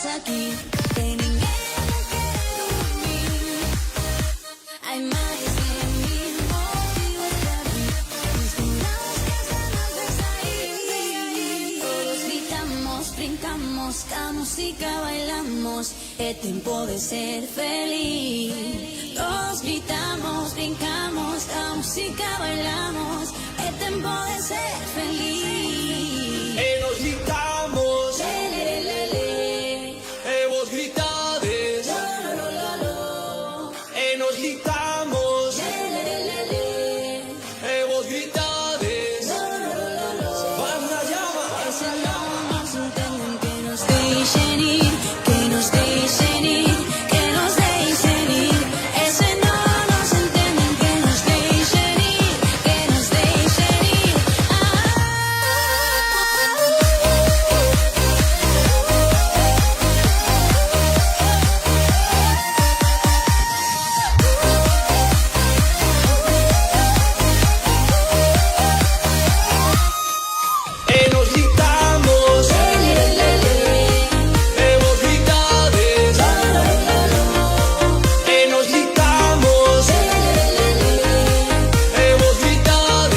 Aquí, que ninguém quer dormir. Hay más de 1000 motivos para mí. Misturados que hacemos de sair. Todos gritamos, brincamos, la música bailamos. Es tiempo de ser feliz. Todos gritamos, brincamos, la música bailamos. Es tiempo de ser feliz. Nos gritamos. Hemos gritado. Nos gritamos. Hemos gritado. Van a llamar. Ese no nos entienden, que nos dejen ir, que nos dejen ir, que nos dejen ir. Ese no nos entienden, que nos dejen ir, que nos dejen ir. Nos gritamos. Hemos gritado. Nos gritamos. Hemos gritado.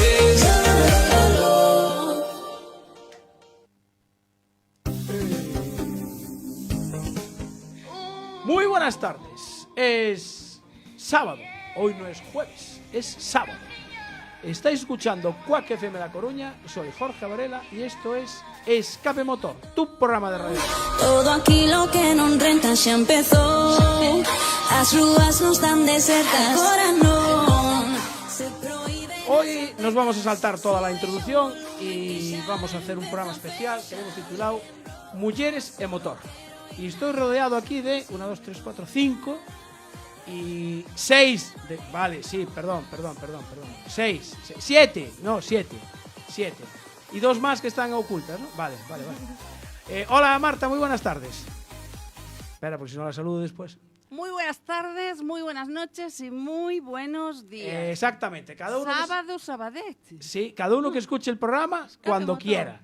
Muy buenas tardes. Es sábado. Hoy no es jueves, es sábado. Estáis escuchando Quack FM La Coruña. Soy Jorge Varela y esto es Escape Motor, tu programa de radio. Todo aquilo que non renta xa empezou. As rúas non están desertas, agora non. Se prohíbe. Hoy nos vamos a saltar toda la introducción y vamos a hacer un programa especial que hemos titulado Mulleres e Motor. Y estoy rodeado aquí de 1, 2, 3, 4, 5 y 6 de... Vale, sí, perdón. 6, 7, no, 7. Y 2 más que están ocultas, ¿no? Vale. Hola Marta, muy buenas tardes. Espera, porque si no la saludo después. Muy buenas tardes, muy buenas noches y muy buenos días. Exactamente, cada uno... Sábado, sabadete. Sí, cada uno que escuche el programa cuando motor. quiera.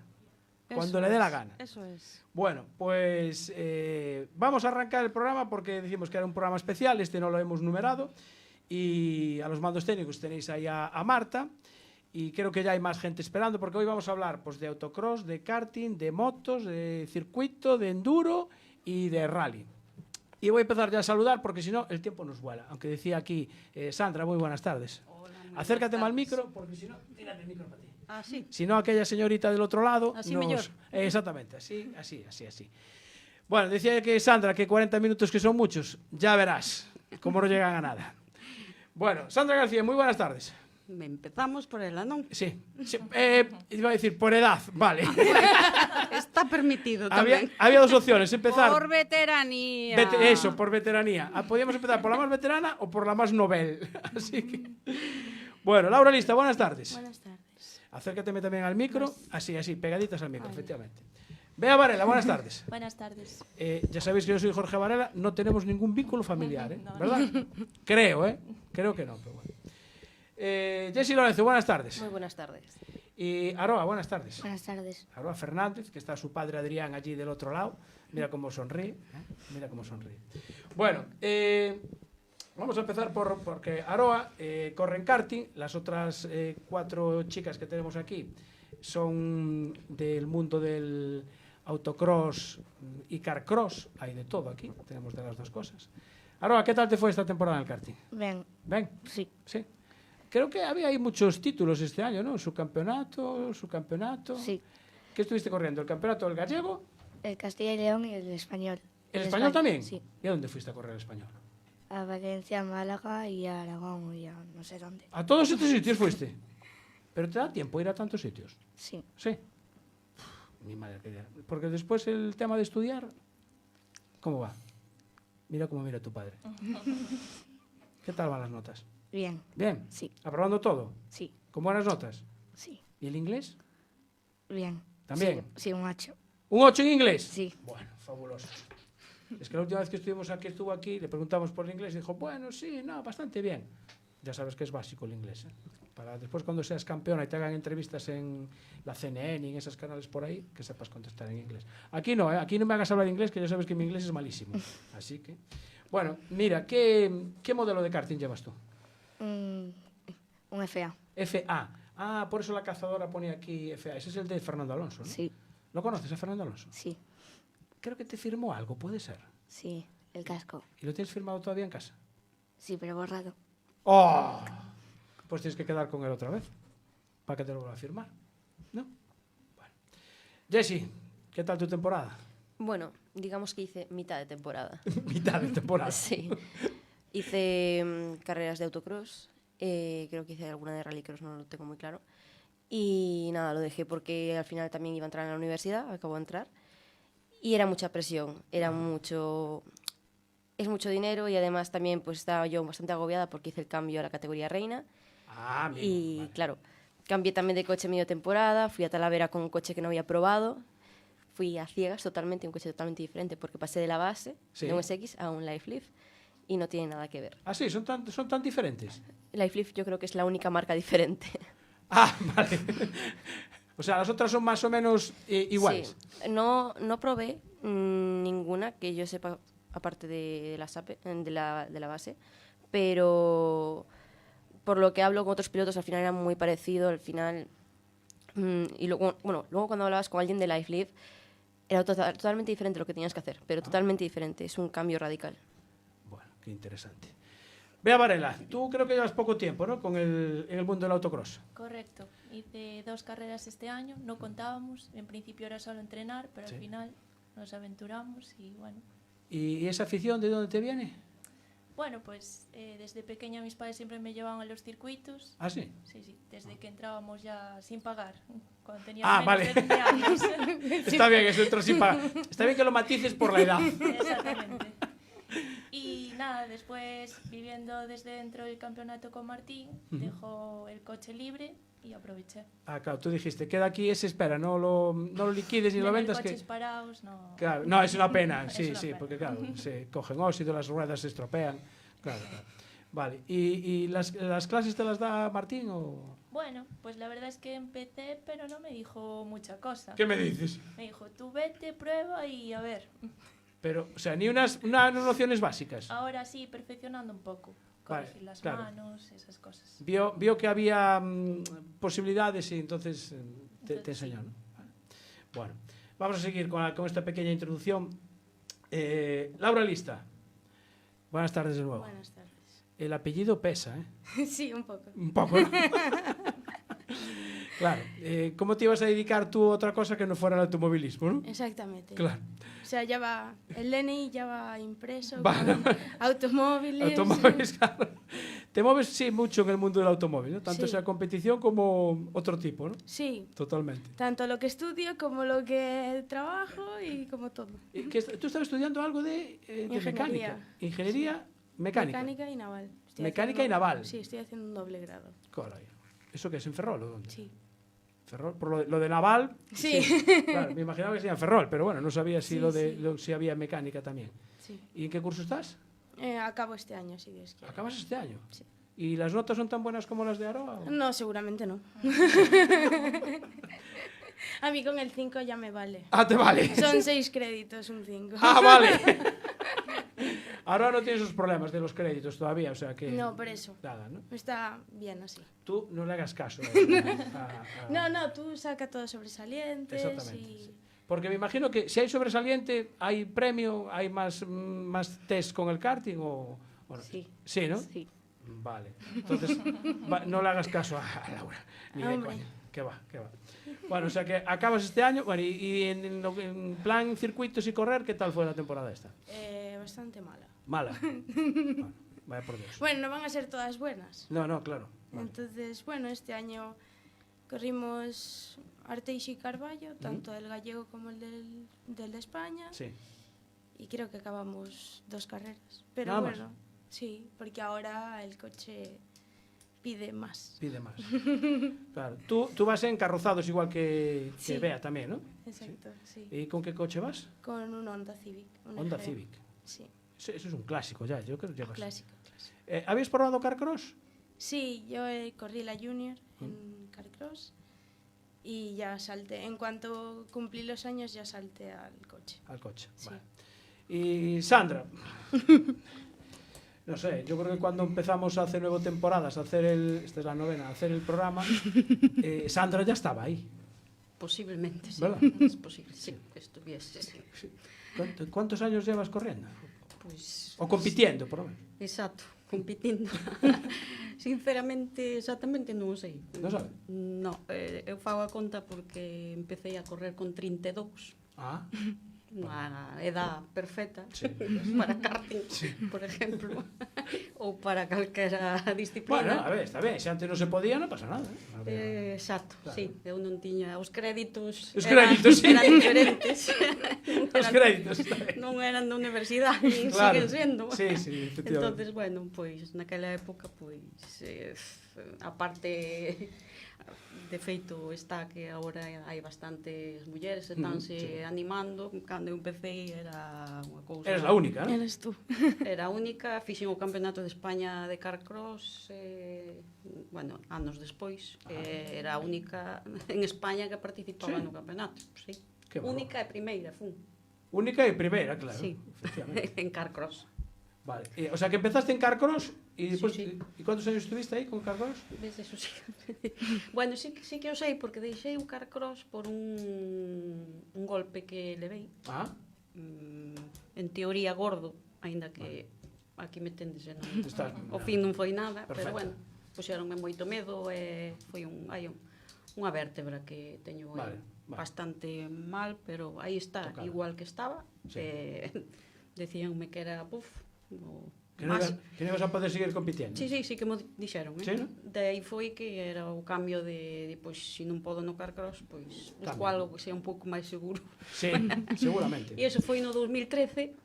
Cuando le dé la es, gana. Eso es. Bueno, pues vamos a arrancar el programa porque decimos que era un programa especial, este no lo hemos numerado, y a los mandos técnicos tenéis ahí a Marta, y creo que ya hay más gente esperando porque hoy vamos a hablar pues, de autocross, de karting, de motos, de circuito, de enduro y de rally. Y voy a empezar ya a saludar porque si no el tiempo nos vuela, aunque decía aquí Sandra, muy buenas tardes. Hola, muy Acércate buenas al tardes. micro porque si no, tírate el micro para ti. Ah, sí. Si no, aquella señorita del otro lado... Así mellor. Exactamente, así. Bueno, decía que Sandra que 40 minutos que son muchos. Ya verás cómo no llegan a nada. Bueno, Sandra García, muy buenas tardes. Empezamos por el anón. Sí. Iba a decir por edad, vale. Está permitido también. había 2 opciones, empezar... Por veteranía. Eso, por veteranía. Podíamos empezar por la más veterana o por la más novel. Así que... Bueno, Laura Lista, buenas tardes. Buenas tardes. Acércateme también al micro. Así, pegaditas al micro, efectivamente. Bea Varela, buenas tardes. Buenas tardes. Ya sabéis que yo soy Jorge Varela, no tenemos ningún vínculo familiar, ¿verdad? Creo que no, pero bueno. Jessy Lorenzo, buenas tardes. Muy buenas tardes. Y Aroa, buenas tardes. Buenas tardes. Aroa Fernández, que está su padre Adrián allí del otro lado. Mira cómo sonríe. Bueno, vamos a empezar porque Aroa corre en karting. Las otras 4 chicas que tenemos aquí son del mundo del autocross y carcross. Hay de todo aquí, tenemos de las 2 cosas. Aroa, ¿qué tal te fue esta temporada en el karting? Bien. ¿Ven? Sí. Sí. Creo que había ahí muchos títulos este año, ¿no? Su campeonato. Sí. ¿Qué estuviste corriendo? ¿El campeonato del gallego? El Castilla y León y el español. ¿El español también? Sí. ¿Y a dónde fuiste a correr el español? A Valencia, Málaga y a Aragón y a no sé dónde. ¿A todos estos sitios fuiste? ¿Pero te da tiempo ir a tantos sitios? Sí. Sí. Mi madre querida. Porque después el tema de estudiar, ¿cómo va? Mira cómo mira tu padre. ¿Qué tal van las notas? Bien. ¿Bien? Sí. ¿Aprobando todo? Sí. ¿Con buenas notas? Sí. ¿Y el inglés? Bien. ¿También? Sí, un 8. ¿Un 8 en inglés? Sí. Bueno, fabuloso. Es que la última vez que estuvo aquí, le preguntamos por el inglés y dijo, bueno, sí, no, bastante bien. Ya sabes que es básico el inglés, ¿eh? Para después cuando seas campeona y te hagan entrevistas en la CNN y en esos canales por ahí, que sepas contestar en inglés. Aquí no, ¿eh? Aquí no me hagas hablar inglés, que ya sabes que mi inglés es malísimo. Así que... Bueno, mira, ¿qué modelo de karting llevas tú? Un FA. FA. Ah, por eso la cazadora pone aquí FA. Ese es el de Fernando Alonso, ¿no? Sí, ¿Lo conoces a Fernando Alonso? sí, Creo que te firmó algo, puede ser. sí. El casco. ¿Y lo tienes firmado todavía en casa? Sí, pero borrado. ¡Oh! Pues tienes que quedar con él otra vez, para que te lo vuelva a firmar, ¿no? Bueno. Jessy, ¿qué tal tu temporada? Bueno, digamos que hice mitad de temporada. Mitad de temporada. Sí. Hice carreras de autocross, creo que hice alguna de rallycross, no lo tengo muy claro. Y nada, lo dejé porque al final también iba a entrar en la universidad, acabo de entrar. Y era mucha presión, era mucho... Es mucho dinero y además también pues estaba yo bastante agobiada porque hice el cambio a la categoría reina. Ah, amigo, Y vale. claro, cambié también de coche medio temporada, fui a Talavera con un coche que no había probado, fui a ciegas totalmente, un coche totalmente diferente porque pasé de la base, Sí. de un SX a un Life Lift y no tiene nada que ver. Ah, sí, son tan diferentes. Life Lift yo creo que es la única marca diferente. Ah, vale. O sea, las otras son más o menos iguales. Sí. No probé ninguna que yo sepa aparte de la SAPE, de la base, pero por lo que hablo con otros pilotos al final era muy parecido, al final y luego cuando hablabas con alguien de Life Live era totalmente diferente lo que tenías que hacer, pero totalmente diferente, es un cambio radical. Bueno, qué interesante. Bea Varela, tú creo que llevas poco tiempo, ¿no? En el mundo del autocross. Correcto. Hice 2 carreras este año, no contábamos. En principio era solo entrenar, pero Sí. al final nos aventuramos y bueno. ¿Y esa afición de dónde te viene? Bueno, pues desde pequeña mis padres siempre me llevaban a los circuitos. Ah, sí. Sí, desde que entrábamos ya sin pagar, cuando tenía Ah, menos vale. de 20 años. Está bien, eso entró sin pagar. Está bien que lo matices por la edad. Exactamente. Y nada, después viviendo desde dentro del campeonato con Martín, dejó el coche libre y aproveché. Ah, claro, tú dijiste, queda aquí, ese espera, no lo liquides ni lo Tener vendas. coches Que... parados, no. Claro, no, es una pena, Es sí, una sí, pena. porque claro, se cogen óxido, las ruedas se estropean. Claro, claro. Vale, ¿y las clases te las da Martín o...? Bueno, pues la verdad es que empecé, pero no me dijo mucha cosa. ¿Qué me dices? Me dijo, tú vete, prueba y a ver. Pero, o sea, ni unas nociones básicas. Ahora sí, perfeccionando un poco. Vale, Corregir las claro. manos, esas cosas. Vio que había posibilidades y entonces te Entonces, enseñó, sí. ¿no? Vale. Bueno, vamos a seguir con esta pequeña introducción. Laura Lista, buenas tardes de nuevo. Buenas tardes. El apellido pesa, ¿eh? Sí, un poco. Un poco, ¿no? Claro. ¿Cómo te ibas a dedicar tú a otra cosa que no fuera el automovilismo, no? Exactamente. Claro. O sea, ya va el DNI, ya va impreso, Vale. con automóviles. Automóviles, claro. Te mueves, sí, mucho en el mundo del automóvil, ¿no? Tanto Sí. sea competición como otro tipo, ¿no? Sí, Totalmente. tanto lo que estudio como lo que trabajo y como todo. ¿Tú estabas estudiando algo de Ingeniería. mecánica? Ingeniería mecánica. Mecánica y naval. Mecánica y naval. Sí, estoy haciendo un doble grado. Caray. ¿Eso qué es? ¿En Ferrol o dónde? Sí. Ferrol, por lo de naval. Sí. Claro, me imaginaba que sería en Ferrol, pero bueno, no sabía si, Sí, si había mecánica también. Sí. ¿Y en qué curso estás? Acabo este año, si Dios quiere. ¿Acabas este año? Sí. ¿Y las notas son tan buenas como las de Aroa? o? No, seguramente no. A mí con el 5 ya me vale. Ah, te vale. Son 6 créditos, un 5. Ah, vale. Aroa no tiene esos problemas de los créditos todavía, o sea que... No, por eso. Nada, ¿no? Está bien así. Tú no le hagas caso. No, tú saca todos sobresalientes Exactamente. y... Sí. Porque me imagino que si hay sobresaliente, hay premio, hay más test con el karting o no? Sí. Sí, ¿no? Sí. Vale. Entonces, no le hagas caso a Laura. Ni de Hombre. coña. Que va. Bueno, o sea que acabas este año. Bueno, y en plan circuitos y correr, ¿qué tal fue la temporada esta? Bastante mala. Mala. Bueno, vaya por Dios. Bueno, no van a ser todas buenas. No, claro. Vale. Entonces, bueno, este año corrimos Arteixo y Carballo, tanto el gallego como el del de España. Sí. Y creo que acabamos 2 carreras. Pero Nada más. bueno, sí, porque ahora el coche pide más. Pide más. Claro. Tú vas en carrozados igual que Sí. Bea también, ¿no? Exacto, sí. ¿Y con qué coche vas? Con un Honda Civic. un Honda EGR. Civic. Sí, Eso es un clásico ya, yo creo que llevas. clásico. ¿Habéis probado Carcross? Sí, yo corrí la junior en Carcross y ya salté. En cuanto cumplí los años ya salté al coche. Al coche. Sí. Vale. Y Sandra, no sé, yo creo que cuando empezamos hace 9 temporadas a hacer esta es la novena, a hacer el programa, Sandra ya estaba ahí. Posiblemente, sí. ¿Verdad? Es posible, sí, que estuviese. Sí. ¿Cuántos años llevas corriendo? Pues, O compitiendo, por lo menos. exacto, compitindo. Sinceramente, exactamente non o sei. Non sabe? No, eu fago a conta porque empecé a correr con 32. Ah, Unha edad perfecta sí. para karting, por exemplo, ou para calquera Bueno, disciplina. a ver, está ben, se antes non se podía, non pasa nada. A ver. Exacto, Claro. sí, eu non tiña os créditos, Os créditos, sí. eran diferentes. Os créditos, está ben. Non eran da universidade, nin Claro. siguen sendo. Sí, sí, efectivamente. Entonces, bueno, pois naquela época, pois a parte de feito está que agora hai bastantes mulleres e estánse sí. animando. Cando eu empecé era unha cousa... Eres la única, non? Eres tú. Era única, fixen o Campeonato de España de Carcross, bueno, anos despois, era a única en España que participaba Sí. no campeonato, sí. Que bo. Única e primeira, fun, Única e primeira, claro. Sí. Efectivamente. en Carcross. Vale. O sea, que empezaste en Carcross e despois... Sí, sí. E cuántos años estuviste aí con Carcross? Ves, eso sí. Bueno, sí que o sei, porque deixei o Carcross por un golpe que levei. Ah, En teoría gordo, aínda que aquí me tendes non. estás... O fin non foi nada, Perfecto. pero bueno, puxeronme moito medo e foi unha vértebra que teño Vale, vale. bastante mal, pero aí está, Tocada. igual que estaba. Sí. Decíanme que era, o Que non, más. que non ibas a poder seguir compitiendo. Sí, que mo dixeron, Sí, non? De aí foi que era o cambio de pois, se non podo no Carcross, pois, busco Cambio. algo que sea un pouco máis seguro. Sí, seguramente. E eso foi no 2013,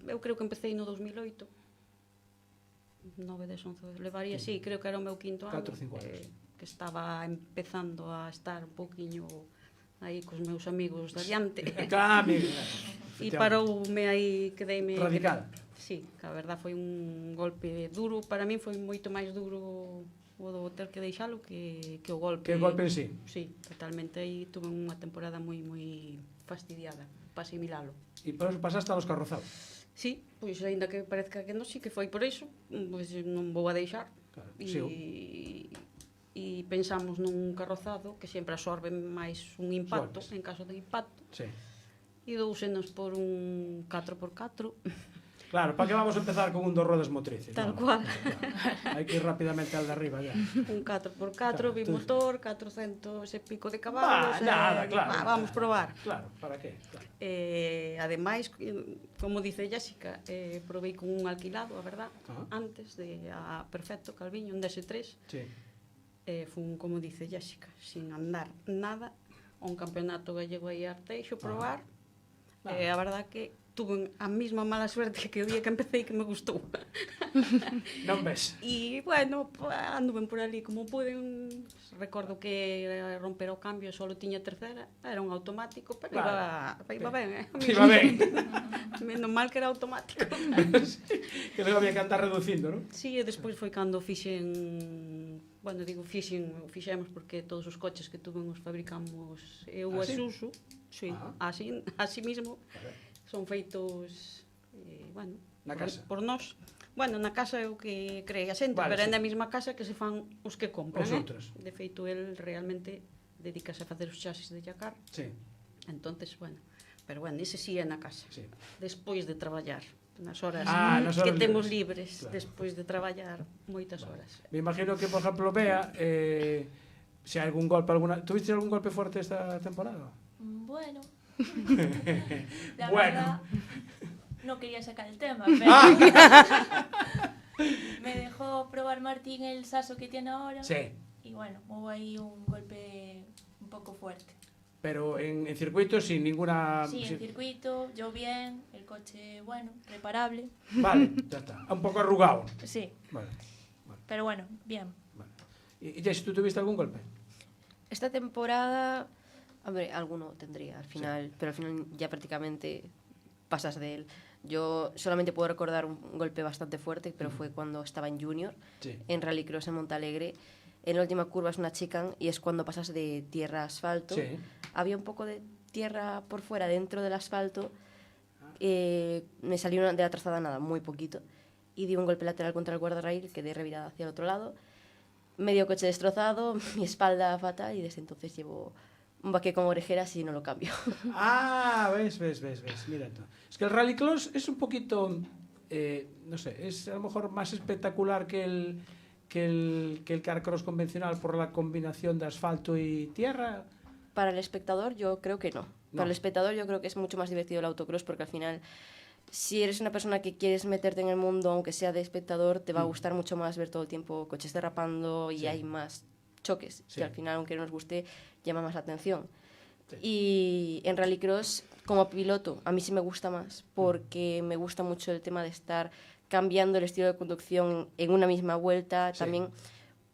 eu creo que empecé no 2008. 9, 10, 11, levaría, sí, creo que era o meu quinto ano. 4 ou 5 anos. Que estaba empezando a estar un pouquiño aí cos meus amigos de adiante. E paroume aí, quedeime... Radical. Sí, que a verdad foi un golpe duro, para min foi moito máis duro o do ter que deixalo que o golpe. Que o golpe en sí. Sí, totalmente, aí tuve unha temporada moi fastidiada para asimilalo. E por eso pasaste a los carrozados. Sí, pois aínda que parezca que non, sí que foi por iso, pois non vou a deixar. Claro, E pensamos nun carrozado que sempre absorbe máis un impacto, Golpes. en caso de impacto, Sí. e dúsenos por un 4x4. Claro, para que vamos a empezar con un dos rodas motrices. Tal No, cual. claro. Hai que ir rápidamente al de arriba ya. Un 4x4, Claro, bimotor, 400 e pico de cabalos. Nada, claro. Vamos probar. Claro, para qué? Claro. Ademais, como dice Jessica, probei con un alquilado, a verdad, Ajá. antes de a Perfecto Calviño, un DS3. Sí. Fun, como dice Jessica, sin andar nada, a un campeonato gallego aí a Arteixo, probar. A verdad que tuve a mesma mala suerte que o día que empecé que me gustou. Non ves? E, bueno, anduven por ali como puden. Recordo que romper o cambio só tiña terceira, era un automático, pero Claro. iba ben, Iba ben. Menos mal que era automático. Que non había que andar reducindo, non? Sí, e despois foi cando fixen, bueno, digo fixemos porque todos os coches que tuven os fabricamos eu Ah, e sí? Suso, sí, así mismo, son feitos, bueno, Na casa. por nós. Bueno, na casa é o que cree a xente, Vale, pero é sí. na mesma casa que se fan os que compran, Os outros. De feito, el realmente dedícase a facer os chasis de Yacar, Sí, entonces, bueno, pero bueno, ese sí é na casa, sí. despois de traballar, nas horas Nas que horas temos libres. libres, Claro. despois de traballar moitas horas. Me imagino que, por ejemplo, Bea, se hai algún golpe, ¿tuviste algún golpe fuerte esta temporada? Bueno. La Bueno. verdad, no quería sacar el tema, pero me dejó probar Martín el saso que tiene ahora. Sí. Y bueno, hubo ahí un golpe un poco fuerte. Pero en circuito sin ninguna... Sí, en circuito, yo bien, el coche, bueno, reparable. Vale, ya está. Un poco arrugado. Sí, Vale. pero bueno, bien. Vale. ¿Y Jess, tú tuviste algún golpe? Esta temporada, hombre, alguno tendría al final, pero al final ya prácticamente pasas de él. Yo solamente puedo recordar un golpe bastante fuerte, pero fue cuando estaba en Junior, Sí. en Rallycross en Montalegre. En la última curva es una chicane y es cuando pasas de tierra a asfalto. Sí. Había un poco de tierra por fuera dentro del asfalto. Me salió de la trazada nada, muy poquito. Y di un golpe lateral contra el guardarraíl, quedé revirada hacia el otro lado. Medio coche destrozado, mi espalda fatal y desde entonces llevo un baque con orejeras y no lo cambio. Ah, ves. Mira tú. Es que el rallycross es un poquito, no sé, es a lo mejor más espectacular que el carcross convencional por la combinación de asfalto y tierra. Para el espectador yo creo que no. Para el espectador yo creo que es mucho más divertido el autocross porque al final, si eres una persona que quieres meterte en el mundo, aunque sea de espectador, te va a gustar mucho más ver todo el tiempo coches derrapando y hay más choques, Sí. que al final, aunque no nos guste, llama más la atención. Sí. Y en rallycross, como piloto, a mí sí me gusta más porque me gusta mucho el tema de estar cambiando el estilo de conducción en una misma vuelta. Sí. También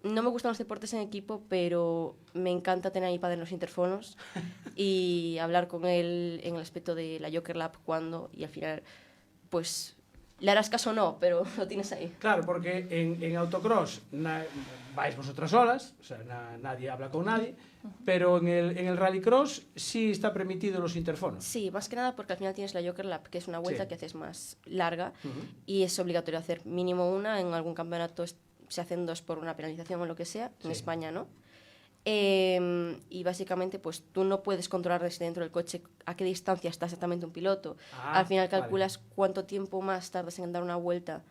no me gustan los deportes en equipo, pero me encanta tener a mi padre en los interfonos y hablar con él en el aspecto de la Joker Lap cuando, y al final, pues, le harás caso o no, pero lo tienes ahí. Claro, porque en autocross vais vosotras solas, o sea, nadie habla con nadie, pero en el rallycross sí está permitido los interfonos. Sí, más que nada porque al final tienes la Joker Lap, que es una vuelta Sí. que haces más larga Ujú. y es obligatorio hacer mínimo una. En algún campeonato se hacen 2 por una penalización o lo que sea, Sí. en España no. Y básicamente pues tú no puedes controlar desde dentro del coche a qué distancia está exactamente un piloto. Ah, Al final vale. calculas cuánto tiempo más tardas en dar una vuelta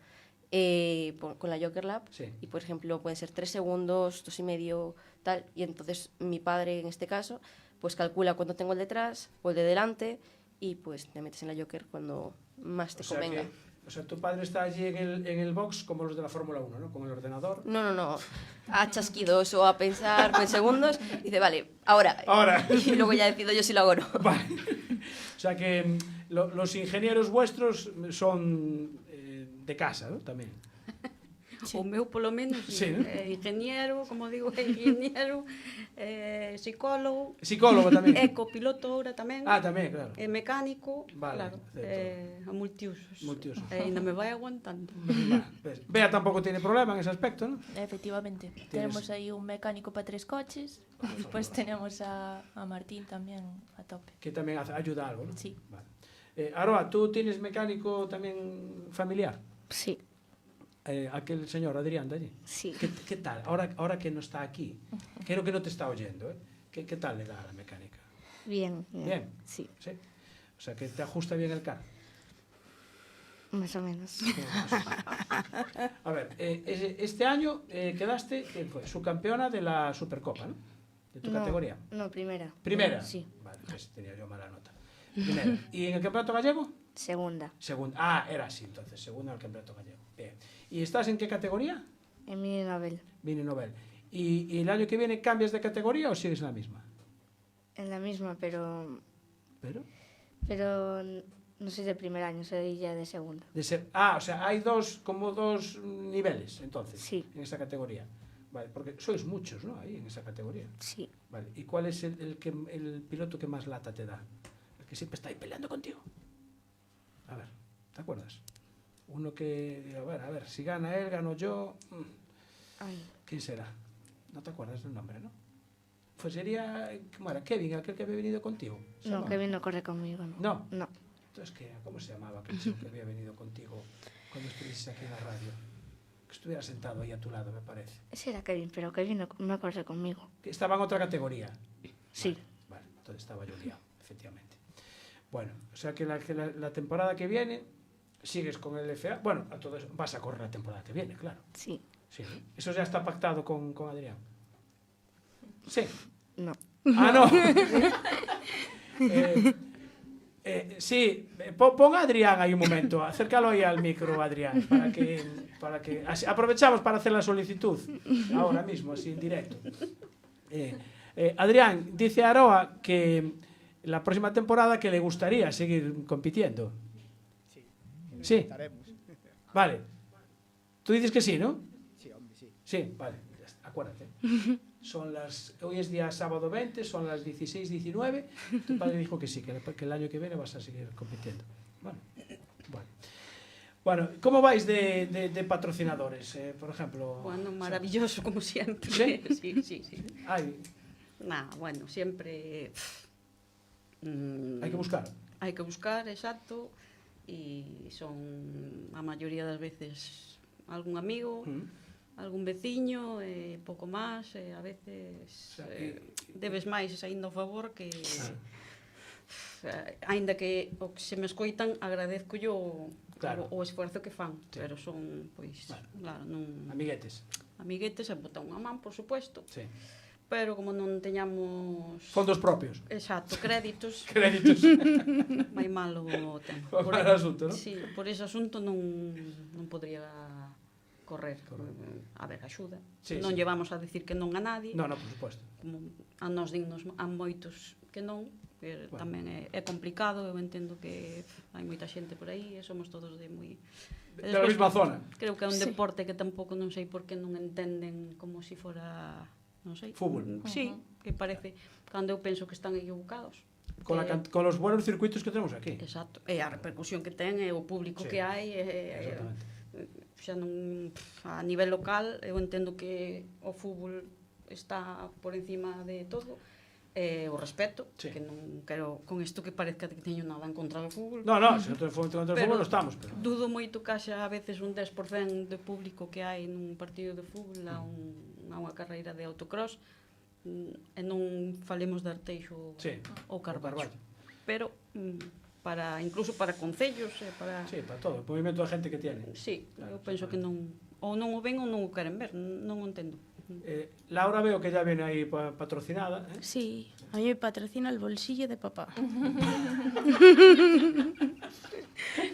con la Joker Lap. Sí. Y por ejemplo pueden ser 3 segundos, 2,5, tal. Y entonces mi padre en este caso pues calcula cuánto tengo el detrás o el de delante y pues te metes en la Joker cuando más te O sea convenga. o sea, tu padre está allí en el box como los de la Fórmula 1, ¿no? Con el ordenador. No. A chasquidos o a pensar en segundos. Dice, vale, ahora. Ahora. Y luego ya decido yo si lo hago o no. Vale. O sea que los ingenieros vuestros son de casa, ¿no? Tamén. O meu, polo menos, Sí, ¿no? ingeniero, como digo, ingeniero, psicólogo, Psicólogo tamén. copiloto ahora tamén, Ah, tamén, claro. mecánico, Vale, claro, acepto. a multiusos. Multiusos. Ainda me vai aguantando. Ves. Bea tampouco tiene problema en ese aspecto, ¿no? Efectivamente. Tenemos ahí un mecánico para 3 coches. Y después tenemos a Martín también a tope. Que tamén ayuda algo, ¿no? Sí. Vale. Aroa, ¿tú tienes mecánico tamén familiar? Sí, Aquel señor Adrián de allí. sí. ¿Qué tal? Ahora que no está aquí, creo que no te está oyendo, ¿eh? ¿Qué tal le da a la mecánica? Bien, Bien. Sí, ¿Sí? O sea, que te ajusta bien el carro. más o menos. A ver, este año quedaste, ¿quién fue? Subcampeona de la Supercopa, ¿no? De tu categoría. No, primera. Primera. Sí, Vale, pues tenía yo mala nota. Primera. ¿Y en el campeonato gallego? segunda. Segunda. Ah, era así, entonces, segunda en el campeonato gallego. Bien. ¿Y estás en qué categoría? En mi Nobel. Mini Nobel. ¿Y el año que viene cambias de categoría o sigues en la misma? En la misma, pero Pero no soy de primer año, soy ya de segundo. o sea, hay como dos niveles, entonces, Sí. en esa categoría. Vale, porque sois muchos, ¿no? Ahí, en esa categoría. Sí. Vale. ¿Y cuál es el piloto que más lata te da? El que siempre está ahí peleando contigo. A ver, ¿te acuerdas? Uno que, a ver, si gana él, gano yo. Ay, ¿Quién será? No te acuerdas del nombre, ¿no? Pues sería, ¿cómo era? Kevin, aquel que había venido contigo. ¿Se no, llamaba? Kevin no corre conmigo, no. No. No. Entonces, ¿cómo se llamaba aquel chico que había venido contigo cuando estuviste aquí en la radio? Que estuviera sentado ahí a tu lado, me parece. Ese era Kevin, pero Kevin no corre conmigo. Que estaba en otra categoría. Sí. Vale, entonces estaba yo liado, efectivamente. Bueno, o sea que la temporada que viene sigues con el FA. Bueno, a todo eso, vas a correr la temporada que viene, claro. Sí. Sí, ¿no? Eso ya está pactado con Adrián. Sí. No. Ah, no. Sí, pon a Adrián ahí un momento, acércalo ahí al micro, Adrián, para que aprovechamos para hacer la solicitud ahora mismo, así en directo. Adrián, dice Aroa que la próxima temporada que le gustaría seguir compitiendo. Sí. Estaremos. Vale. Tú dices que sí, ¿no? Sí, hombre, sí. Sí, vale, ya está, acuérdate. Hoy es día sábado 20, son las 16:19. Tu padre dijo que sí, que el año que viene vas a seguir compitiendo. Bueno, ¿cómo vais de patrocinadores, por ejemplo? Bueno, maravilloso, como siempre. ¿Sí? Sí. Hay Bueno, siempre... que buscar. Hai que buscar, exacto, e son a maioría das veces algún amigo, algún veciño, pouco máis, a veces sea, que- debes máis saindo a favor que... Aínda que o que se me escoitan, agradezco Claro. o esforzo que fan, Sí. pero son, pois, Bueno. claro, non... Amiguetes. Amiguetes, e botar unha man, por suposto, Sí. pero como non teñamos... Fondos propios. Exacto, créditos, Créditos. vai mal o tema. Vai mal o asunto, non? Sí, por ese asunto non podría correr. A ver, axuda. Sí, Non sí. llevamos a decir que non a nadie, No, por suposto. como a nos dignos a moitos que non, pero Bueno. tamén é complicado, eu entendo que hai moita xente por aí e somos todos de moi... De la misma zona. Creo que é un deporte que tampouco non sei por que non entenden como si fora, non sei. Fútbol. Sí, que parece, cando eu penso que están equivocados. Con los buenos circuitos que tenemos aquí. Exacto, e a repercusión que ten, e o público Sí. que hai, Exactamente. xa non, a nivel local, eu entendo que o fútbol está por encima de todo, o respeto, Sí. que non quero con isto que parezca que teño nada en contra do fútbol. No, se nosotros contra el fútbol no estamos, pero... Dudo moito que haxa a veces un 10% de público que hai nun partido de fútbol a unha carreira de autocross, e non falemos de Arteixo Sí, ou o Carballo. Carballo. Pero incluso para concellos e para... Sí, para todo, o movimento de gente que tiene. Sí, Claro, eu penso que non o ven ou non o queren ver, non o entendo. Laura veo que ya viene aí patrocinada. Sí, a mí me patrocina el bolsillo de papá.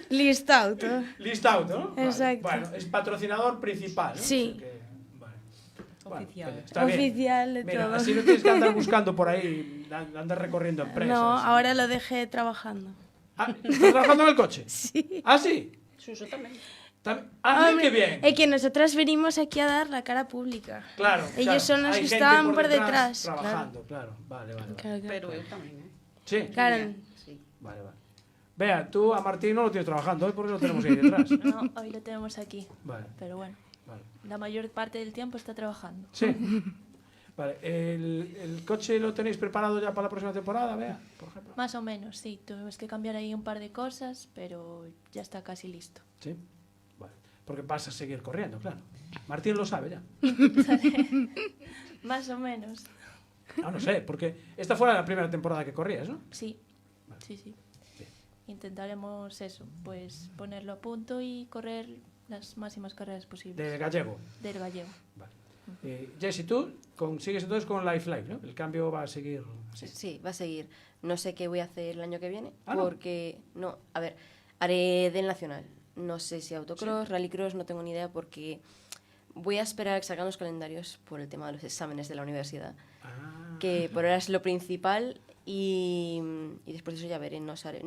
List out. List out, ¿no? Exacto. Vale. Bueno, es patrocinador principal, ¿no? Sí. O sea que, vale. Oficial. Bueno, está bien. Oficial de Mira, todo. así no tienes que andar buscando por ahí, andar recorriendo empresas. No, ahora lo dejé trabajando. Ah, ¿estás trabajando en el coche? Sí. ¿Ah, sí? Suso tamén. Ah, Hombre, qué bien. Es que nosotras venimos aquí a dar la cara pública. Claro, Ellos son los hay que gente estaban por detrás. Trabajando, claro. Vale. Claro. Pero eu tamén, Sí, Claro. Sí. vale. Vea, tú a Martín no lo tienes trabajando hoy porque lo tenemos ahí detrás. No, hoy lo tenemos aquí. Vale, Pero bueno, vale. la mayor parte del tiempo está trabajando. Sí. Vale, ¿el coche lo tenéis preparado ya para la próxima temporada, Bea, por ejemplo? Más o menos, sí. Tuvimos que cambiar ahí un par de cosas, pero ya está casi listo. Sí. Vale. Porque vas a seguir corriendo, claro. Martín lo sabe ya. Más o menos. No sé, porque esta fue la primera temporada que corrías, ¿no? Sí. Sí. Sí. Intentaremos eso, pues ponerlo a punto y correr las máximas carreras posibles. De gallego. Del gallego. Vale. Jessy, tú sigues entonces con Life Life, ¿no? El cambio va a seguir así. Sí, va a seguir. No sé qué voy a hacer el año que viene, Ah, ¿no? porque... No, a ver, haré del nacional. No sé si autocross, rallycross, no tengo ni idea, porque voy a esperar a que salgan los calendarios por el tema de los exámenes de la universidad, Ah. que por ahora es lo principal, y después de eso ya veré. No sé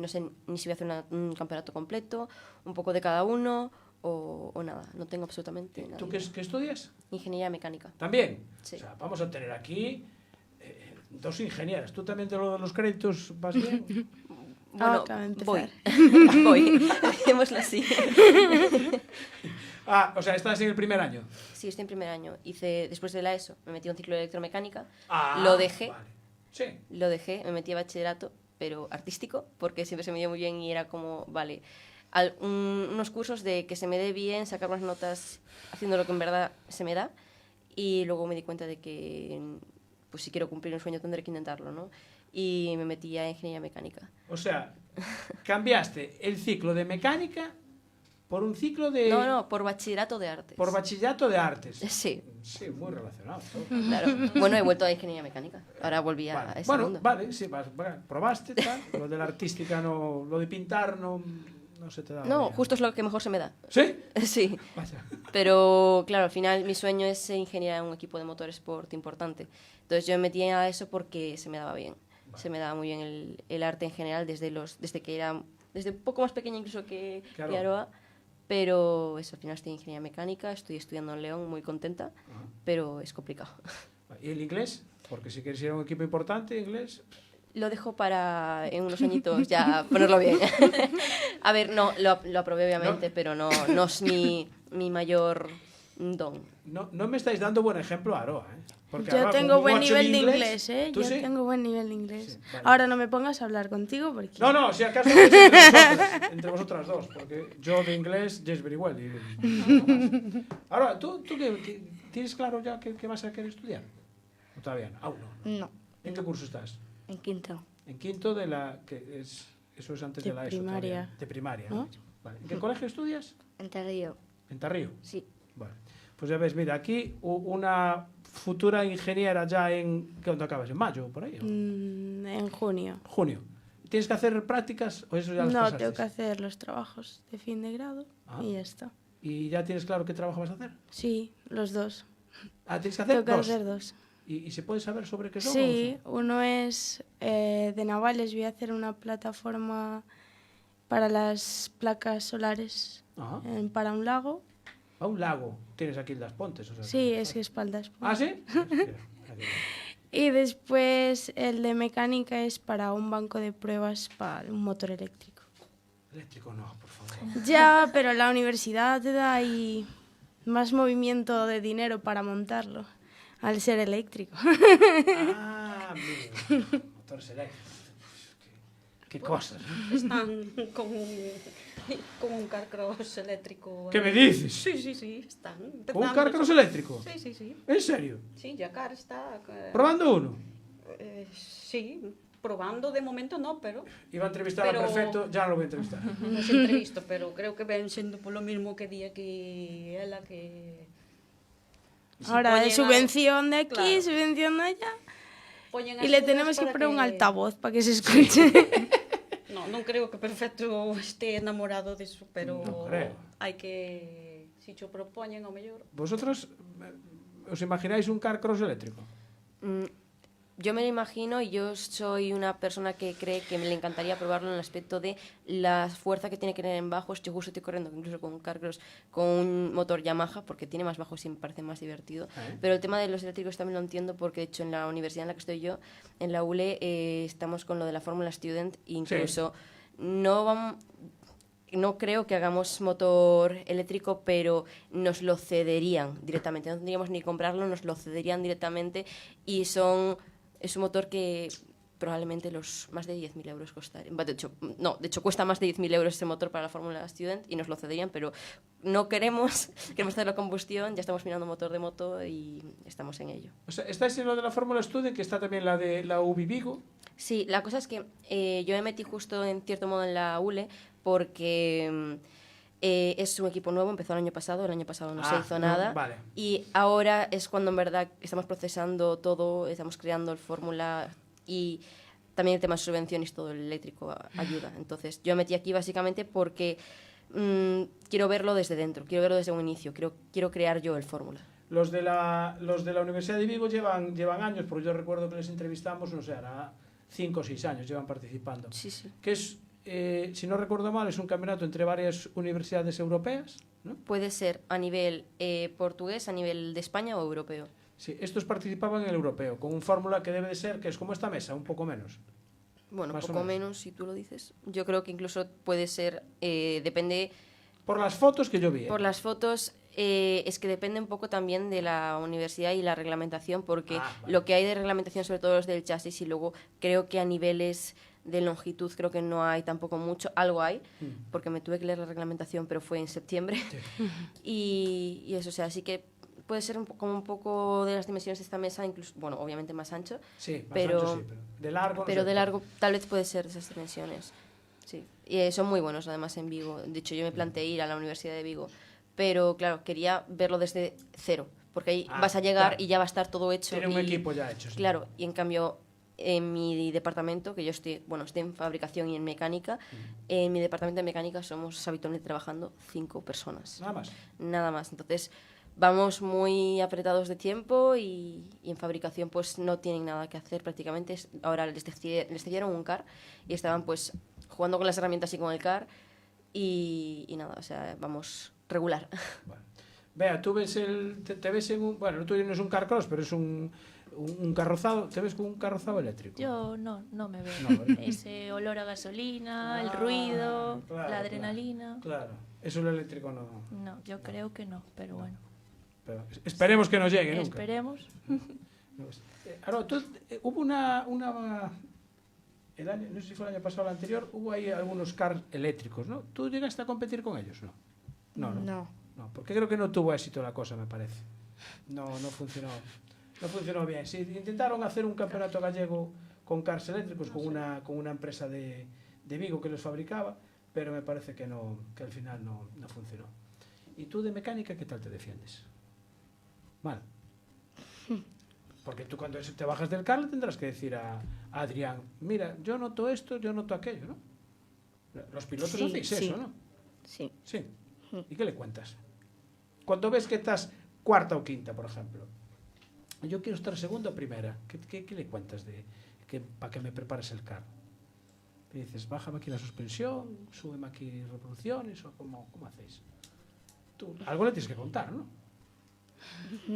ni si voy a hacer un campeonato completo, un poco de cada uno, o nada. No tengo absolutamente nada. ¿Tú qué estudias? Ingeniería mecánica. ¿También? Sí. O sea, vamos a tener aquí dos ingenieras. ¿Tú también los créditos vas bien? Bueno, acaba de empezar. voy. Dejémoslo así. O sea, estás en el primer año. Sí, estoy en primer año. Después de la ESO, me metí en un ciclo de electromecánica. Ah, Lo dejé. Vale. Sí. Lo dejé, me metí a bachillerato, pero artístico, porque siempre se me dio muy bien y era como, vale, unos cursos de que se me dé bien, sacar unas notas haciendo lo que en verdad se me da, y luego me di cuenta de que, pues si quiero cumplir un sueño tendré que intentarlo, ¿no? Y me metí a ingeniería mecánica. O sea, cambiaste el ciclo de mecánica por un ciclo de... No, por bachillerato de artes. Por bachillerato de artes. Sí. Sí, muy relacionado. todo. Claro. Bueno, he vuelto a ingeniería mecánica. Ahora volví a Vale. ese Bueno, mundo. vale, sí, probaste, tal. Lo de la artística no... Lo de pintar no se te da. No, bien. justo es lo que mejor se me da. ¿Sí? Sí. Vaya. Pero claro, al final mi sueño es ser ingeniera en un equipo de motorsport importante. Entonces yo me metí a eso porque se me daba bien. Vale. Se me daba muy bien el arte en general desde un poco más pequeña incluso que Aroa. Pero eso, al final estoy en ingeniería mecánica, estoy estudiando en León, muy contenta, pero es complicado. ¿Y el inglés? Porque si quieres ir a un equipo importante, inglés... Lo dejo para en unos añitos ya ponerlo bien. A ver, no, lo aprobé obviamente, pero no es mi mayor don. No me estáis dando buen ejemplo a Aroa, ¿eh? Porque Yo Aroa, tengo con un buen 8 nivel de inglés, ¿eh? ¿Tú Yo sí? tengo buen nivel de inglés. Sí, vale. Ahora no me pongas a hablar contigo porque... No, si acaso es entre vosotras dos, porque yo de inglés, yes, very well. Ahora, ¿tú qué tienes claro ya qué vas a querer estudiar? ¿O todavía no? Aún no. No, ¿En qué curso estás? en quinto. En quinto de la... eso es antes de, De la ESO. primaria. Todavía. De primaria, ¿No? ¿no? Vale. ¿En qué colegio estudias? Entre Río, En Tarrío. sí. Vale. Pues ya ves, mira, aquí una futura ingeniera ya en... ¿Cuándo acabas? ¿En mayo por ahí? ¿O? En junio. Junio. ¿Tienes que hacer prácticas o eso ya las No, pasaste? tengo que hacer los trabajos de fin de grado Ah. y ya está. ¿Y ya tienes claro qué trabajo vas a hacer? Sí, los dos. Ah, tienes que hacer Tengo que dos. hacer dos. ¿Y se puede saber sobre qué son? Sí, uno es de navales. Voy a hacer una plataforma para las placas solares Ajá. para un lago. A un lago. Tienes aquí las Pontes. O sea, Sí, es que espaldas. ¿Ah, sí? Y después el de mecánica es para un banco de pruebas para un motor eléctrico. Eléctrico no, por favor. Ya, pero la universidad te da ahí más movimiento de dinero para montarlo, al ser eléctrico. Ah, mira. Motores eléctricos. Qué cosas. Están con un carcross eléctrico. ¿Qué me dices? Sí, están. ¿Con un carcross eléctrico? Sí. ¿En serio? Sí, Yacar está... ¿Probando uno? Sí, probando de momento no, pero... Iba a entrevistar Pero- al prefecto, ya no lo voy a entrevistar. non se entrevisto, pero creo que ven sendo polo mismo que di aquí ela que... Ahora, de poñen subvención de aquí, Claro. subvención de allá. poñen Y as le cosas tenemos que para poner un altavoz para que se escuche. Non creo que Perfecto esté enamorado diso, pero Non creo. hai que... Si cho propoñen, ao mellor... ¿Vosotros os imagináis un carcross eléctrico? Yo me lo imagino y yo soy una persona que cree que me le encantaría probarlo en el aspecto de la fuerza que tiene que tener en bajos. Yo justo estoy corriendo incluso con un carcross con un motor Yamaha porque tiene más bajos y me parece más divertido. Pero el tema de los eléctricos también lo entiendo porque de hecho en la universidad en la que estoy yo, en la ULE, estamos con lo de la Fórmula Student e incluso no creo que hagamos motor eléctrico, pero nos lo cederían directamente. No tendríamos ni que comprarlo, nos lo cederían directamente y es un motor que probablemente los más de 10.000 euros costaría. De hecho cuesta más de 10.000 euros ese motor para la Fórmula Student y nos lo cederían, pero no queremos hacer la combustión, ya estamos mirando motor de moto y estamos en ello. O sea, estáis en lo de la Fórmula Student, que está también la de la UBI Vigo. Sí, la cosa es que yo me metí justo en cierto modo en la ULE porque es un equipo nuevo, empezó el año pasado no se hizo nada. Vale. Y ahora es cuando en verdad estamos procesando todo, estamos creando el fórmula y también el tema de subvenciones, todo el eléctrico ayuda. Entonces yo me metí aquí básicamente porque quiero verlo desde dentro, quiero verlo desde un inicio, quiero crear yo el fórmula. Los de la Universidad de Vigo llevan años, porque yo recuerdo que les entrevistamos, no sé, hará 5 o 6 años llevan participando. Sí. Que es, si no recuerdo mal, es un campeonato entre varias universidades europeas, ¿no? Puede ser a nivel portugués, a nivel de España o europeo. Sí, estos participaban en el europeo, con un fórmula que debe de ser, que es como esta mesa, un poco menos. Bueno, Más o poco menos. menos si tú lo dices. Yo creo que incluso puede ser, depende... Por las fotos que yo vi. Por las fotos, es que depende un poco también de la universidad y la reglamentación, porque Vale. lo que hay de reglamentación, sobre todo es del chasis, y luego creo que a niveles de longitud creo que no hay tampoco mucho, algo hay, porque me tuve que leer la reglamentación, pero fue en septiembre. Y eso, o sea, así que puede ser como un poco de las dimensiones de esta mesa, incluso, bueno, obviamente más ancho, Sí, más pero, ancho, sí, pero de largo no pero sé. de largo tal vez puede ser de esas dimensiones. Sí, y son muy buenos además en Vigo. De hecho, yo me planteé ir a la Universidad de Vigo, pero claro, quería verlo desde cero, porque ahí vas a llegar claro. y ya va a estar todo hecho. Tiene un y, equipo ya hecho. Sí. Claro, y en cambio en mi departamento, que yo estoy en fabricación y en mecánica, en mi departamento de mecánica somos habitualmente trabajando 5 personas. Nada más. Nada más. Entonces vamos muy apretados de tiempo y en fabricación pues no tienen nada que hacer prácticamente. Ahora les cedieron un car y estaban pues jugando con las herramientas y con el car y nada, o sea, vamos regular. Bueno. Vea, tú ves te ves en un... Bueno, tú no es un carcross, pero es un carrozado, te ves con un carrozado eléctrico? Yo no me veo. No, ¿verdad? Ese olor a gasolina, el Ah, ruido, claro, la adrenalina. Claro, eso el eléctrico no. No, yo creo que no, pero bueno. Pero esperemos que no llegue nunca. Esperemos. Ahora, hubo el año, no sé si fue el año pasado o el anterior, hubo ahí algunos cars eléctricos, ¿no? ¿Tú llegaste a competir con ellos, no? No, porque creo que no tuvo éxito la cosa, me parece. No funcionó. No funcionó bien. Sí, intentaron hacer un campeonato gallego con cars eléctricos con una empresa de Vigo que los fabricaba, pero me parece que al final no funcionó. ¿Y tú de mecánica qué tal te defiendes? Mal. Porque tú cuando te bajas del car le tendrás que decir a Adrián, mira, yo noto esto, yo noto aquello, ¿no? Los pilotos hacéis eso, ¿no? Sí. Sí. ¿Y qué le cuentas? Cuando ves que estás cuarta o quinta, por ejemplo, yo quiero estar segunda o primera, ¿qué le cuentas para que me prepares el car? Le dices, bájame aquí la suspensión, súbeme aquí revoluciones, o ¿cómo hacéis? Tú, algo le tienes que contar, ¿no?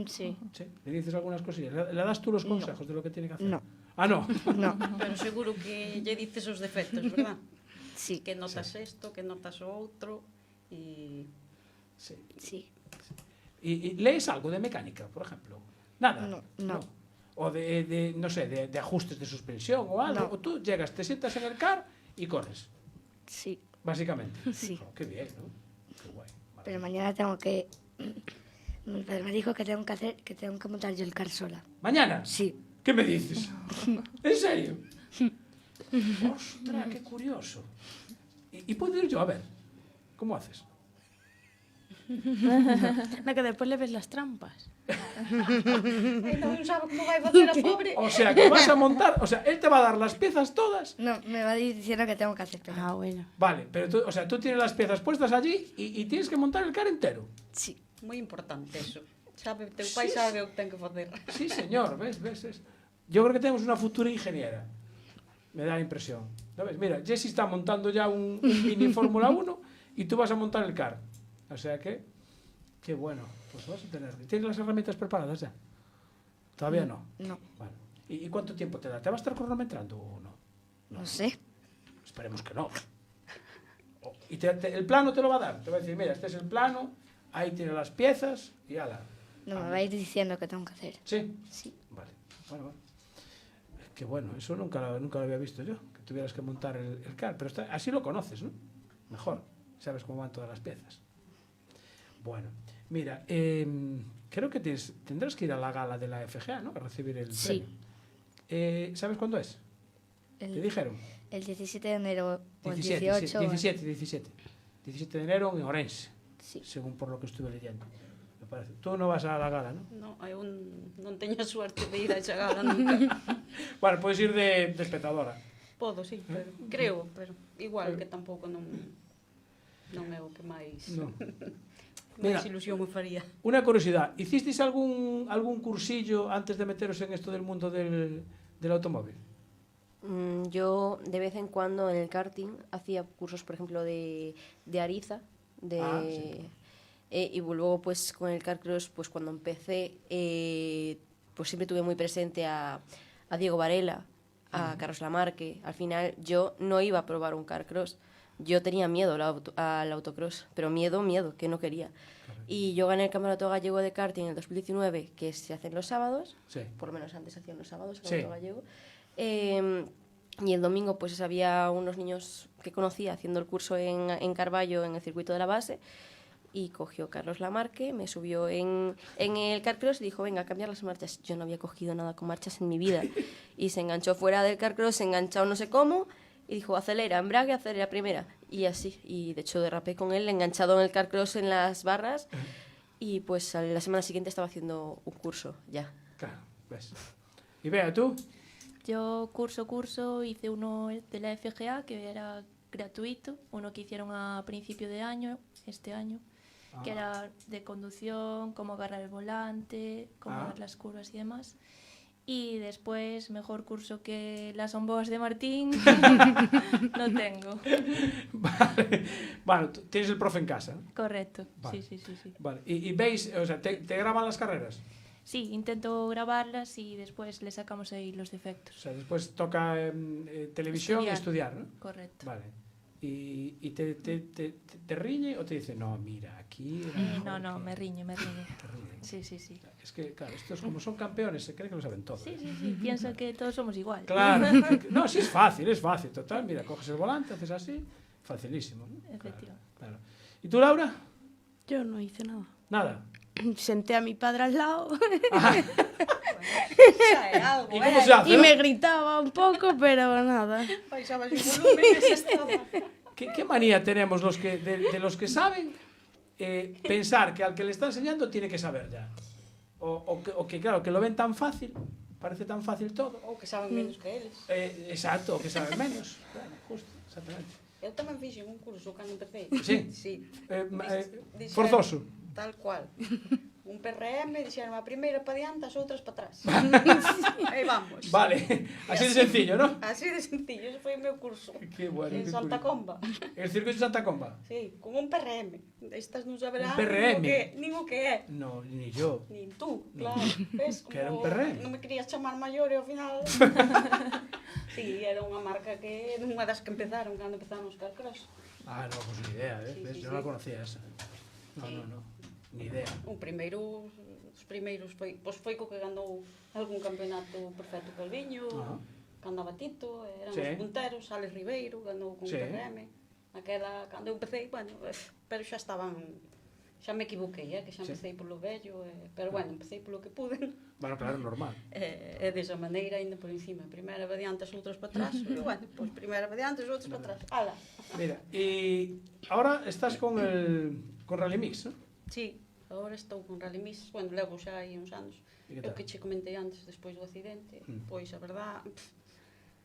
Sí. Sí. ¿Le dices algunas cosillas? ¿Le das tú los consejos de lo que tiene que hacer? No. Ah, no. No. Pero seguro que lle dices os defectos, verdad? Sí. Que notas esto, que notas o outro e... Sí. Sí. ¿Y lees algo de mecánica, por ejemplo? Nada. No. O no sé, de ajustes de suspensión o algo. No. O tú llegas, te sientas en el car y corres, Sí. básicamente. Sí. Oh, qué bien, ¿no? Qué guay. Pero mañana tengo que... Mi padre me dijo que tengo que montar yo el car sola. ¿Mañana? Sí. ¿Qué me dices? ¿En serio? ¡Ostras, qué curioso! ¿Y puedo ir yo a ver? ¿Cómo haces? No, que después le ves las trampas. non sabe como vai facer a pobre. O sea, que vas a montar... O sea, él te va a dar las piezas todas. No, me va diciendo que tengo que hacer pero... Ah, bueno. Vale, pero tú tienes las piezas puestas allí y tienes que montar el car entero. Sí. Moi importante eso. Teu pai sabe o que ten que facer. Sí, señor, ¿ves? Yo creo que tenemos una futura ingeniera. Me da la impresión. ¿Sabes? Mira, Jessie está montando ya un mini Fórmula 1 y tú vas a montar el car. O sea que, qué bueno. Pues vas a tener. ¿Tienes las herramientas preparadas ya? Todavía no. No. Vale. ¿Y cuánto tiempo te da? ¿Te va a estar cronometrando o no? No sé. Esperemos que no. ¿Y el plano te lo va a dar? Te va a decir, mira, este es el plano, ahí tiene las piezas y ala. No, me va a ir diciendo que tengo que hacer. ¿Sí? Sí. Vale. Bueno. Qué bueno, eso nunca lo había visto yo, que tuvieras que montar el car, pero así lo conoces, ¿no? Mejor, sabes cómo van todas las piezas. Bueno, mira, creo que tendrás que ir a la gala de la FGA, ¿no? A recibir el Sí. premio. ¿Sabes cuándo es? ¿Te dijeron? El 17 de enero o el 17, 18. 17 de enero en Orense, Sí. según por lo que estuve leyendo. Me parece. Tú no vas a la gala, ¿no? No, eu non teño suerte de ir a esa gala nunca. Bueno, puedes ir de espectadora. Podo, sí, pero creo, pero igual que tampouco non é o que máis No. máis ilusión me faría. Una curiosidad, ¿hicisteis algún cursillo antes de meteros en esto del mundo del automóvil? Yo de vez en cuando en el karting hacía cursos, por ejemplo, de ariza, sí. Y luego pues con el carcross, pues cuando empecé, pues siempre tuve muy presente a Diego Varela, a Carlos Lamarque. Al final yo no iba a probar un carcross, yo tenía miedo al autocross, pero miedo, que no quería. Y yo gané el Campeonato Gallego de Karting en el 2019, que se hacen los sábados, Sí. por lo menos antes hacían los sábados, el Sí. Campeonato Gallego. Y el domingo pues había unos niños que conocía haciendo el curso en Carballo, en el circuito de la base, y cogió Carlos Lamarque, me subió en el carcross y dijo, venga, a cambiar las marchas. Yo no había cogido nada con marchas en mi vida. Y se enganchó fuera del carcross, se enganchó no sé cómo, y dijo, acelera, embrague, acelera primera. Y así, y de hecho derrapé con él, enganchado en el carcross en las barras, y pues a la semana siguiente estaba haciendo un curso ya. Claro, ves. Y vea, ¿tú? Yo curso hice uno de la FGA que era gratuito, uno que hicieron a principio de año, este año, que era de conducción, cómo agarrar el volante, cómo dar las curvas y demás. Y después, mejor curso que las onboas de Martín, no tengo. Vale. Bueno, tienes el profe en casa, ¿no? Correcto, Vale. sí. Vale. ¿Y veis, o sea, te graban las carreras? Sí, intento grabarlas y después le sacamos ahí los defectos. O sea, después toca televisión y estudiar, ¿no? Correcto. Vale. ¿Y te riñe o te dice, no, mira, aquí... No, me riñe. Te riñe. Sí. Es que, claro, estos como son campeones, se creen que lo saben todo. Sí, piensa que todos somos igual. Claro. No, sí, es fácil, total. Mira, coges el volante, haces así, facilísimo, ¿no? Efectivamente. Claro. ¿Y tú, Laura? Yo no hice nada. Nada. Senté a mi padre al lado Xa é algo, ¿Y cómo se hace? y no? me gritaba un poco, pero nada. Baixabas o volumen e xa estaba. ¿Qué manía tenemos los que de los que saben pensar que al que le está enseñando tiene que saber ya? O que, claro, que lo ven tan fácil, parece tan fácil todo. Ou que saben menos que eles. Exacto, o que saben menos. Claro, justo, exactamente. Eu tamén fixen un curso cando empecé. Sí? Sí. Dixeron- Forzoso. Tal cual. Un PRM, dixeron a primeira para diante, as outras para atrás. Aí vamos. Vale, así de sencillo, ¿no? Así de sencillo, ese foi o meu curso. Qué bueno. En qué Santa curioso. Comba. El circuito de Santa Comba. Sí, con un PRM. Estas non saberán Un PRM? nin o que é. No, ni yo. Nin tú, claro. Ves, Que era un como PRM. non me querías chamar maior e ao final... Sí, era unha marca que unha das que empezaron cando empezamos Carcross. Ah, no, pues ni idea, ¿eh? Sí, ¿Ves? sí, Yo no la sí. conocía esa. No. Ni idea. Os primeiros foi co que ganou algún campeonato perfecto Calviño, Ajá. cando Tito, eran Sí. os punteros, Alex Ribeiro ganou con Sí. PRM. Aquela, cando eu empecé, bueno, pero xa estaban, xa me equivoquei, que xa Sí. empecé polo vello, pero bueno, empecé polo que pude. Bueno, claro, normal. E desa maneira, ainda por encima, primeira va diante, as outras para atrás, e bueno, pois primeira va diante, as outras para atrás. Ala. Mira, y ahora estás con Rally Mix, ¿no? Sí, agora estou con Rally Mix, bueno, levo xa aí uns anos. E que É tal? o que che comentei antes, despois do accidente, pois a verdad,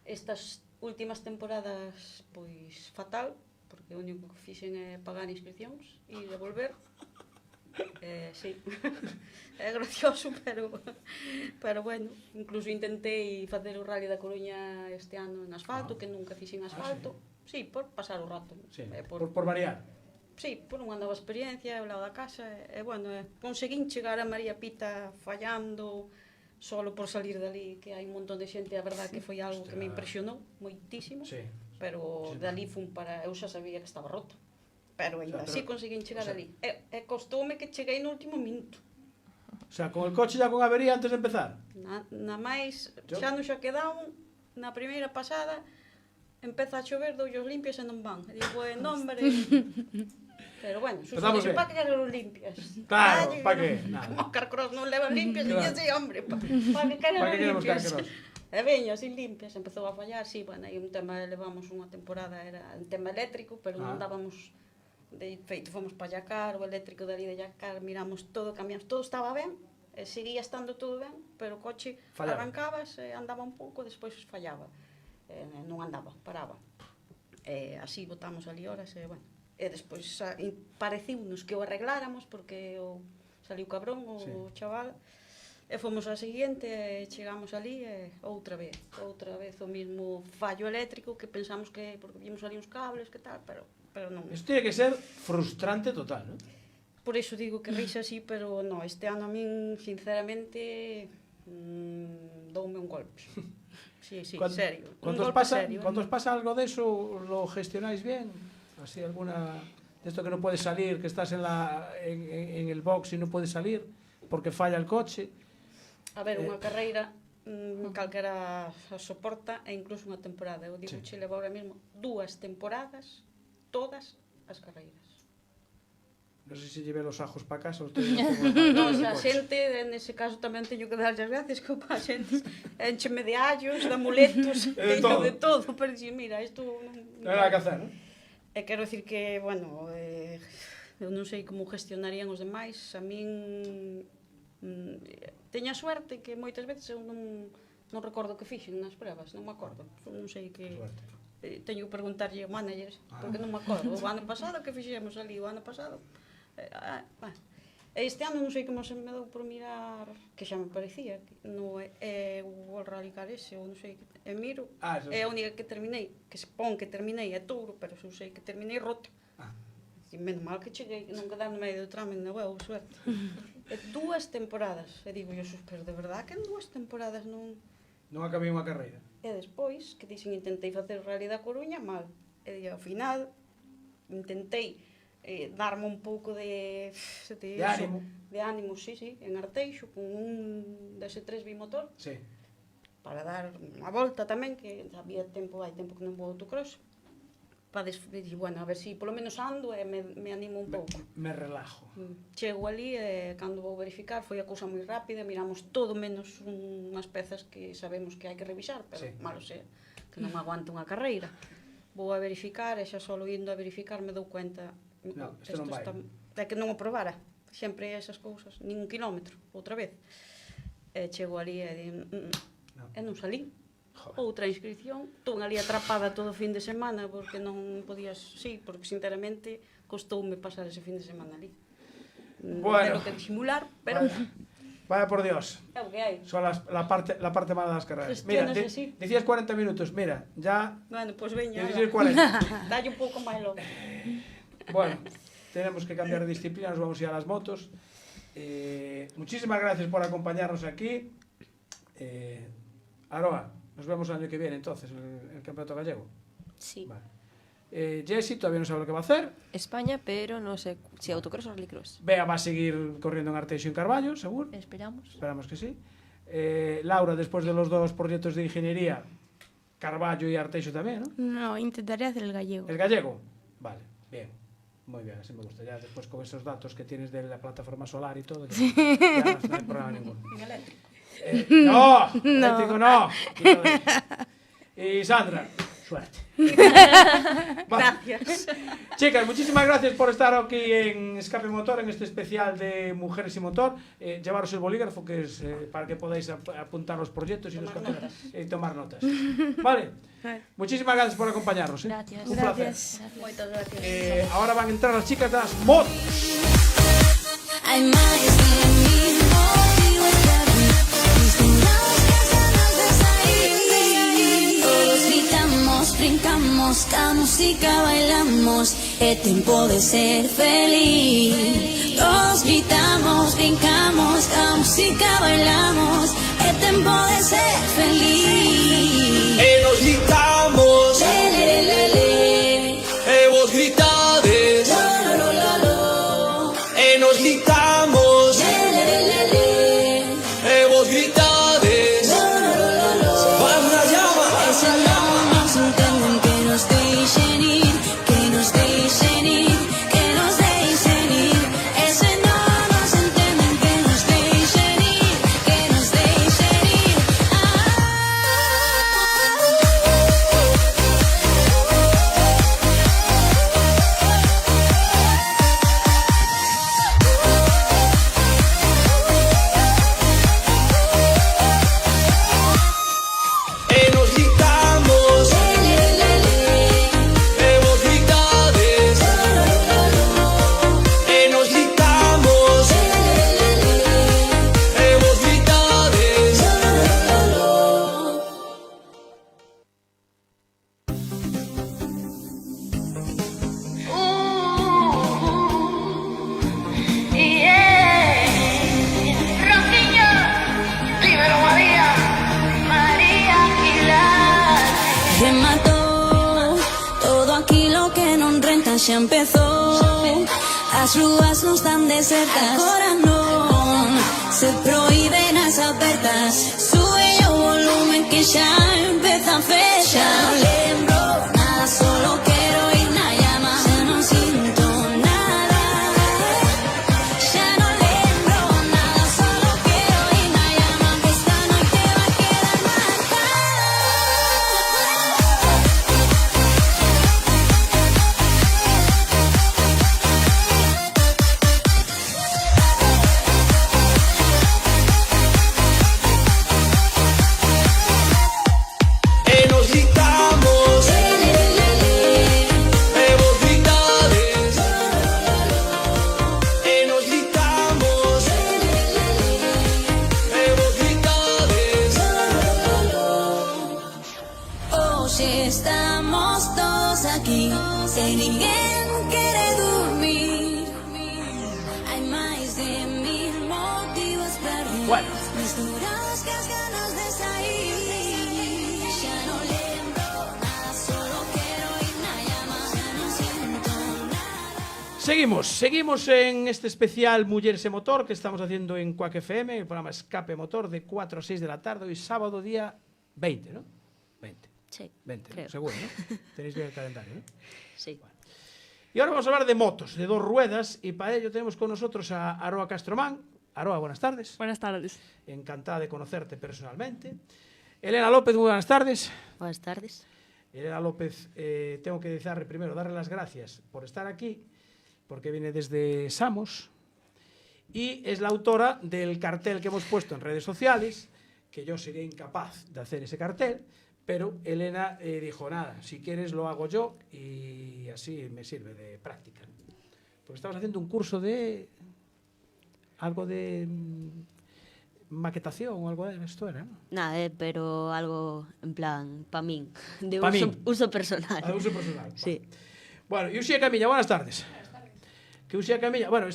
estas últimas temporadas, pois fatal, porque o único que fixen é pagar inscripcións e devolver. Sí, é gracioso, pero bueno, incluso intentei facer o Rally da Coruña este ano en asfalto, que nunca fixen asfalto. Sí, por pasar o rato. Sí, por variar. Sí, por unha nova experiencia ao lado da casa, bueno, conseguín chegar a María Pita fallando solo por salir dali, que hai un montón de xente, a verdad que foi algo que me impresionou moitísimo, Sí. pero Sí. dali fun para, eu xa sabía que estaba roto, pero ainda O sea, así pero- conseguín chegar o sea- ali, e costoume que cheguei no último minuto, O sea, con el coche ya con avería antes de empezar. na máis, Yo- xa non xa quedaban, na primeira pasada, empeza a chover, doullos limpias e non van, e digo, non, hombre... Pero bueno, Empezamos susto, ben. para que quero limpias. Claro, Ay, pa no, que? Nada. Como Carcross non leva limpias, Claro. claro. Dixese, hombre, para que quero Pa que queremos limpias. Carcross? E veño, así limpias, empezou a fallar, sí, bueno, aí un tema, levamos unha temporada, era un tema eléctrico, pero non dábamos, de feito, fomos para Yacar, o eléctrico dali de Yacar, miramos todo, cambiamos, todo estaba ben, e seguía estando todo ben, pero o coche Fallaba. arrancabas, andaba un pouco, despois fallaba, non andaba, paraba. E así botamos ali horas, e bueno, e despois pareciunos que o arregláramos porque saliu cabrón o chaval e fomos a seguinte e chegamos ali e outra vez o mismo fallo eléctrico que pensamos que porque vimos ali uns cables que tal, pero non. Esto tiene que ser frustrante total, ¿no? Por iso digo que risa así, pero no, este ano a min sinceramente doume un golpe. Sí, serio. Cuando os pasa algo de eso, ¿lo gestionáis bien? Así alguna de esto que no puedes salir, que estás en el box y no puedes salir porque falla el coche. A ver, unha carreira calquera soporta e incluso unha temporada. Eu digo, che levo ahora mesmo 2 temporadas, todas as carreiras. No sé si llevé los ajos para casa o estoy No, a xente, nese caso tamén teño que dar as gracias que a xente encheme de allos, de amuletos, de todo, pero dixen, mira, isto non hai nada que hacer, non? E quero dicir que, bueno, eu non sei como gestionarían os demais, a min teño a suerte que moitas veces eu non recordo que fixen nas pruebas, non me acordo, non sei que... Teño que preguntarlle ao manager, porque non me acordo, o ano pasado que fixemos ali, o ano pasado... Este ano non sei como se me dou por mirar, que xa me parecía, no é o Rally Car ese, ou non sei, e miro, é a única que terminei, que se pon que terminei é Touro, pero eu sei que terminei roto. E menos mal que cheguei, non quedar no medio do tramo na boa suerte. E 2 temporadas, e digo, yo pero de verdad que en 2 temporadas non... Non acabei unha carreira. E despois, que dixen, intentei facer o Rally da Coruña, mal. E ao final, intentei darme un pouco de ánimo. De ánimo, sí, en Arteixo, con un DS3 bimotor, Sí. para dar unha volta tamén, que había tempo, hai tempo que non vou autocross, para bueno, a ver si polo menos ando e me animo un pouco. Me relajo. Chego ali e cando vou verificar foi a cousa moi rápida, miramos todo menos unhas pezas que sabemos que hai que revisar, pero malo sea, que non aguanta unha carreira. Vou a verificar e xa solo indo a verificar me dou cuenta No, isto non vai. É que non o probara, sempre esas cousas, nin un kilómetro, outra vez. E chego ali e digo, e non salín. Outra inscripción, estou ali atrapada todo o fin de semana porque non podías, porque sinceramente costoume pasar ese fin de semana ali. Bueno. Pero que disimular, pero... Vaya por Dios. É o que hai. Son la parte mala das carreras. Mira, Gestionas así. decías 40 minutos, mira, ya... Bueno, pues veña, 40. dalle un pouco máis logo. Bueno, tenemos que cambiar de disciplina, nos vamos a ir a las motos. Muchísimas gracias por acompañarnos aquí. Aroa, nos vemos el año que viene entonces, el campeonato gallego. Sí. Vale. Jessie todavía no sabe lo que va a hacer. España, pero no sé si autocross o rallycross. Bea va a seguir corriendo en Arteixo y en Carballo, seguro. Esperamos. Esperamos que sí. Laura, después de los 2 proyectos de ingeniería, Carballo y Arteixo también, ¿no? No, intentaré hacer el gallego. ¿El gallego? Vale, bien. Muy bien, así me gusta. Ya después con esos datos que tienes de la plataforma solar y todo, ya no hay problema ninguno. No, eléctrico no. Y Sandra, suerte. Gracias. Chicas, muchísimas gracias por estar aquí en Escape Motor, en este especial de Mujeres y Motor. Llevaros el bolígrafo, que es para que podáis apuntar los proyectos y tomar los notas. Tomar notas. Vale. Muchísimas gracias por acompañarnos. Gracias. Un placer. Moitas gracias. Ahora van a entrar las chicas de las motos. Hay más de 1000 motivos para mí. Destinados que hacernos desair. Todos gritamos, brincamos, la música bailamos. Es tiempo de ser feliz. Todos gritamos, brincamos, la música bailamos. Es tiempo de ser feliz. E nos gritamos, e vos gritades, e nos gritamos, e vos gritades. Vas na llama. Ese no nos entienden, que nos dejen ir, que nos dejen ir, que nos dejen ir. Ese no nos entienden, que nos dejen ir, que nos dejen ir. E nos gritamos, e vos gritades, e nos gritamos, e vos gritades. Que mató todo aquilo que non renta xa empezou. As rúas non están desertas, agora non se prohíben as apertas. Sube o volumen que xa empeza a festa. No lembro nada, solo quero ir na llama. Xa non sinto nada, xa non lembro nada, solo quero ir na llama. Que esta noite vai quedar marcada. E nos gritamos, Bueno. Misturas que as ganas de sair. Xa non lembro nada, solo quero ir na llama. Xa non siento nada. Seguimos en este especial Mulleres e Motor que estamos haciendo en Quack FM, el programa Escape Motor de 4 a 6 de la tarde, hoy sábado día 20, ¿no? 20. Sí, 20, creo. seguro, ¿no? Tenéis bien el calendario, ¿no? Sí. Y ahora vamos a hablar de motos, de dos ruedas, y para ello tenemos con nosotros a Aroa Castromán. Aroa, buenas tardes. Buenas tardes. Encantada de conocerte personalmente. Elena López, muy buenas tardes. Buenas tardes. Elena López, tengo que primero darle las gracias por estar aquí, porque viene desde Samos, y es la autora del cartel que hemos puesto en redes sociales, que yo sería incapaz de hacer ese cartel, pero Elena dijo, nada, si quieres lo hago yo, y así me sirve de práctica. Porque estamos haciendo un curso de algo de maquetación o algo de esto era, ¿no? Nada, pero algo en plan, para min, de Pa uso personal. De uso personal. Sí. Bueno, y Uxía Camilla, buenas tardes. Que Uxía Camilla, bueno,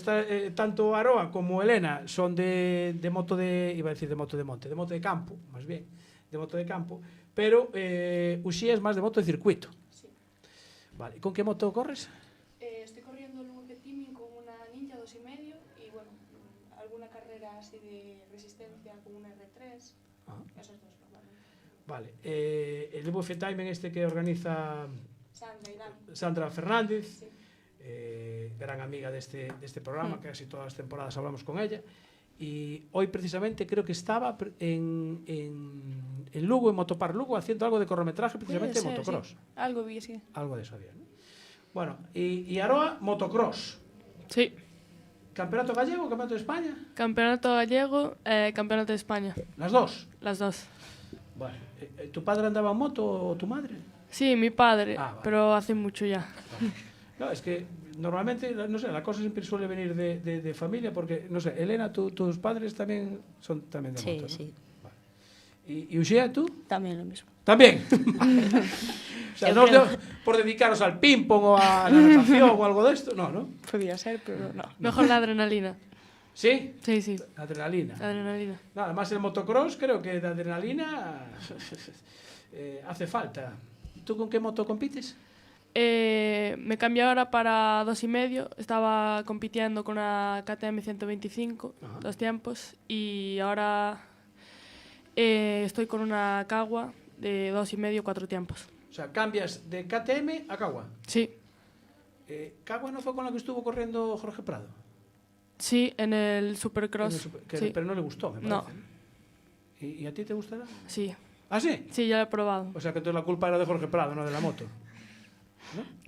tanto Aroa como Elena son de moto de, iba a decir de moto de monte, de moto de campo, más bien, de moto de campo, pero Uxía es más de moto de circuito. Sí. Vale, ¿y con qué moto corres? Estoy corriendo el Luke Teaming con una Ninja 2,5 y bueno, alguna carrera así de resistencia con una R3, esos dos normalmente. Vale, el WF Timing que organiza Sandra y Dani. Sandra Fernández, Sí. gran amiga de este programa, que casi todas las temporadas hablamos con ella, y hoy precisamente creo que estaba en Lugo, en Motopar Lugo, haciendo algo de cortometraje precisamente en Puede ser, motocross. sí. Algo vi, sí. Algo de eso había, ¿no? Bueno, y Aroa, motocross. Sí. ¿Campeonato gallego o campeonato de España? Campeonato gallego, campeonato de España. Las dos. Las dos. Bueno, ¿tu padre andaba en moto o tu madre? Sí, mi padre, Vale. pero hace mucho ya. No, es que normalmente, no sé, la cosa siempre suele venir de familia, porque, no sé, Elena, tus padres también son también de Sí, moto, ¿no? sí. Vale. ¿Y Uxía, tú? También lo mismo. ¿También? Vale. O sea, no os por dedicaros al ping-pong o a la natación o algo de esto, no. Podía ser, pero no. Mejor la adrenalina. ¿Sí? Sí, sí. Adrenalina. Adrenalina. No, además el motocross creo que de adrenalina hace falta. ¿Tú con qué moto compites? Me cambié ahora para 2,5. Estaba compitiendo con una KTM 125, Ajá. 2 tiempos, y ahora estoy con una Kawa de 2,5, 4 tiempos. O sea, cambias de KTM a Kawa. Sí, ¿Kawa no fue con la que estuvo corriendo Jorge Prado? sí, en el Supercross. Sí. Pero no le gustó, me No. parece. ¿Y a ti te gustará? Sí, ¿Ah, sí? sí, ya lo he probado. O sea, que entonces la culpa era de Jorge Prado, no de la moto.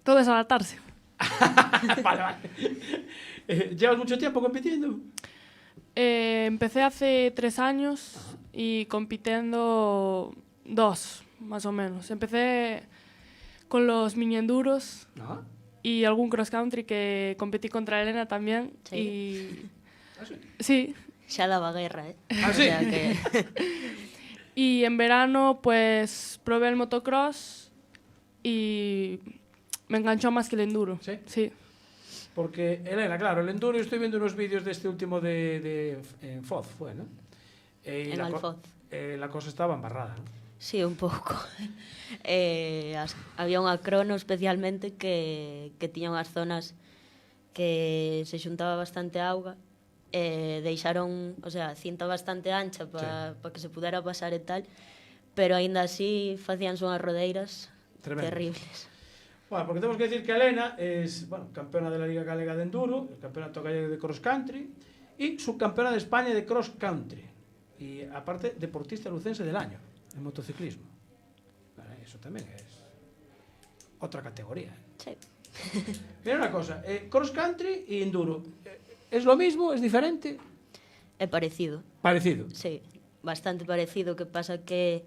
Todo es adaptarse. Vale. ¿Llevas mucho tiempo compitiendo? Empecé hace 3 años y compitiendo 2, más o menos. Empecé con los mini enduros Ajá. y algún cross country que competí contra Elena también. Sí. Y ¿Ah, sí? sí, Xa daba guerra, ¿Ah, O sí? sea que... y en verano pues probé el motocross y me enganchó más que el enduro. ¿Sí? Sí. Porque, Elena, claro, el enduro, yo estoy viendo unos vídeos de este último en Foz, fue, ¿no? Y En Alfoz. la cosa estaba embarrada, ¿no? Sí, un pouco. Había unha crono especialmente que tiña unhas zonas que se xuntaba bastante auga, deixaron, o sea, cinta bastante ancha para que se pudera pasar e tal, pero aínda así facíanse unhas rodeiras Tremendas. terribles. Bueno, porque tenemos que decir que Elena es, bueno, campeona de la Liga Galega de Enduro, el campeonato gallego de Cross Country y subcampeona de España de Cross Country. Y aparte, deportista lucense del año en motociclismo. Bueno, eso también es otra categoría. Sí. Mira una cosa, Cross Country y Enduro, ¿es lo mismo? ¿Es diferente? É parecido. Parecido. Sí, bastante parecido, que pasa que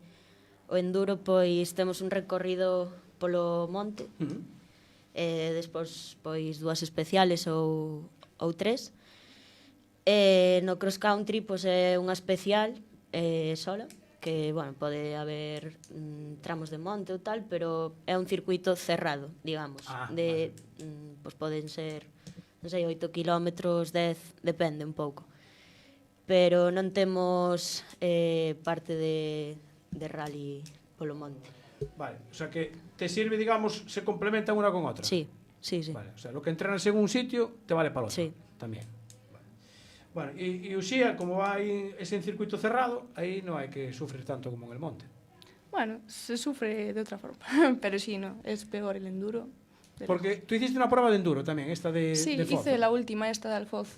o enduro pois temos un recorrido polo monte, despois pois 2 especiales ou 3. No cross country pois é unha especial sola, que bueno, pode haber tramos de monte ou tal, pero é un circuito cerrado, digamos, pois poden ser, non sei, 8 kilómetros, 10, depende un pouco. pero non temos parte de rally polo monte. Vale, o sea que te sirve, digamos, se complementan una con otra. Sí. Vale, o sea, lo que entrenas en un sitio te vale para el otro. Sí. También. Vale. Bueno, y Uxía, como es en circuito cerrado, ahí no hay que sufrir tanto como en el monte. Bueno, se sufre de otra forma, pero sí, no, es peor el enduro. Porque tú hiciste una prueba de enduro también, esta de Sí, de Foz. hice la última, esta de Alfoz.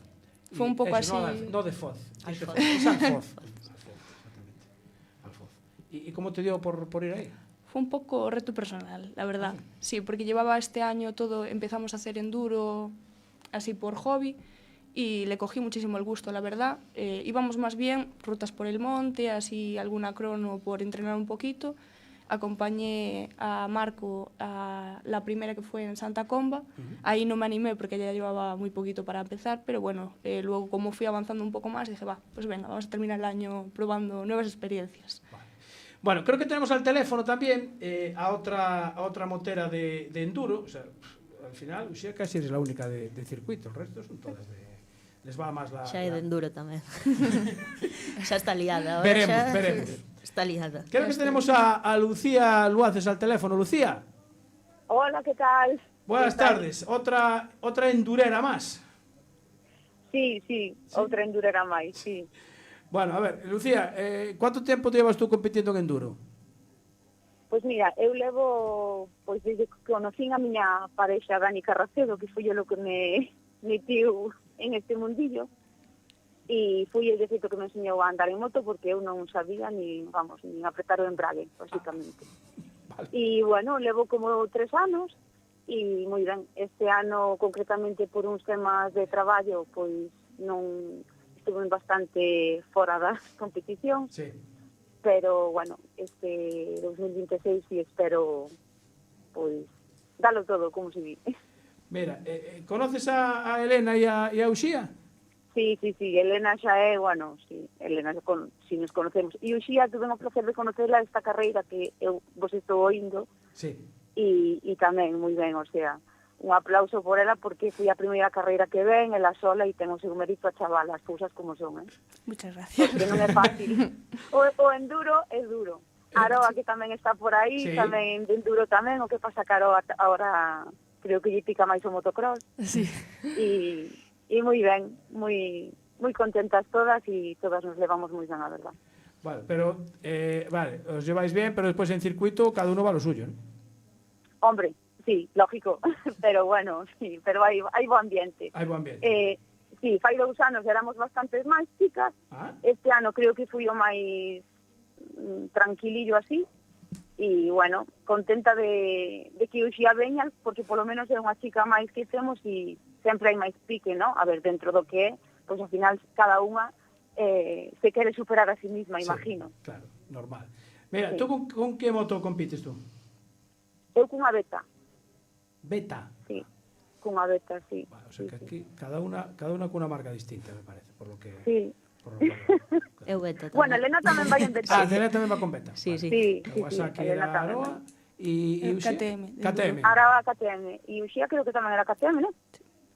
Fue un poco así... No de Foz. Alfoz. Es Alfoz. Alfoz. ¿Y cómo te dio por ir ahí? Fue un poco reto personal, la verdad. Sí, porque llevaba este año todo, empezamos a hacer enduro así por hobby y le cogí muchísimo el gusto, la verdad. Íbamos más bien rutas por el monte, así alguna crono por entrenar un poquito. Acompañé a Marco a la primera que fue en Santa Comba. Ahí no me animé porque ya llevaba muy poquito para empezar, pero bueno, luego como fui avanzando un poco más, dije, va, pues venga, vamos a terminar el año probando nuevas experiencias. Bueno, creo que tenemos al teléfono también a otra motera de enduro. O sea, al final, Uxía casi eres la única de circuito, el resto son todas de... Les va más la... Xa é de enduro tamén. Xa está liada. Veremos. Está liada. Creo que tenemos a Lucía Luaces al teléfono. Lucía. Hola, ¿qué tal? Buenas tardes. Otra endurera más. Sí, outra endurera máis, sí. Bueno, a ver, Lucía, ¿cuánto tiempo llevas tú compitiendo en enduro? Pois mira, eu levo, pois desde que conocín a miña parexa Dani Carracedo, que foi o que me metiu en este mundillo, e foi el feito que me enseñou a andar en moto, porque eu non sabía nin apretar o embrague, basicamente. Vale. E, bueno, levo como 3 anos, e moi ben, este ano, concretamente por uns temas de traballo, pois non estuve bastante fora da competición, sí. Pero, bueno, este 2026 sí espero, pois, dalo todo, como se di. Mira, ¿conoces a Elena e a Uxía? Sí, Elena xa é, bueno, sí, Elena, si nos conocemos. E Uxía tuve o placer de conocerla esta carreira que eu vos estou oindo. Sí. E tamén, moi ben, o sea, un aplauso por ela porque foi a primeira carreira que ven, ela sola, e ten o seu mérito a chavala, as cousas como son, Muchas gracias. Porque non é fácil. O enduro é duro. Aroa, que tamén está por aí, sí. Tamén de enduro tamén, o que pasa que Aroa ahora creo que lle pica máis o motocross. Sí. E moi ben, moi contentas todas e todas nos levamos moi ben, a verdad. Vale, pero, vale, os lleváis bien, pero despois en circuito cada uno va a lo suyo, ¿no? Hombre, sí, lógico, pero bueno, sí, pero hai bo ambiente. Hai bo ambiente. Sí, fai 2 anos éramos bastantes máis chicas, este ano creo que fui o máis tranquilillo así, e, bueno, contenta de que Uxía veña, porque polo menos é unha chica máis que temos e sempre hai máis pique, ¿no? A ver, dentro do que é, pois ao final cada unha se quere superar a sí misma, imagino. Sí, claro, normal. Mira, sí. ¿Tú con que moto compites tú? Eu cunha Beta. Beta? Sí, cunha Beta, sí. Vale, o sea que aquí cada una con una marca distinta, me parece, por lo que... Sí. Eu Beta tamén. Bueno, Elena tamén vai en Beta. Elena tamén va con Beta. Sí, vale. sí. Kawasaki era Aroa e KTM. Aroa KTM. E Uxía creo que tamén era KTM, ¿no?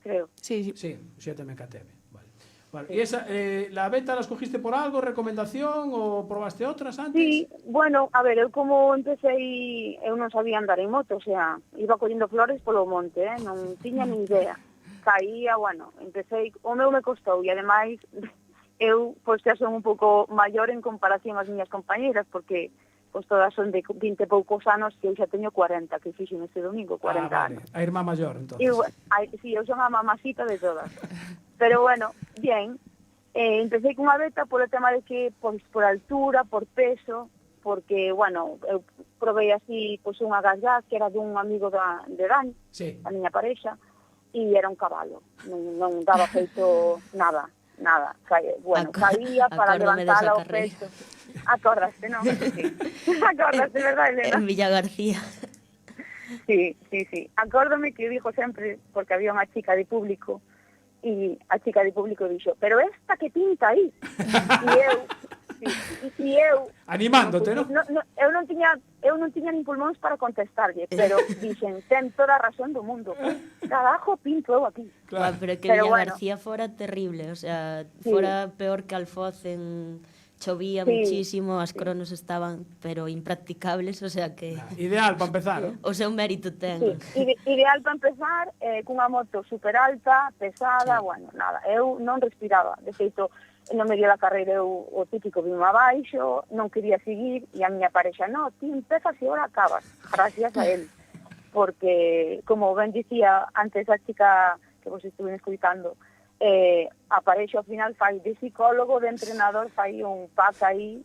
Creo. Sí, Uxía tamén KTM. Vale. ¿Y esa, la Beta la escogiste por algo, recomendación o probaste otras antes? Sí, bueno, a ver, eu como empecé, eu non sabía andar en moto, o sea, iba collendo flores polo monte, non tiña ni idea. Caía, bueno, empecé, o meu me costou, e ademais, eu, pois, xa son un pouco maior en comparación ás miñas compañeras, porque, pois, todas son de 20 e poucos anos, que eu xa teño 40, que fixen este domingo, 40 vale. anos. A irmá maior, entonces. Sí, eu son a mamacita de todas. Pero bueno, bien, empecé cunha Beta polo tema de que, pois, por altura, por peso, porque, bueno, eu provei así, pois, unha gas que era dun amigo de Dani, sí. A miña parexa, e era un cabalo, non daba feito nada, bueno, caía para levantala ao peso. Acordaste, non? Sí. Acordaste, verdad, Elena? En Villa García. Sí. Acórdame que eu dixo sempre, porque había unha chica de público, e a chica de público dixo, pero esta que pinta aí? E eu, E eu... Animándote, non? Eu non tiña nin pulmóns para contestarlle, pero dixen, ten toda a razón do mundo. Carajo, pinto eu aquí. Claro. Pero que Villagarcía fora terrible, o sea, fora peor que Alfoz chovía muchísimo, as cronos estaban pero impracticables, o sea que... Ideal para empezar, non? O seu mérito ten. Ideal para empezar, cunha moto super alta, pesada, bueno, nada, eu non respiraba. De feito, no medio da carreira eu o típico vime abaixo, non quería seguir, e a miña parexa, no, ti empezas e ahora acabas, gracias a él. Porque, como ben dicía antes a chica que vos estuve escuitando, a parexa ao final fai de psicólogo, de entrenador, fai un pack aí,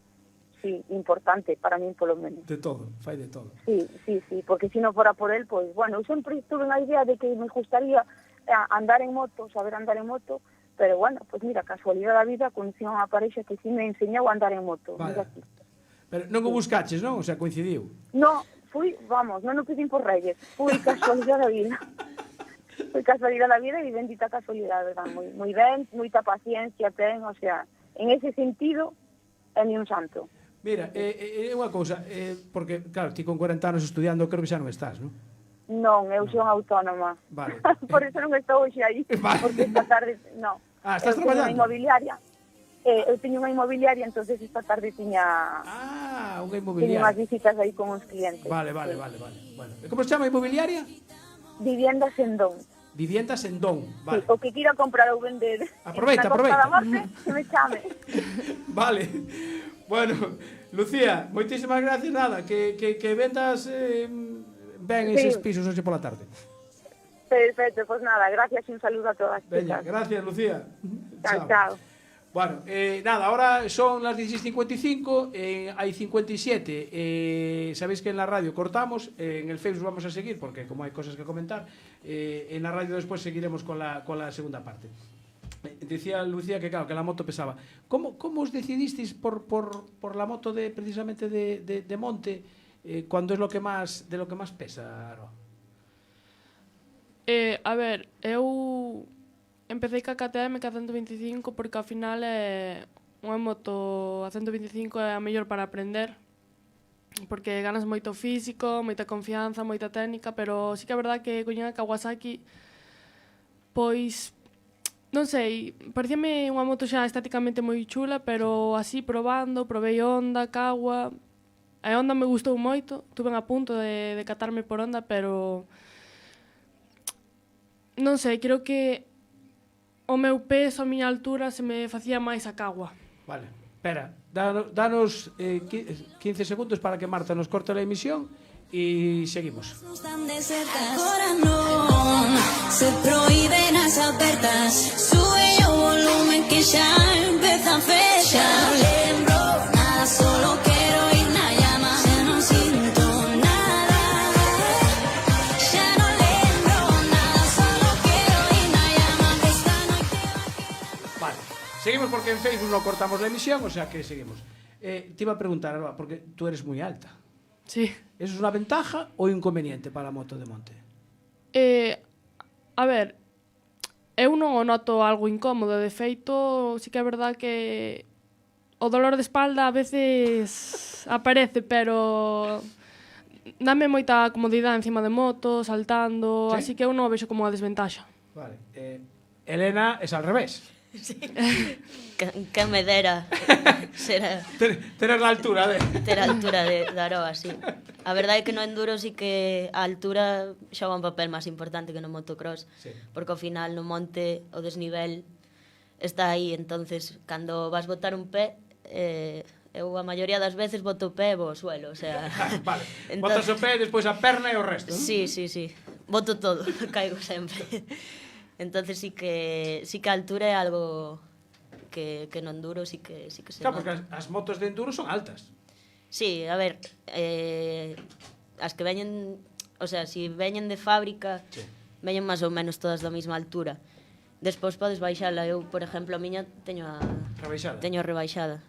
sí, importante, para min polo menos. De todo, fai de todo. Sí, porque se non fora por él, pues, bueno, eu sempre estuve na idea de que me gustaría andar en moto, saber andar en moto, pero bueno, pues mira, casualidade da vida, conocí unha parexa que sí me enseñou a andar en moto. Vale. Pero non o buscaches, non? O sea, coincidiu. No, non o pedín por Reyes, fui casualidade da vida. Foi casualidade da vida e bendita casualidade, verdad? Moi ben, moita paciencia ten, o sea, en ese sentido, é ni un santo. Mira, unha cousa, porque, claro, ti con 40 anos estudiando, creo que xa non estás, non? Non, eu son autónoma. Vale. Por eso non estou hoxe aí, porque esta tarde, non. Ah, estás Eu traballando? teño unha inmobiliaria. Eu teño unha inmobiliaria, entonces esta tarde tiña... unha Teño inmobiliaria. unhas visitas aí con uns clientes. Vale. Bueno, e como se chama a inmobiliaria? Viviendas en Don. Viviendas en Don, vale. Sí, o que quira comprar ou vender. Aproveita. Na Costa da Morte, que me chame. Vale. Bueno, Lucía, moitísimas gracias, nada, que vendas ben eses pisos hoxe pola tarde. Perfecto, pues nada, gracias y un saludo a todas. Veña, gracias, Lucía. Chao. Bueno, nada, ahora son las 16:55, hay 57. Sabéis que en la radio cortamos, en el Facebook vamos a seguir, porque como hay cosas que comentar, en la radio después seguiremos con la segunda parte. Decía Lucía que claro, que la moto pesaba. ¿Cómo os decidisteis por la moto precisamente de monte, cuando es de lo que más pesa, Aroa? A ver, eu empecé ca KTM que a 125 porque ao final unha moto a 125 é a mellor para aprender, porque ganas moito físico, moita confianza, moita técnica, pero sí que é verdad que coñen a Kawasaki, pois non sei, parecíame unha moto xa estéticamente moi chula, pero así provei Honda, Kawa. A Honda me gustou moito, tuve a punto de catarme por Honda, pero non sei, creo que o meu peso, a miña altura, se me facía máis a Kawa. Vale, espera, danos 15 segundos para que Marta nos corte la emisión y seguimos. Están de cerca, ahora no se prohíben las apertas. Sube el volumen que ya empieza a fechar. No lembro nada, solo quiero ir na llama. Ya no siento nada. Ya no lembro nada, solo quiero ir na llama. Esta noche Vale, seguimos porque en Facebook no cortamos la emisión, o sea que seguimos. Te iba a preguntar, Aroa, porque tú eres muy alta. Sí. ¿Eso es una ventaja o inconveniente para la moto de monte? A ver, eu non o noto algo incómodo, de feito, sí que é verdad que o dolor de espalda a veces aparece, pero dame moita comodidade encima de moto, saltando, ¿Sí? así que eu non o vexo como unha desventaxa. Vale. Elena es al revés. Sí. Que me dera tener la altura ter a altura de Aroa, sí. A verdade é que no enduro sí que a altura xoga un papel máis importante que no motocross, sí. Porque ao final no monte o desnivel está aí, entonces cando vas botar un pé, eu a maioría das veces boto o pé e vou ao suelo, o sea... Vale, botas o pé, despois a perna e o resto, ¿no? Sí, boto todo, caigo sempre. Entonces sí que a altura é algo que no enduro sí que se claro, nota. porque as motos de enduro son altas. Sí, a ver, as que veñen, o sea, si veñen de fábrica, sí, veñen máis ou menos todas da mesma altura. Despois podes baixala. Eu, por exemplo, a miña teño rebaixada.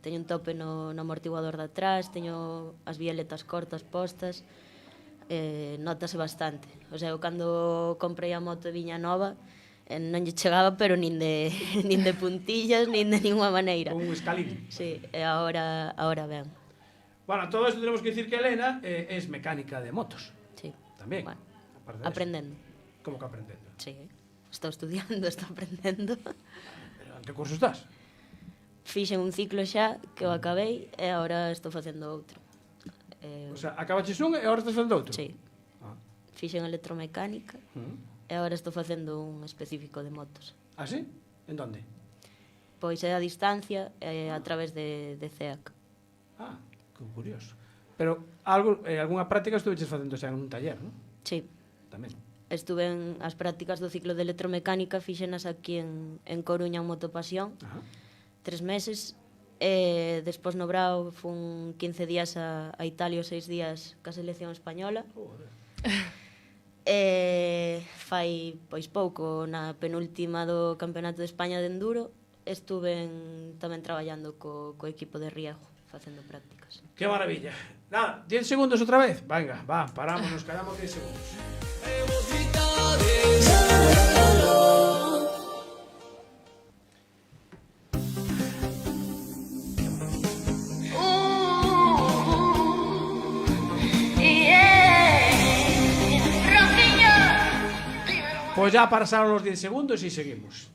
Teño un tope no amortiguador de atrás, teño as bieletas cortas postas. Notase bastante. O sea, eu cando comprei a moto de viña nova, Non lle chegaba, pero nin de puntillas, nin de ninguna maneira. Un escalín. Sí, e agora ben. Bueno, todo esto tenemos que decir que Elena es mecánica de motos. Sí. También. Bueno, aparte de eso. aprendendo. ¿Cómo que aprendiendo? Sí, estou estudiando, estou aprendendo. Pero en que curso estás? Fixen un ciclo xa, que o acabei, e agora estou facendo outro. O sea, acabaches un e agora estás facendo outro? Sí. Fixen electromecánica, e agora estou facendo un específico de motos. Ah, sí? En donde? Pois é a distancia a través de CEAC. Ah, que curioso. Pero algunha práctica estuveches facendo xa en un taller, non? Sí. Tamén. Estuve en as prácticas do ciclo de electromecánica, fixenas aquí en Coruña, en Motopasión, 3 meses, e despois no Brao fun 15 días a Italia, 6 días ca selección española. E fai pois pouco, na penúltima do Campeonato de España de Enduro, estuve tamén traballando co equipo de Riego, facendo prácticas. ¡Qué maravilla! Nada, 10 segundos outra vez. Venga, va, paramos, nos quedamos 10 segundos. Pues ya pasaron los 10 segundos y seguimos.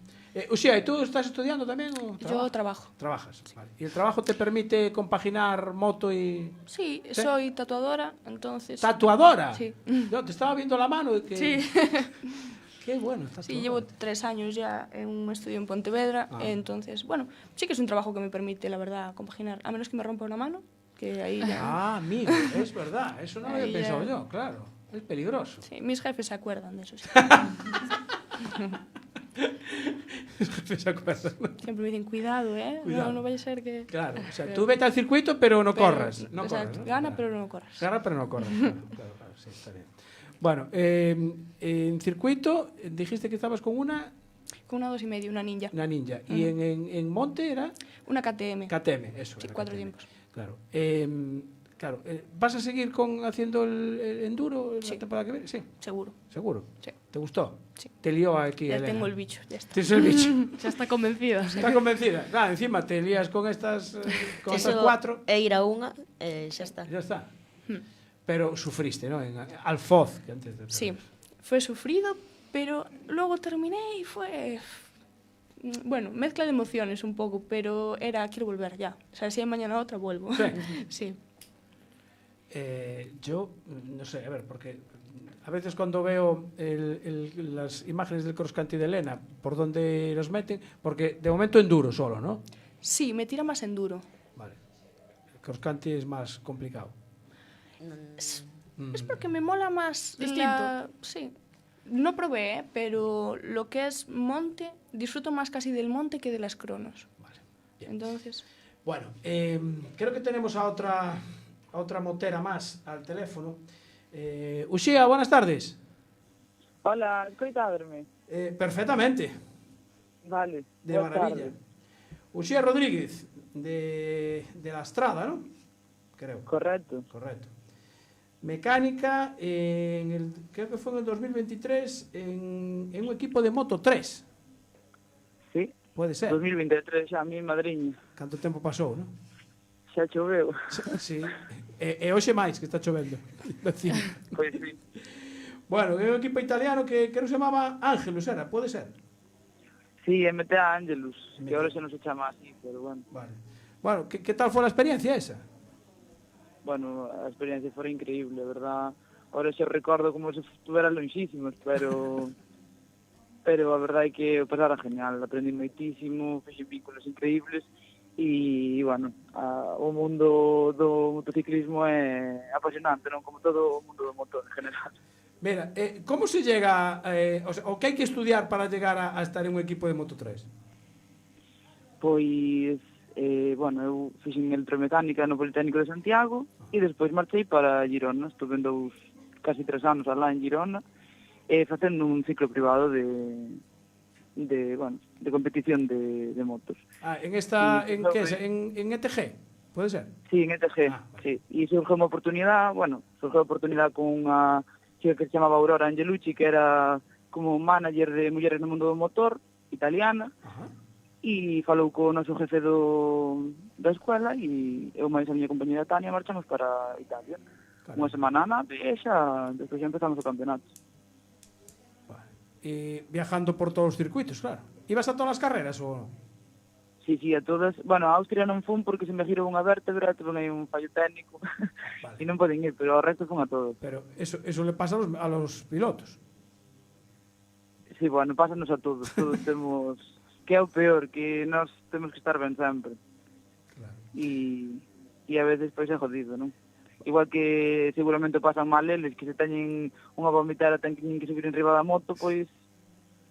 Uxía, ¿y tú estás estudiando también? O Yo trabajo. ¿Trabajas? Sí. Vale. ¿Y el trabajo te permite compaginar moto y...? Sí, soy tatuadora, entonces... ¿Tatuadora? Sí. Yo te estaba viendo la mano. Y que... Sí. Qué bueno, tatuadora. Sí, llevo 3 años ya en un estudio en Pontevedra, entonces, bueno, sí que es un trabajo que me permite, la verdad, compaginar, a menos que me rompa una mano, que ahí ya... Ah, amigo, es verdad, eso no lo había pensado yo, claro, es peligroso. Sí, mis jefes se acuerdan de eso, sí. ¿Se acuerdan? Siempre me dicen, cuidado, ¿eh? Cuidado. No vaya a ser que... Claro, o sea, tú vete al circuito, pero no corras. No exacto, corras, ¿no? gana, Claro. pero no corras. Gana, pero no corras. Claro, sí, está bien. Bueno, en circuito dijiste que estabas con una... Con una 2,5, una ninja. Una ninja. ¿Y en monte era? Una KTM. KTM, eso. Sí, era 4 KTM. tiempos. Claro. Claro, ¿vas a seguir haciendo el enduro la temporada que viene? Sí. Seguro. ¿Seguro? Sí. ¿Te gustó? Sí. Te lió aquí, Ya Elena. tengo el bicho, ya está. Tienes el bicho. Ya está convencida. Está convencida. Claro, encima te lías con estas, con estas 4. E ir a unha, xa está. Ya está. Pero sufriste, ¿no? En Alfoz, que antes de... Sí, fue sufrido, pero luego terminé y fue... Bueno, mezcla de emociones un poco, pero era, quiero volver ya. O sea, si hay mañana otra, vuelvo. Sí. Sí. Yo, no sé, a ver, porque a veces cuando veo las imágenes del cross country de Elena, por donde los meten, porque de momento enduro solo, ¿no? Sí, me tira más enduro. Vale. El cross country es más complicado. Es porque me mola más... Distinto. Sí. No probé, pero lo que es monte, disfruto más casi del monte que de las cronos. Vale. Bien. Entonces... Bueno, creo que tenemos a otra motera más al teléfono. Uxía, buenas tardes. Hola, escoitádeme? Perfectamente. Vale, De boa maravilla. tarde. Uxía Rodríguez, de la Estrada, ¿no? Creo. Correcto. Correcto. Mecánica, creo que fue en el 2023, en un equipo de Moto 3. Sí. Puede ser. 2023 xa, mi madriña. Canto tempo pasou, non? Xa choveu. Sí. E hoxe máis, que está chovendo. Pois sí. Bueno, é un equipo italiano que non se chamaba Ángelus, era? Pode ser? Sí, MT Angelus, que ahora xa non se chama así, pero bueno. Vale. Bueno, que tal foi a experiencia esa? Bueno, a experiencia foi increíble, verdad. Ahora xa recordo como se estuvera lonxísimos, pero a verdade é que o pasara genial, aprendi moitísimo, fixen vínculos increíbles e, bueno, o mundo do motociclismo é apasionante, non? Como todo o mundo do motor en general. Mira, como se llega, o que hai que estudiar para llegar a estar en un equipo de Moto 3? Pois, bueno, eu fixen electromecánica no Politécnico de Santiago e despois marchei para Girona. Estuve casi 3 anos alá en Girona facendo un ciclo privado de competición de motos. En esta, en que é? En ETG, pode ser? Sí, en ETG, sí. E surgiu unha oportunidade, con unha chica que se chamaba Aurora Angelucci, que era como manager de mulleres no mundo do motor, italiana, e falou co noso jefe da escuela e eu máis a miña compañera Tania marchamos para Italia. Unha semana na e xa, despois xa empezamos o campeonato. E viajando por todos os circuitos, claro. Ibas a todas as carreras ou non? Sí, a todas. Bueno, a Austria non fun porque se me girou unha vértebra, tuve aí un fallo técnico e non poden ir, pero ao resto fun a todos. Pero eso le pasa a los pilotos. Sí, bueno, pásanos a todos. Todos temos... Que é o peor, que nós temos que estar ben sempre. Claro. E a veces pois é jodido, non? Igual que seguramente pasan mal eles, que se teñen unha vomitera, teñen que subir en riba da moto, pois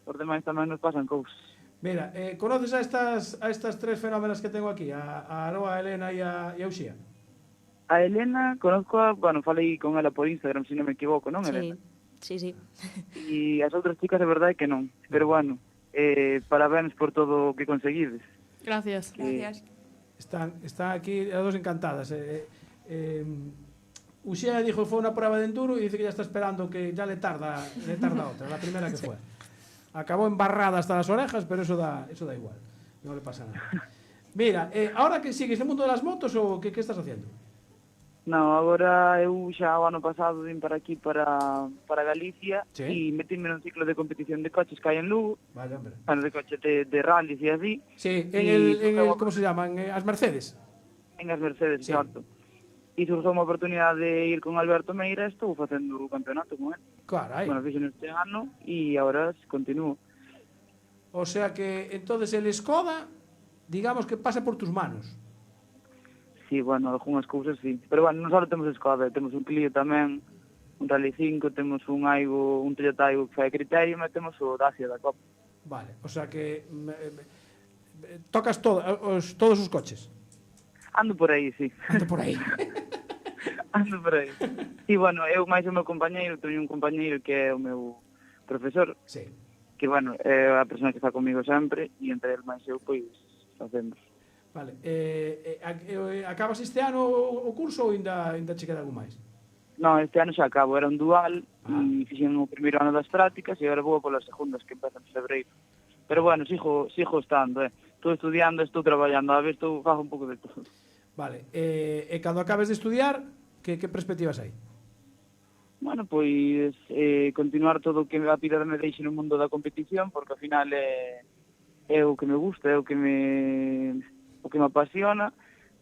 os demais tamén nos pasan cousas. Mira, conoces a estas tres fenómenas que tengo aquí? A Aroa, a Elena e a Uxía? A Elena, conozco, bueno, falei con ela por Instagram, se non me equivoco, non, Elena? Sí. E as outras chicas, de verdade, que non. Pero, bueno, parabéns por todo o que conseguides. Gracias. Están aquí as dos encantadas. Uxía dijo que fue una prueba de enduro y dice que ya está esperando, que ya le tarda otra, la primera que fue. Acabó embarrada hasta las orejas, pero eso da igual, no le pasa nada. Mira, ahora que sigues el mundo de las motos o qué estás haciendo? No, agora eu xa o ano pasado vim para aquí, para Galicia, e metíme nun ciclo de competición de coches que hai en Lugo, de coches de rallies e así. Sí, en el, ¿cómo se llaman? As Mercedes. En as Mercedes, exacto. E surgiu unha oportunidade de ir con Alberto Meira e estou facendo o campeonato con ele. Carai. Bueno, fixo este ano e agora continúo. O sea que, entonces, el Skoda, digamos que pasa por tus manos. Sí, bueno, algunhas cousas sí. Pero bueno, non só temos Skoda, temos un Clio tamén, un Rally 5, temos un Aigo, un Toyota Aigo que fai criterio, e temos o Dacia da Copa. Vale, o sea que tocas todos os coches. Ando por aí, sí. Ando por aí. Ando por aí. E, bueno, eu máis o meu compañeiro, teño un compañeiro que é o meu profesor, que, bueno, é a persona que está comigo sempre, e entre el máis eu, pois, facemos. Vale. Acabas este ano o curso ou ainda che queda algo máis? Non, este ano xa acabo, era un dual, e fixen o primeiro ano das prácticas, e agora vou polas segundas, que empezan en febreiro. Pero, bueno, sigo estando, Estou estudiando, estou traballando, a ver, fago un pouco de todo. Vale, e cando acabes de estudiar, que perspectivas hai? Bueno, pois continuar todo o que a vida me deixe no mundo da competición, porque ao final é o que me gusta, é o que me apasiona,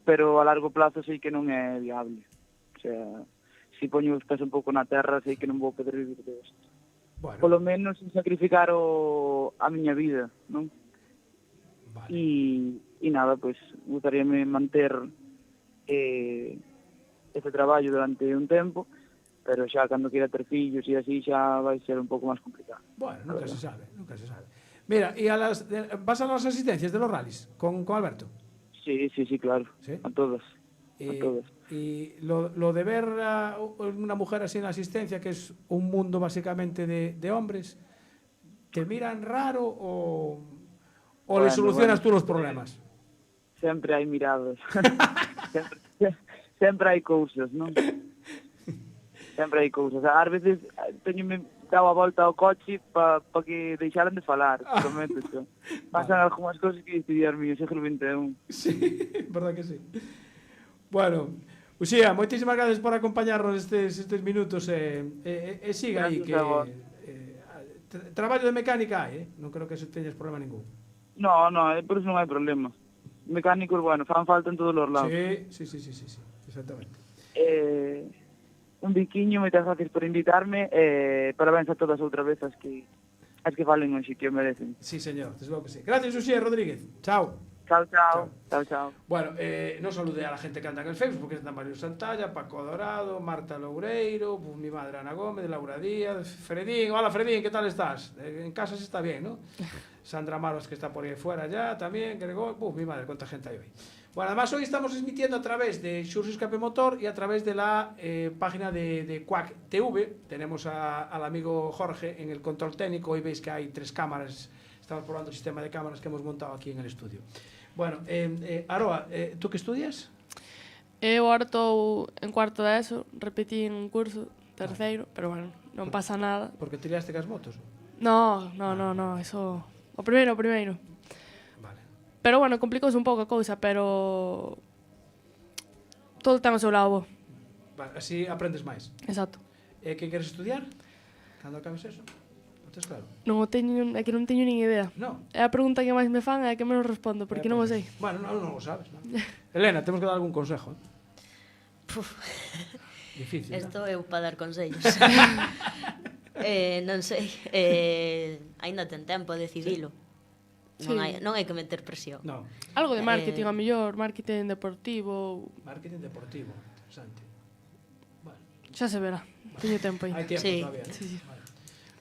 pero a largo plazo sei que non é viable. O sea, se poño os pés un pouco na terra, sei que non vou poder vivir de isto. Bueno. Polo menos sin sacrificar a miña vida, non? Vale. E nada, pois, gustaríame manter ese traballo durante un tempo, pero xa cando queira ter fillos e así xa vai ser un pouco máis complicado. Bueno, nunca se sabe. Mira, e vas a las asistencias de los rallies con Alberto? Sí, claro, a todas. Y lo de ver a una mujer así en la asistencia, que es un mundo básicamente de hombres, ¿te miran raro o le solucionas tú los problemas? Sempre hai miradas. sempre hai cousas, non? Sempre hai cousas. Ás veces teñome dado a volta ao coche para que deixaran de falar, prometo. Pasan algunhas cousas que estudiar mío, século XXI. Sí, verdad que sí. Bueno, Uxía, moitísimas gracias por acompañarnos estes minutos e siga aí que traballo de mecánica hai, non creo que teñas problema ningún. No, por eso non hai problema. Mecánicos, bueno, fan falta en todos os lados. Sí, exactamente. Un biquiño, moitas gracias por invitarme, parabéns a todas outra vez as que falen hoxe, que o merecen. Sí, señor, desde logo que sí. Gracias, Uxía Rodríguez. Chao. Chao. Bueno, no saludé a la gente que anda en el Facebook, porque están Mario Santalla, Paco Dorado, Marta Loureiro, mi madre Ana Gómez, Laura Díaz, Fredín. Hola, Fredín, ¿qué tal estás? En casa se está bien, ¿no? Sandra Maros, que está por ahí fuera ya, también, Gregor, mi madre, cuánta gente hay hoy. Bueno, además hoy estamos emitiendo a través de Xurxo Escape Motor y a través de la página de Quack TV. Tenemos al amigo Jorge en el control técnico. Hoy veis que hay 3 cámaras. Estamos probando el sistema de cámaras que hemos montado aquí en el estudio. Bueno, Aroa, ¿tú qué estudias? Eu agora estou en cuarto de ESO, repetí un curso, terceiro, pero bueno, non pasa nada. Porque tiraste cas motos? No, eso... O primeiro. Vale. Pero bueno, complicouse un pouco a cousa, pero... Todo ten o seu lado bo. Vale, así aprendes máis. Exacto. E que queres estudiar? Cando acabes eso? Non tes claro? Non o teño, é que non teño nin idea. No. É a pregunta que máis me fan e a que menos respondo, porque non o sei. Bueno, non o sabes, non? Elena, temos que dar algún consejo, Difícil, Esto eu para dar consellos. Non sei. Aínda ten tempo a decidilo. Sí. Non hai que meter presión. No. Algo de marketing, a mellor, marketing deportivo. Marketing deportivo, interesante. Xa se verá. Teño tempo aí. Hai tiempo todavía. Sí. Vale.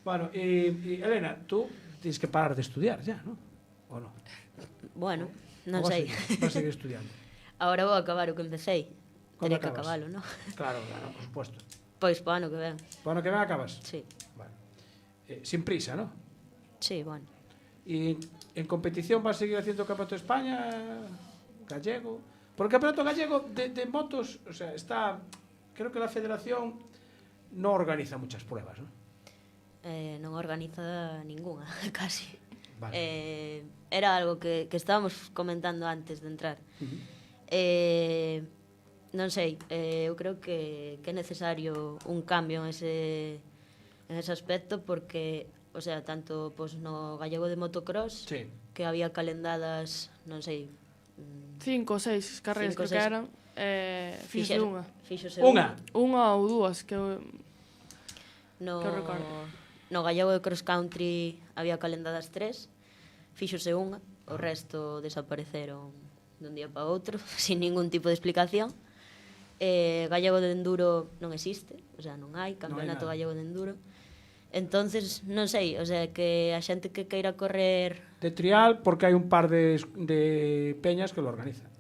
Bueno, y Elena, tú tienes que parar de estudiar ya, ¿no? ¿O no? Bueno, non ¿O vas sei. Vas a seguir estudiando. Ahora vou acabar o que empecei. Cando Terei que acabas? acabalo, non? Claro, por supuesto. Pois po ano que ven. ¿Po ano que ven acabas? Sí. Vale. Sin prisa, ¿no? Sí, bueno. ¿Y en competición vas a seguir haciendo Campeonato de España gallego? Porque el Campeonato gallego de motos, o sea, está... Creo que la federación no organiza muchas pruebas, ¿no? Non organiza ninguna, casi. Vale. Era algo que estábamos comentando antes de entrar. Non sei, eu creo que é necesario un cambio en ese aspecto porque, o sea, tanto pues, no gallego de motocross, sí, que había calendadas, non sei, 5 ou 6 carreiras que eran, fixose unha. Fixose unha? Unha ou dúas, que eu recordo. No gallego de cross country había calendadas 3, fixose unha, o resto desapareceron dun día para outro, sin ningún tipo de explicación. Gallego de enduro non existe, o sea, non hai campeonato gallego de enduro. Entonces, non sei, o sea, que a xente que queira correr... De trial, porque hai un par de peñas que lo organizan.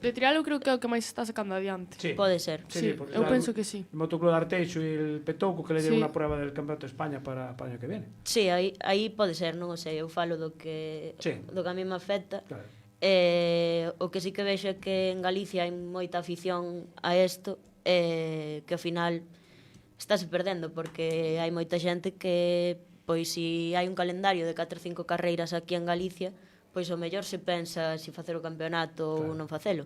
De trial eu creo que é o que máis está sacando adiante. Sí. Pode ser. Sí, eu penso que sí. El Motoclub de Arteixo e el Petouco que le dieron Sí. unha prueba del Campeonato de España para o año que viene. Sí, aí pode ser, non o sei, eu falo do que Sí. a mí me afecta. Claro. O que sí que vexo é que en Galicia hai moita afición a isto, que ao final estáse perdendo, porque hai moita xente que, pois, se hai un calendario de 4 ou 5 carreiras aquí en Galicia, pois o mellor se pensa se facer o campeonato ou non facelo.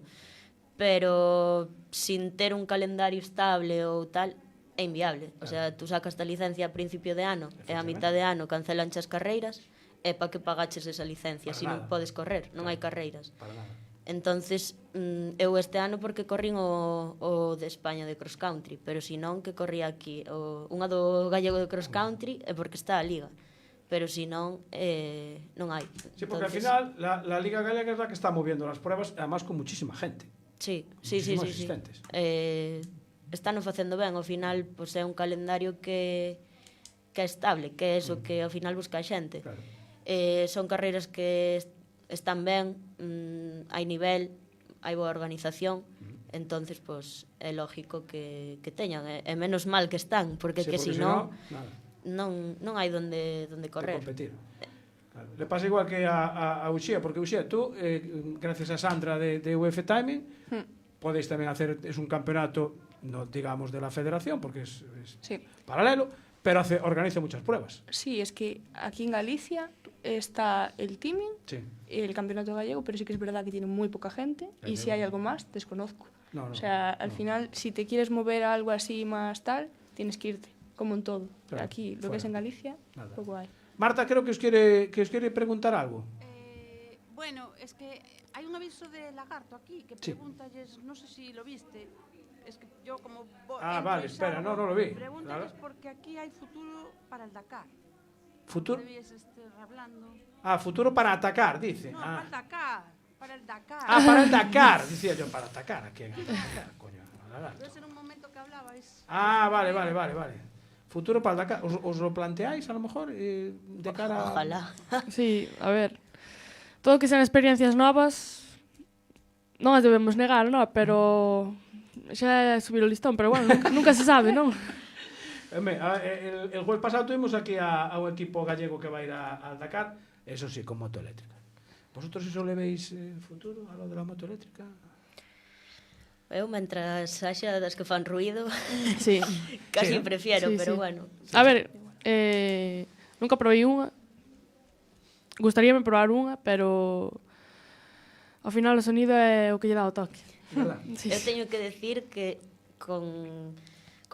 Pero sin ter un calendario estable ou tal, é inviable. O sea, tú sacas a licencia a principio de ano e a mitad de ano cancelan as carreiras, e para que pagaches esa licencia se non podes correr, non hai carreiras. Para nada. Entonces, eu este ano porque corrín o de España de cross country, pero se non que corría aquí unha do gallego de cross country é porque está a liga, pero se non non hai. Sí, porque Entonces, al final la Liga Galega es la que está moviendo las pruebas, además con muchísima gente. Sí. Muchísimos asistentes. Están facendo ben, ao final pois é un calendario que é estable, que é eso que ao final busca a xente. Claro. Son carreiras que están ben, hai nivel, hai boa organización, entonces pois é lógico que teñan, é menos mal que están, porque Sí, que porque senón non hai donde correr. competir. Claro. Le pasa igual que a Uxía, porque Uxía, tú, gracias a Sandra de UF Timing, podéis tamén hacer, es un campeonato, no digamos de la federación, porque es Sí. paralelo, pero organiza muchas pruebas. Sí, es que aquí en Galicia está el teaming, Sí. el campeonato gallego, pero sí que es verdad que tiene muy poca gente y si hay algo más, desconozco. No, o sea, al final, si te quieres mover a algo así más tal, tienes que irte, como en todo. Claro, Aquí, lo que es en Galicia, Nada. poco hay. Marta, creo que os quiere preguntar algo. Bueno, es que hay un aviso de Lagarto aquí que Sí. pregunta, no sé si lo viste, es que yo como... Ah, vale, espera, no lo vi. Pregúntales Claro. porque aquí hay futuro para el Dakar. Futuro. Debías hablando. Ah, futuro para atacar, dice. No, Ah. para el Dakar. Para el Dakar. Ah, para el Dakar, decía yo, para atacar aquí. Dakar, coño, lagarto. Entonces en un momento que hablabais... Ah, vale. Futuro para el Dakar. ¿Os lo planteáis a lo mejor de cara a... Ojalá. Sí, a ver, todo que sean experiencias novas non as debemos negar, non? Pero xa é subir o listón, pero bueno, nunca se sabe, non? El jueves pasado tuvimos aquí a un equipo gallego que va a ir al Dakar, eso sí, con moto eléctrica. ¿Vosotros eso le veis futuro a lo de la moto eléctrica? Eu, mentras haxa das que fan ruido, Sí. casi Sí, prefiero, sí, pero sí. bueno. A ver, Nunca probei unha. Gustaríame probar unha, pero ao final o sonido é o que lle dá o toque. Sí. Eu teño que decir que con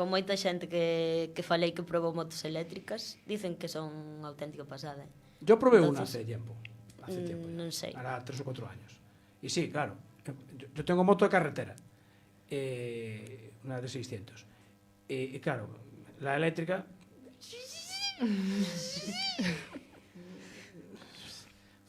moita xente que falei que probou motos eléctricas, dicen que son unha auténtica pasada. Yo probé una hace tiempo. Non sei. Hará 3 o 4 años. Y sí, claro. Yo tengo moto de carretera. Una de 600. Y claro, la eléctrica...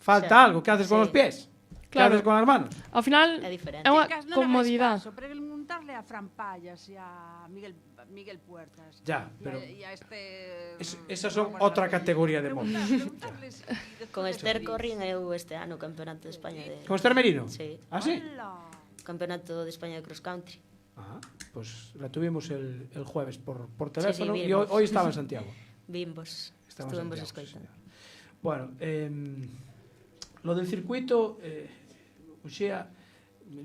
Falta algo. ¿Qué haces con los pies? ¿Qué haces con las manos? Ao final é diferente. é unha Chicas, non comodidade. hagáis caso, preguntarle a Fran Payas e a Miguel Puertas. Ya, pero... Y a este... Esas son otra categoría de motos. Con Esther corrín eu este ano o Campeonato de España de... ¿Con Esther Merino? Sí. ¿Ah, sí? Campeonato de España de Cross Country. Ah, pues la tuvimos el jueves por Sí, teléfono y vimos. hoy estaba en Santiago. Vimos. Estaba en Estuvemos Santiago, escoitando. Bueno, lo del circuito, Uxía,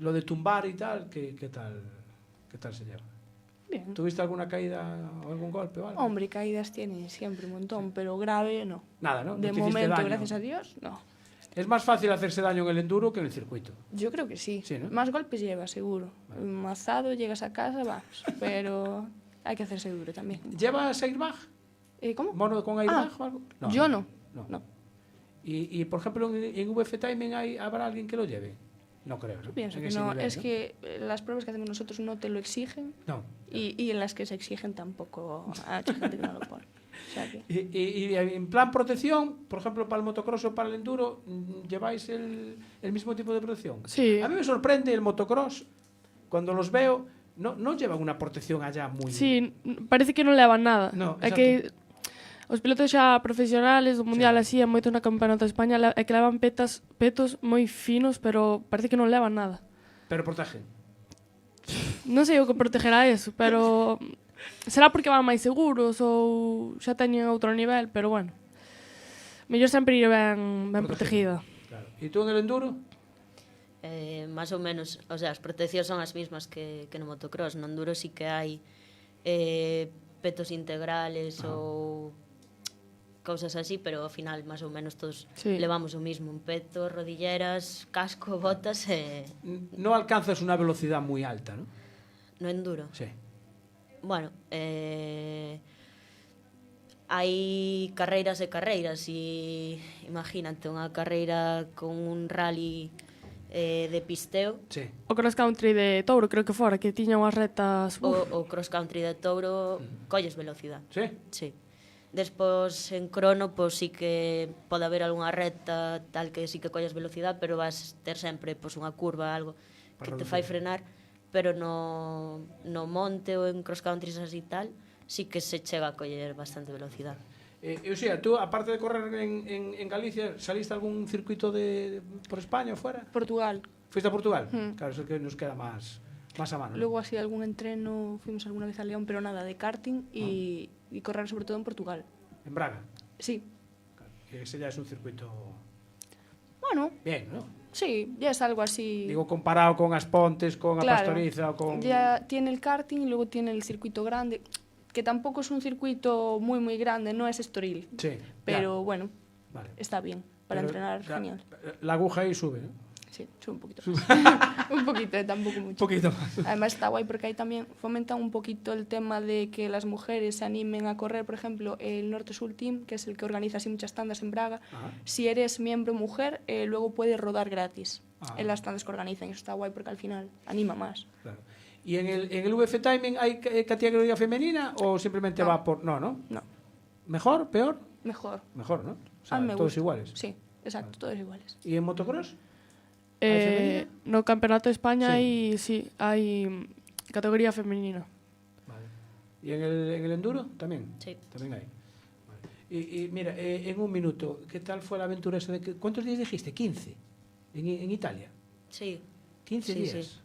lo de tumbar y tal, ¿qué tal se lleva? Bien. ¿Tuviste alguna caída o algún golpe o algo? Hombre, caídas tiene siempre un montón, pero grave no. Nada, ¿no? De ¿No te hiciste momento, daño? gracias a Dios, no. Es más fácil hacerse daño en el enduro que en el circuito. Yo creo que sí. Sí, ¿no? Más golpes lleva, seguro. Mazado, llegas a casa, vamos. Pero hay que hacerse duro también. ¿Llevas airbag? ¿Cómo? ¿Mono con airbag o algo? Yo no. Y por ejemplo, en VF Timing ¿habrá alguien que lo lleve? No creo, ¿no? Pienso En que ese no. nivel, Es ¿no? que las pruebas que hacemos nosotros no te lo exigen. No. Y en las que se exigen tampoco hay mucha gente que no lo pone. O sea que... Y en plan protección, por ejemplo, para el motocross o para el enduro, ¿lleváis el mismo tipo de protección? Sí. A mí me sorprende el motocross, cuando los veo, no llevan una protección allá muy... Sí, parece que non levan nada. No, É que os pilotos xa profesionales do mundial así, e moito na Campeonato de España, é que levan petos moi finos, pero parece que non levan nada. Pero protegen. Non sei o que protegerá eso, pero será porque van máis seguros ou xa teñen outro nivel, pero bueno. Mellor sempre ir ben protegida. Claro. E tú en el enduro? Más ou menos, o sea, as proteccións son as mismas que no motocross. No enduro sí que hai petos integrales ou cousas así, pero ao final máis ou menos todos levamos o mismo, un peto, rodilleras, casco, botas e... No alcanzas una velocidad muy alta, ¿no? No enduro? Sí. Bueno, hai carreiras e carreiras e imagínate unha carreira con un rally de pisteo. Sí. O cross country de Touro, creo que fora, que tiña unhas retas... O cross country de Touro colles velocidade. Sí? Sí. Despois en crono, pois sí que pode haber algunha reta tal que sí que colles velocidade, pero vas ter sempre pois unha curva, algo que te fai frenar, pero no monte ou en cross countries así tal, sí que se chega a coller bastante velocidade. O sea, tú, aparte de correr en Galicia, ¿saliste a algún circuito por España o fuera? Portugal. ¿Fuiste a Portugal? Claro, eso es que nos queda más a mano. Luego así algún entreno, fuimos alguna vez a León, pero nada, de karting y correr sobre todo en Portugal. ¿En Braga? Sí. Claro. Ese ya es un circuito... Bueno. Bien, ¿no? Sí, ya es algo así... Digo, comparado con Aspontes, con Pastoriza o con... Ya tiene el karting y luego tiene el circuito grande, que tampoco es un circuito muy, muy grande, no es Estoril. Sí. Pero bueno, vale. Está bien, para entrenar, genial. La aguja ahí sube, ¿no? Sí, sube un poquito más. Un poquito, tampoco mucho. Un poquito más. Además está guay porque ahí también fomentan un poquito el tema de que las mujeres se animen a correr. Por ejemplo, el Norte Sul Team, que es el que organiza así muchas tandas en Braga, si eres miembro mujer, luego puedes rodar gratis en las tandas que organizan. Eso está guay porque al final anima más. Claro. ¿Y en el VF Timing hay categoría femenina o simplemente va por...? No, ¿no? No. ¿Mejor? ¿Peor? Mejor. Mejor, ¿no? O sea, me todos gusta. iguales. Sí, exacto, todos iguales. ¿Y en motocross? No Campeonato de España sí. hay categoría femenina. Vale. ¿Y en el enduro también? Sí. También hay. Vale. Y mira, en un minuto, ¿qué tal fue la aventura esa de cuántos días dijiste? 15 en Italia. Sí. 15 sí, días. Sí.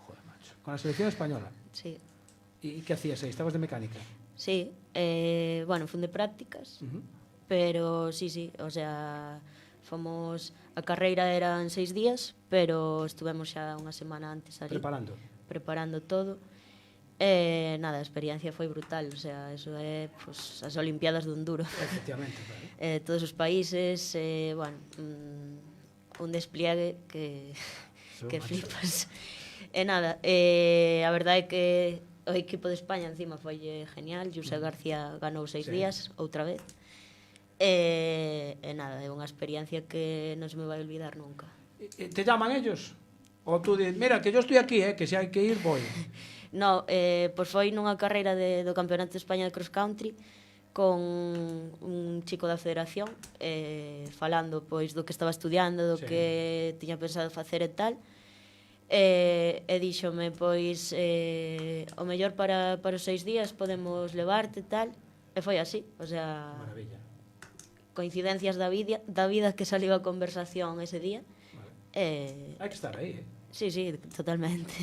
Joder, macho. Con la selección española. Sí. ¿Y qué hacías ahí? ¿Estabas de mecánica? Sí. Bueno, fue de prácticas, pero sí, o sea, fomos... A carreira eran 6 días, pero estuvemos xa unha semana antes ali. Preparando todo. Nada, a experiencia foi brutal, o sea, eso é pues, as Olimpiadas do Enduro. Efectivamente, claro. Todos os países, bueno, un despliegue que flipas. E nada, a verdade é que o equipo de España encima foi genial, José García ganou 6 días, outra vez. E nada, é unha experiencia que non se me vai olvidar nunca. Te llaman ellos? Ou tú dices, mira, que yo estoy aquí, que se hai que ir, voy. No, pois foi nunha carreira do Campeonato de España de Cross Country con un chico da federación falando pois do que estaba estudiando, do que tiña pensado facer e tal. E díxome, pois, o mellor para os 6 días podemos levarte e tal. E foi así, o sea... Maravilla. Coincidencias da vida que saliu a conversación ese día. Hai que estar aí, Sí, totalmente.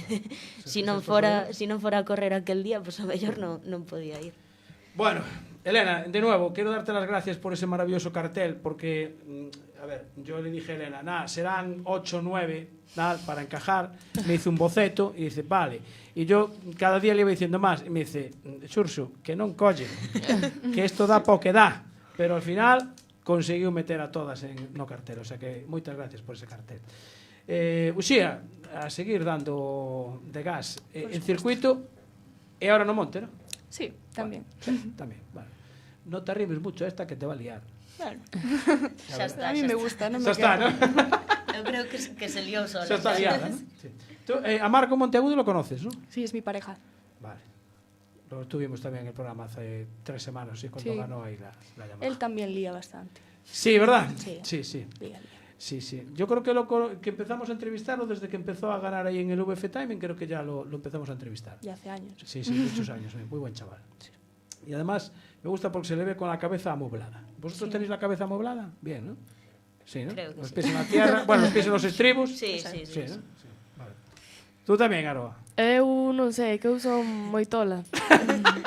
Si non fora a correr aquel día, pues a mellor non podía ir. Bueno, Elena, de nuevo, quiero darte las gracias por ese maravilloso cartel, porque, a ver, yo le dije a Elena, serán 8 o 9, para encajar, me hizo un boceto y dice, vale. Y yo cada día le iba diciendo más, y me dice, Xurxo, que non colle, que esto dá po que dá, pero al final conseguiu meter a todas no cartel, o sea que moitas gracias por ese cartel. Uxía, a seguir dando de gas en circuito e ahora no monte, ¿no? Sí, también. Vale, también, vale. No te arrimes mucho esta que te va a liar. Claro. Xa está, a mí me gusta, non me xa está, ¿no? Eu creo que se liou sola. Xa está liada, ¿no? Sí. Tú, a Marco Monteagudo lo conoces, ¿no? Sí, es mi pareja. Vale. Lo tuvimos también en el programa hace 3 semanas, ¿sí? Cuando ganó ahí la llamada. Él también lía bastante. Sí, ¿verdad? Sí. Lía. Sí. Yo creo que empezamos a entrevistarlo desde que empezó a ganar ahí en el VF Timing, creo que ya lo empezamos a entrevistar. Ya hace años. Sí, muchos años, muy buen chaval. Sí. Y además me gusta porque se le ve con la cabeza amoblada. ¿Vosotros tenéis la cabeza amoblada? Bien, ¿no? Sí, ¿no? Creo que los pies en la tierra, bueno, los pies en los estribos. Sí. ¿no? Sí. Vale. Tú tamén, Aroa. Eu non sei, que eu son moi tola.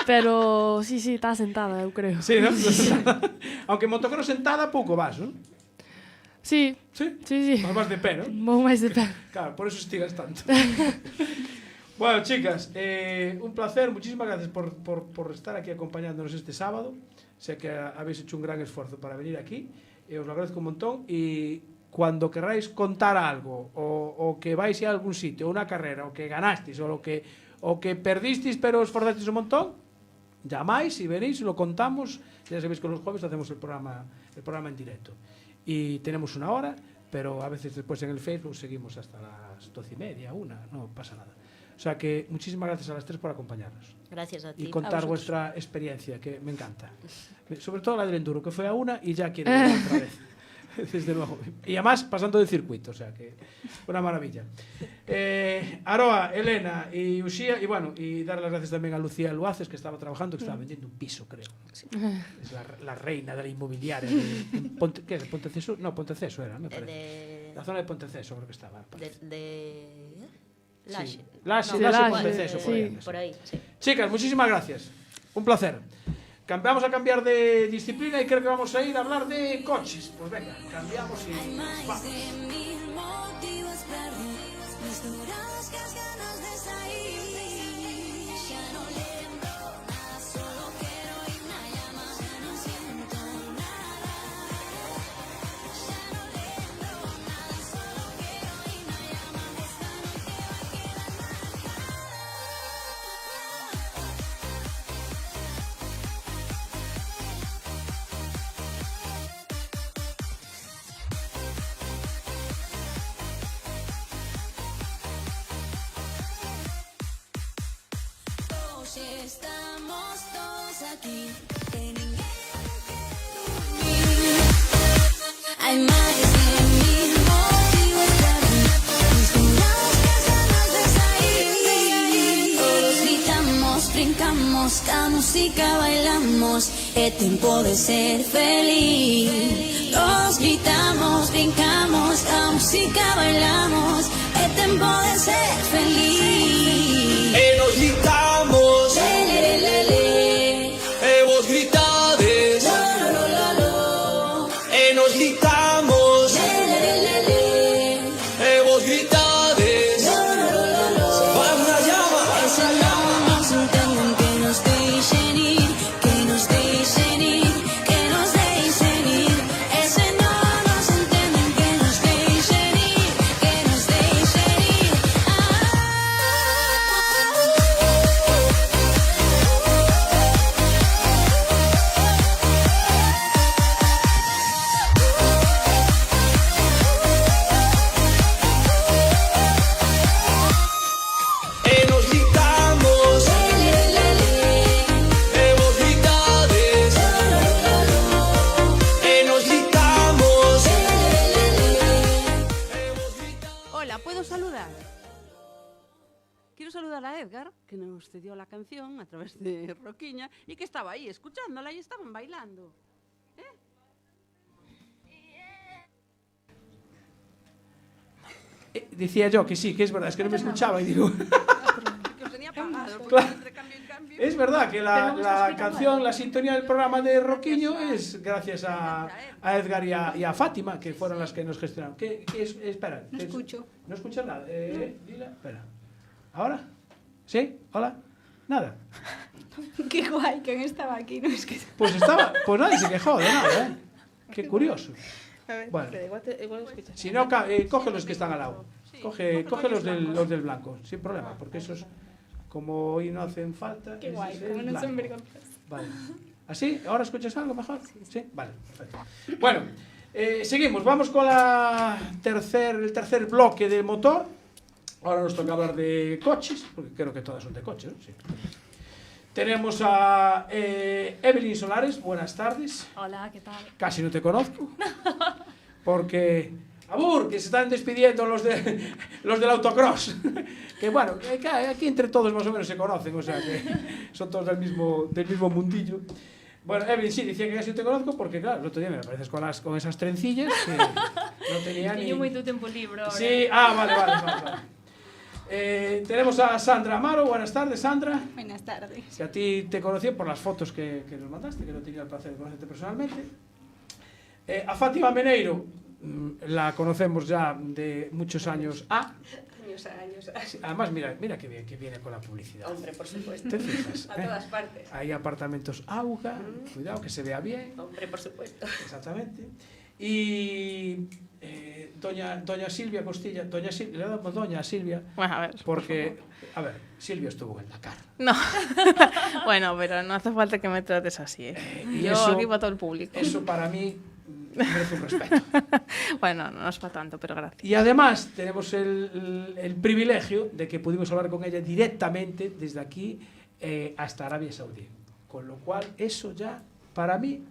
Pero sí, está sentada, eu creo. Sí, ¿no? Aunque motocross sentada pouco vas, ¿no? Sí. Vas de pé, ¿no? Vou máis de pé. Claro, por eso estiras tanto. Bueno, chicas, un placer, muchísimas gracias por estar aquí acompañándonos este sábado. Sé que habéis hecho un gran esfuerzo para venir aquí, os lo agradezco un montón, y cuando queráis contar algo, o que vais a algún sitio, una carrera, o que ganasteis, o que perdisteis pero os esforzasteis un montón, llamáis y venís, lo contamos. Ya sabéis que los jueves hacemos el programa en directo. Y tenemos una hora, pero a veces después en el Facebook seguimos hasta las 12:30, 1, no pasa nada. O sea que muchísimas gracias a las 3 por acompañarnos. Gracias a ti. Y contar vuestra experiencia, que me encanta. Sobre todo la del enduro, que fue a una y ya quiere ir otra vez. Desde luego. Y además pasando de circuito, o sea que una maravilla. Aroa, Elena y Uxía, y bueno, y dar las gracias también a Lucía Luaces, que estaba trabajando, que estaba vendiendo un piso, creo. Sí. Es la reina de la inmobiliaria. ¿Qué es? ¿Ponteceso? No, Ponteceso era, me parece. La zona de Ponteceso creo que estaba. Laxe. Laxe, Ponteceso, por ahí. Sí. Chicas, muchísimas gracias. Un placer. Vamos a cambiar de disciplina y creo que vamos a ir a hablar de coches. Pues venga, cambiamos y vamos. Estamos todos aquí, que ninguém quer dormir. Hay más de 1000 motivos para misturados que as ganas de sair. Todos gritamos, brincamos, a música bailamos, es tiempo de ser feliz. Todos gritamos, brincamos, a música bailamos, es tiempo de ser feliz. Nos gritamos, vos gritades, nos gritamos, vos gritades, vas na llama, Hola, ¿puedo saludar? Quiero saludar a Edgar, Que nos cedió la canción a través de Roquiña y que estaba ahí escuchándola y estaban bailando. Decía yo que sí, que es verdad, es que no me escuchaba y digo... Que os tenía apagado, porque Claro. entre cambio y cambio... Es verdad que la canción, la sintonía del programa de Roquiño es gracias a Edgar y a Fátima, que fueron las que nos gestionaron. Espera. No escucho. ¿No escuchas nada? Dile, espera. ¿Ahora? ¿Sí? ¿Hola? Nada. Qué guay, que estaba aquí, no es que... Pues nadie se quejó de nada, ¿eh? Qué curioso. A ver, Bueno. igual escuchas. Si no, coge los que están al lado. Coge los del blanco, sin problema, porque esos, como hoy no hacen falta... Qué guay, ese es como no blanco. son vergonzas. Vale. ¿Así? ¿Ahora escuchas algo mejor? Sí. Vale, perfecto. Bueno, seguimos. Vamos con el tercer bloque del motor. Ahora nos toca hablar de coches, porque creo que todas son de coches, ¿no? Sí. Tenemos a Evelyn Solares. Buenas tardes. Hola, ¿qué tal? Casi no te conozco. Porque... ¡Abur! Que se están despidiendo los del autocross. Que bueno, aquí entre todos más o menos se conocen, o sea que son todos del mismo mundillo. Bueno, Evelyn, sí, decía que casi no te conozco porque, claro, el otro día me apareces con esas trencillas que no tenía ni... Teño moito tempo libre ahora. Sí, vale. Tenemos a Sandra Amaro. Buenas tardes, Sandra. Buenas tardes. Que a ti te conocí por las fotos que nos mandaste, que no tenía el placer de conocerte personalmente. A Fátima Meneiro, la conocemos ya de muchos años. Años. Sí, además, mira que bien que viene con la publicidad. Hombre, por supuesto. ¿Te fijas? A todas partes. Hay apartamentos Auga, cuidado que se vea bien. Hombre, por supuesto. Exactamente. Y doña Silvia Costilla, le damos doña a Silvia, Bueno, a ver. porque, a ver, Silvia estuvo en el Dakar. No. Bueno, pero no hace falta que me trates así, ¿eh? Y Yo eso- aquí para todo el público. Eso para mí merece un respeto. Bueno, no es para tanto, pero gracias. Y además tenemos el privilegio de que pudimos hablar con ella directamente desde aquí hasta Arabia Saudí. Con lo cual, eso ya, para mí,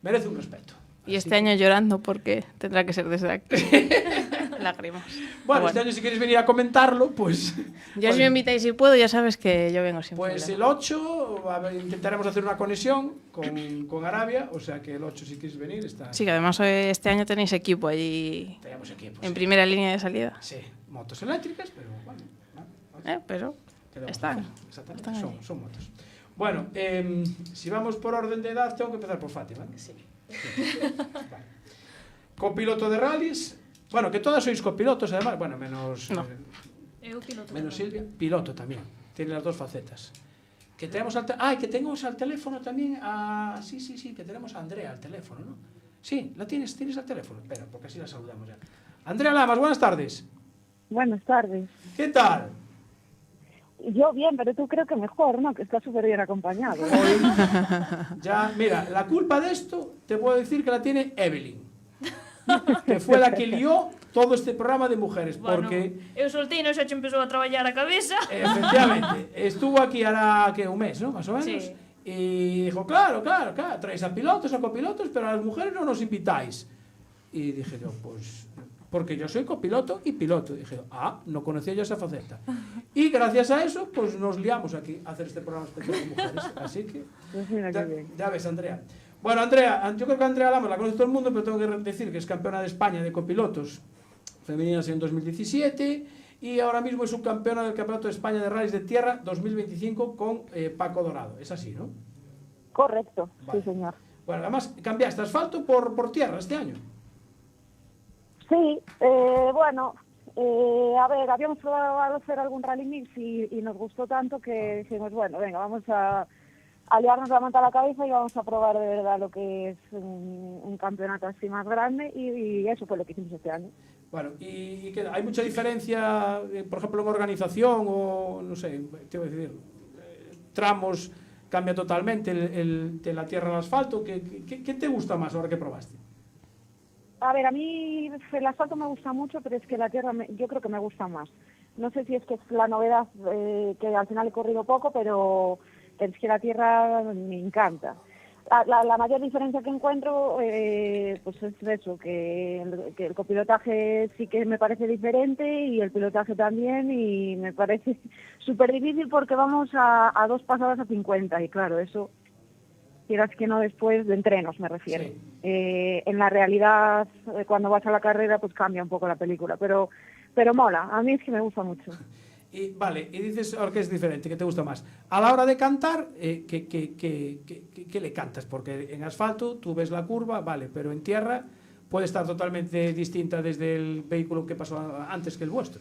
merece un respeto. Y este año llorando porque tendrá que ser desde aquí. Lágrimas. Bueno, este año si quieres venir a comentarlo, pues... Ya si me invitáis si puedo, ya sabes que yo vengo siempre. Pues el 8, intentaremos hacer una conexión con Arabia, o sea que el 8 si quieres venir está... Sí, que además este año tenéis equipo allí. Tenemos equipo, En sí. primera línea de salida. Sí, motos eléctricas, pero bueno. Pero ¿Qué le vamos a están. hacer? Exactamente, Están ahí. son motos. Bueno, si vamos por orden de edad, tengo que empezar por Fátima. Sí. Vale. Copiloto de rallies. Bueno, que todas sois copilotos, además. Bueno, menos... No. Eu piloto. Menos Silvia. Piloto también. Tiene las dos facetas. Que tenemos que tenemos al teléfono también a... Sí, que tenemos a Andrea al teléfono, ¿no? Sí, la tienes al teléfono. Espera, porque así la saludamos ya. Andrea Lamas, buenas tardes. Buenas tardes. ¿Qué tal? Yo bien, pero tú creo que mejor, ¿no? Que estás súper bien acompañado. Ya, mira, la culpa de esto te puedo decir que la tiene Evelyn, que fue la que lió todo este programa de mujeres, porque Eu soltei, non xa che empezou a traballar a cabeza. efectivamente estuvo aquí hará que un mes, ¿no? Más o menos. Sí. Y dijo, claro, traéis a pilotos, a copilotos, pero a las mujeres no nos invitáis. Y dije yo, pues, porque yo soy copiloto y piloto. Dije, no conocía yo esa faceta. Y gracias a eso, pues nos liamos aquí a hacer este programa especial de mujeres. Así que, Pues mira qué bien. ya ves, Andrea. Bueno, Andrea, yo creo que Andrea Lamas la conoce todo el mundo, pero tengo que decir que es campeona de España de copilotos femeninas en 2017 y ahora mismo es subcampeona del Campeonato de España de Rallys de Tierra 2025 con Paco Dorado. Es así, ¿no? Correcto, Vale. sí, señor. Bueno, además cambiaste asfalto por tierra este año. Sí, bueno, a ver, habíamos probado hacer algún rally mix y nos gustó tanto que dijimos, bueno, venga, vamos a liarnos la manta a la cabeza y vamos a probar de verdad lo que es un campeonato así más grande y eso fue lo que hicimos este año. Bueno, ¿y qué? ¿Hay mucha diferencia, por ejemplo, en organización o, no sé, te voy a decir, tramos cambia totalmente de la tierra al asfalto? ¿Qué te gusta más ahora que probaste? A ver, a mí el asfalto me gusta mucho, pero es que la tierra yo creo que me gusta más. No sé si es que es la novedad, que al final he corrido poco, pero es que la tierra me encanta. la mayor diferencia que encuentro pues es eso, que el copilotaje sí que me parece diferente y el pilotaje también, y me parece súper difícil porque vamos a 2 pasadas a 50 y claro, eso quieras que no después de entrenos me refiero. Sí. En la realidad, cuando vas a la carrera pues cambia un poco la película, pero mola, a mí es que me gusta mucho. Y, vale, y dices ahora que es diferente, que te gusta más. A la hora de cantar, ¿qué le cantas? Porque en asfalto tú ves la curva, vale, pero en tierra puede estar totalmente distinta desde el vehículo que pasó antes que el vuestro.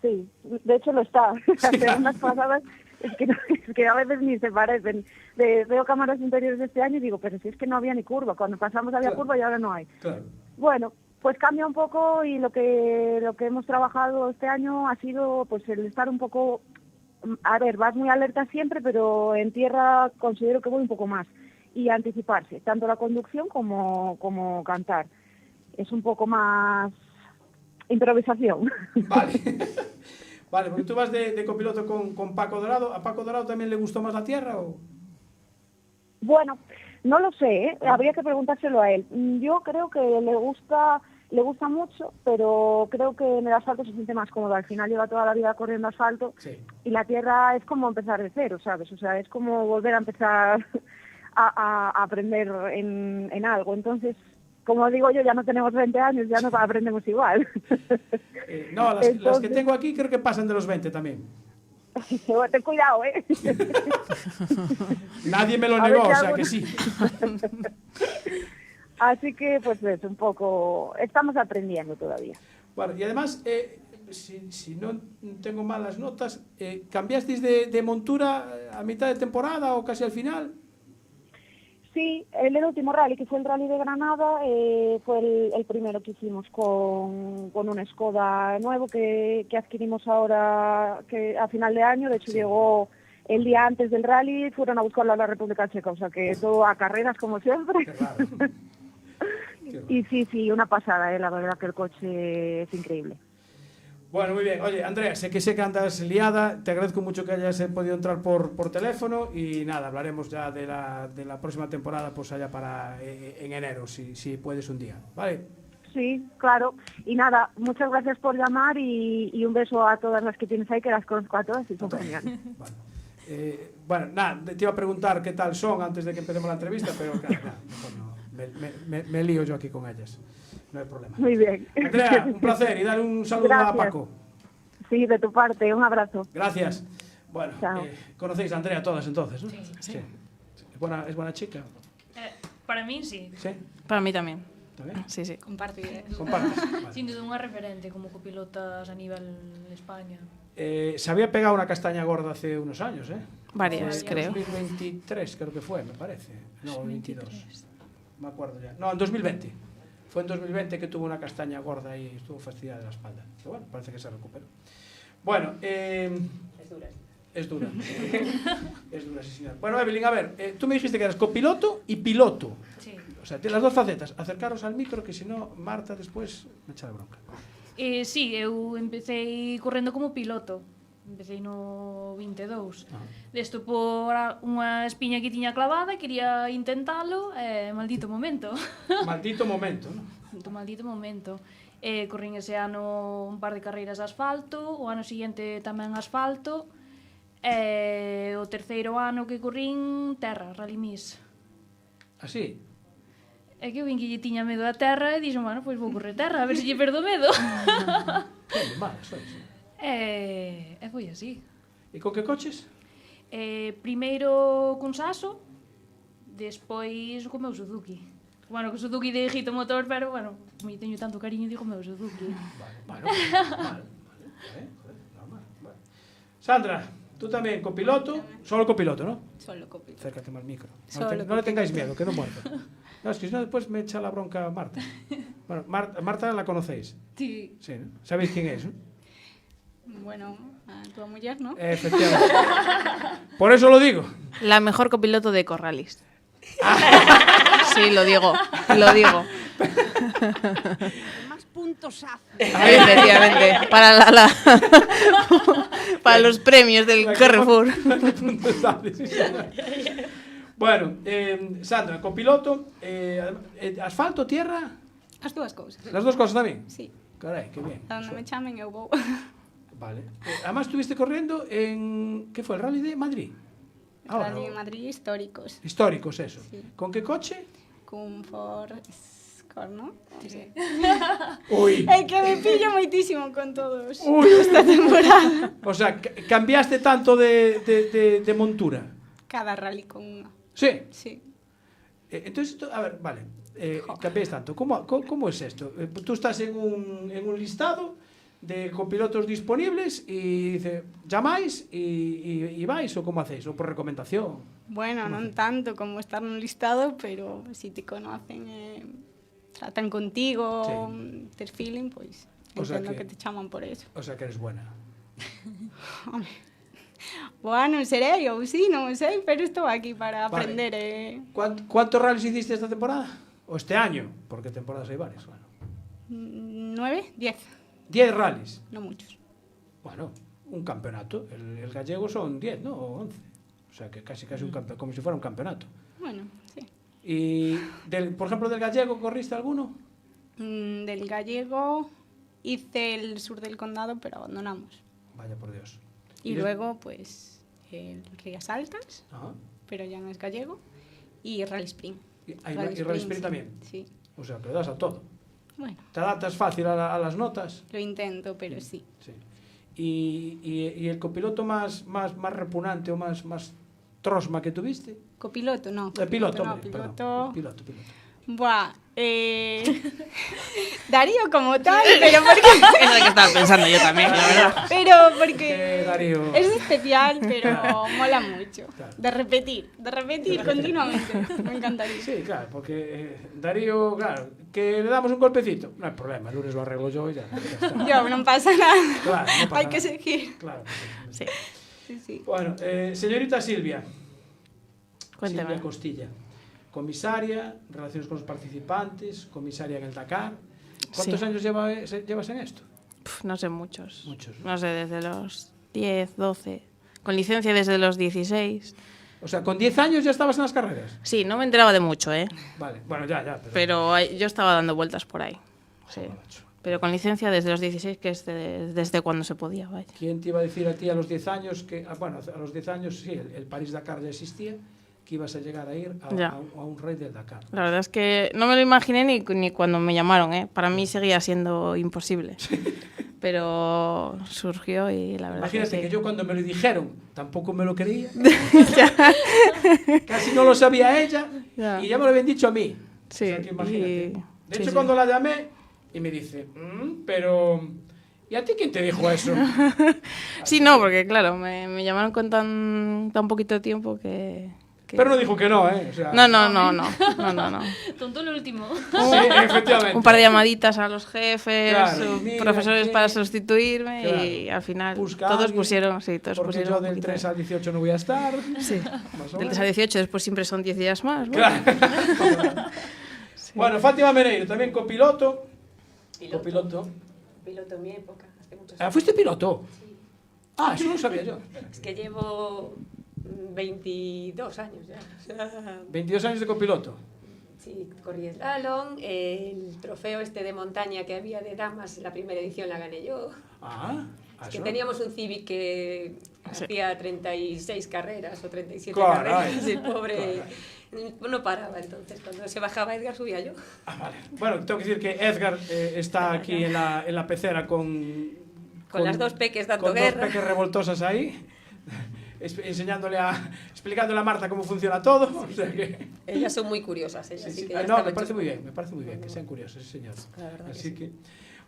Sí, de hecho lo está. Las unas pasadas es que a veces ni se parecen. Veo cámaras interiores de este año y digo, pero si es que no había ni curva. Cuando pasamos había curva y ahora no hay. Claro. Bueno, pues cambia un poco y lo que hemos trabajado este año ha sido pues el estar un poco, a ver, vas muy alerta siempre, pero en tierra considero que voy un poco más y anticiparse, tanto la conducción como cantar. Es un poco más improvisación. Vale. Vale, porque tú vas de copiloto con Paco Dorado. ¿A Paco Dorado también le gustó más la tierra o...? Bueno, no lo sé, ¿eh? Habría que preguntárselo a él. Yo creo que le gusta mucho, pero creo que en el asfalto se siente más cómodo. Al final lleva toda la vida corriendo asfalto, sí, y la tierra es como empezar de cero, ¿sabes? O sea, es como volver a empezar a aprender en algo. Entonces, como digo yo, ya no tenemos 20 años, ya no aprendemos igual. No, las que tengo aquí creo que pasan de los 20 también. Ten cuidado, ¿eh? Nadie me lo negó, o sea que sí. Así que, pues es un poco... Estamos aprendiendo todavía. Bueno, y además, si no tengo malas notas, ¿cambiasteis de montura a mitad de temporada o casi al final? Sí, el último rally, que fue el rally de Granada, fue el primero que hicimos con un Skoda nuevo que adquirimos ahora que a final de año. De hecho, sí, llegó el día antes del rally, fueron a buscarlo a la República Checa, o sea que todo a carreras como siempre. Qué raro. Y sí, una pasada, la verdad que el coche es increíble. Bueno, muy bien. Oye, Andrea, sé que andas liada, te agradezco mucho que hayas podido entrar por teléfono y nada, hablaremos ya de la próxima temporada, pues allá en enero, si puedes un día, ¿vale? Sí, claro. Y nada, muchas gracias por llamar y un beso a todas las que tienes ahí, que las conozco a todas y son geniales. Bueno, nada, te iba a preguntar qué tal son antes de que empecemos la entrevista, pero claro, mejor no. Me lío yo aquí con ellas. No hay problema. Muy bien. Andrea, un placer y dale un saludo a Paco. Sí, de tu parte, un abrazo. Gracias. Bueno, conocéis a Andrea todas entonces, ¿no? Sí. ¿Es buena chica? Para mí sí. ¿Sí? Para mí también. ¿También? Sí. Compartes. Vale. Sin duda unha referente como copilotas a nivel de España. Se había pegado una castaña gorda hace unos años, ¿eh? Varias, creo. 2023 creo que fue, me parece. No, 22. Me acuerdo ya. No, en 2020. Fue en 2020 que tuvo una castaña gorda y estuvo fastidiada de la espalda. Pero bueno, parece que se recuperó. Bueno, es dura. Es dura. Es dura, sí, señor. Bueno, Evelyn, a ver, tú me dijiste que eras copiloto y piloto. Sí. O sea, tienes las dos facetas. Acercaros al micro, que si no, Marta después me echa la bronca. Sí, eu empecé correndo como piloto. Empecé no 22. Desto por unha espiña que tiña clavada, quería intentalo, maldito momento. Maldito momento, non? Maldito momento. Corrín ese ano un par de carreiras de asfalto, o ano seguinte tamén asfalto, o terceiro ano que corrín terra, Rally Miss. Así? É que eu vin que lle tiña medo a terra e dixo, bueno, pois vou correr terra, a ver se lle perdo medo. Que mal, eso é. E foi así. E con que coches? Primeiro con Sasso, despois co meu Suzuki. Bueno, co Suzuki de Hito Motor, pero, bueno, me teño tanto cariño, digo meu Suzuki. Vale, normal. Sandra, tú tamén copiloto, solo copiloto, ¿no? Solo copiloto. Acércate mal micro. No le tengáis miedo, quedo muerto. No, es que si no después me echa la bronca Marta. Bueno, Marta la conocéis. Sí. Sí, ¿no? ¿Sabéis quién es, no? Bueno, a tu muller, ¿no? Efectivamente. Por eso lo digo. La mejor copiloto de Corralis. Sí, lo digo. Más puntos hace. Efectivamente. Para los premios del Carrefour. Bueno, Sandra, copiloto, asfalto, tierra, As dúas cousas. las dos cosas tamén? Sí. Carai, que bien. A onde me chamen eu vou. Vale. Además estuviste corriendo en... ¿Qué fue? ¿El Rally de Madrid? Rally en Madrid históricos. Históricos, eso. Sí. ¿Con qué coche? Cun Ford Escort, ¿no? Sí. Uy. É que me pillo moitísimo con todos Uy. esta temporada. O sea, cambiaste tanto de montura. Cada rally con unha. Sí. Sí. Entonces, a ver, vale. Cambiáis tanto. ¿Cómo es esto? Tú estás en un listado de copilotos disponibles y dice, llamáis y vais, o cómo hacéis, o por recomendación. Bueno, non tanto como estar nun listado, pero si te conocen, tratan contigo, Sí. ter feeling, pois O sea entendo que- que te chaman por eso. O sea, que eres buena. Home, boa non serei, ou sí, non sei, pero estou aquí para Vale. aprender. ¿Cuántos rallies hiciste esta temporada? ¿O este año? Porque temporadas hay varias, claro. 9, 10, 10 rallies. non muchos. Bueno, un campeonato. El gallego son 10, ¿no? O 11. O sea, que casi un campeonato, como si fuera un campeonato. Bueno, sí. Y, por ejemplo, del gallego, ¿corriste alguno? Del gallego hice el sur del condado, pero abandonamos. Vaya por Dios. Y luego, pues, el Rías Altas, Ajá. pero ya no es gallego, y Rally Spring. ¿Y Rally Spring sí. también? Sí. O sea, que le das a todo. Bueno, ¿Te adaptas fácil a las notas? lo intento, pero sí. Sí. ¿Y el copiloto más repugnante o más trosma que tuviste? Copiloto, no. Piloto, no, hombre, piloto. perdón. Piloto. Buah, Darío como tal, pero porque... Es lo que estaba pensando yo también, la verdad. Pero porque Darío. es especial, pero mola mucho. De repetir continuamente. Me encantaría. Sí, claro, porque Darío, claro, que le damos un golpecito. No hay problema, el lunes lo arreglo yo y ya está. Yo, no pasa nada. Claro, no pasa Hay que nada. seguir. Claro. Sí. Sí. Bueno, señorita Silvia. Cuéntame. Silvia Costilla. Comisaria, relaciones con los participantes, comisaria en el Dakar. ¿Cuántos Sí. años llevas en esto? No sé, muchos. Muchos. No sé, desde los 10, 12. Con licencia desde los 16. O sea, ¿con 10 años ya estabas en las carreras? Sí, no me enteraba de mucho, ¿eh? Vale, bueno, ya. Pero yo estaba dando vueltas por ahí. Sí. Pero con licencia desde los 16, que es desde cuando se podía, vaya. ¿Quién te iba a decir a ti a los 10 años que, bueno, a los 10 años sí, el París-Dakar ya existía, que ibas a llegar a ir Ya. a un rey del Dakar? La verdad es que no me lo imaginé ni cuando me llamaron, ¿eh? Para mí seguía siendo imposible. Pero surgió y la verdad Imagínate que que sí. yo cuando me lo dijeron tampoco me lo creía. Casi no lo sabía ella y ya me lo habían dicho a mí. Sí, O sea, que imagínate. y- De sí, hecho, sí. cuando la llamé y me dice, pero ¿y a ti quién te dijo eso? Sí, no, porque claro, me llamaron con tan poquito tiempo que... Pero no dijo que no, ¿eh? O sea, No. Tonto el último. Sí, efectivamente. Un par de llamaditas a los jefes, Claro, mira, profesores sí. para sustituirme Claro. y al final Busca todos alguien, pusieron, sí, todos porque pusieron yo un del poquito 3 al 18 no voy a estar. Sí. Más o Del 3 menos. a 18, después siempre son 10 días más. ¿no? Claro. Bueno, Fátima Meneiro, también copiloto. Copiloto. Piloto en mi época, hace muchos Ah, ¿fuiste piloto? Ah, eso no lo sabía yo. Es que llevo 22 años ya. O sea, 22 años de copiloto. sí, corrí slalom, el trofeo este de montaña que había de damas, la primera edición la gané yo. Ah, Es que eso. teníamos un Civic que hacía 36 carreras o 37 Caray. carreras y el pobre no paraba, entonces cuando se bajaba Edgar subía yo. Bueno, tengo que decir que Edgar está aquí en la pecera con las dos peques dando con guerra. dos peques revoltosas ahí, explicándole a Marta cómo funciona todo. O sea que... Ellas son muy curiosas, ellas sí que ya No, están me parece hechas. muy bien que sean curiosas, sí, señor. La verdad que Así sí. que,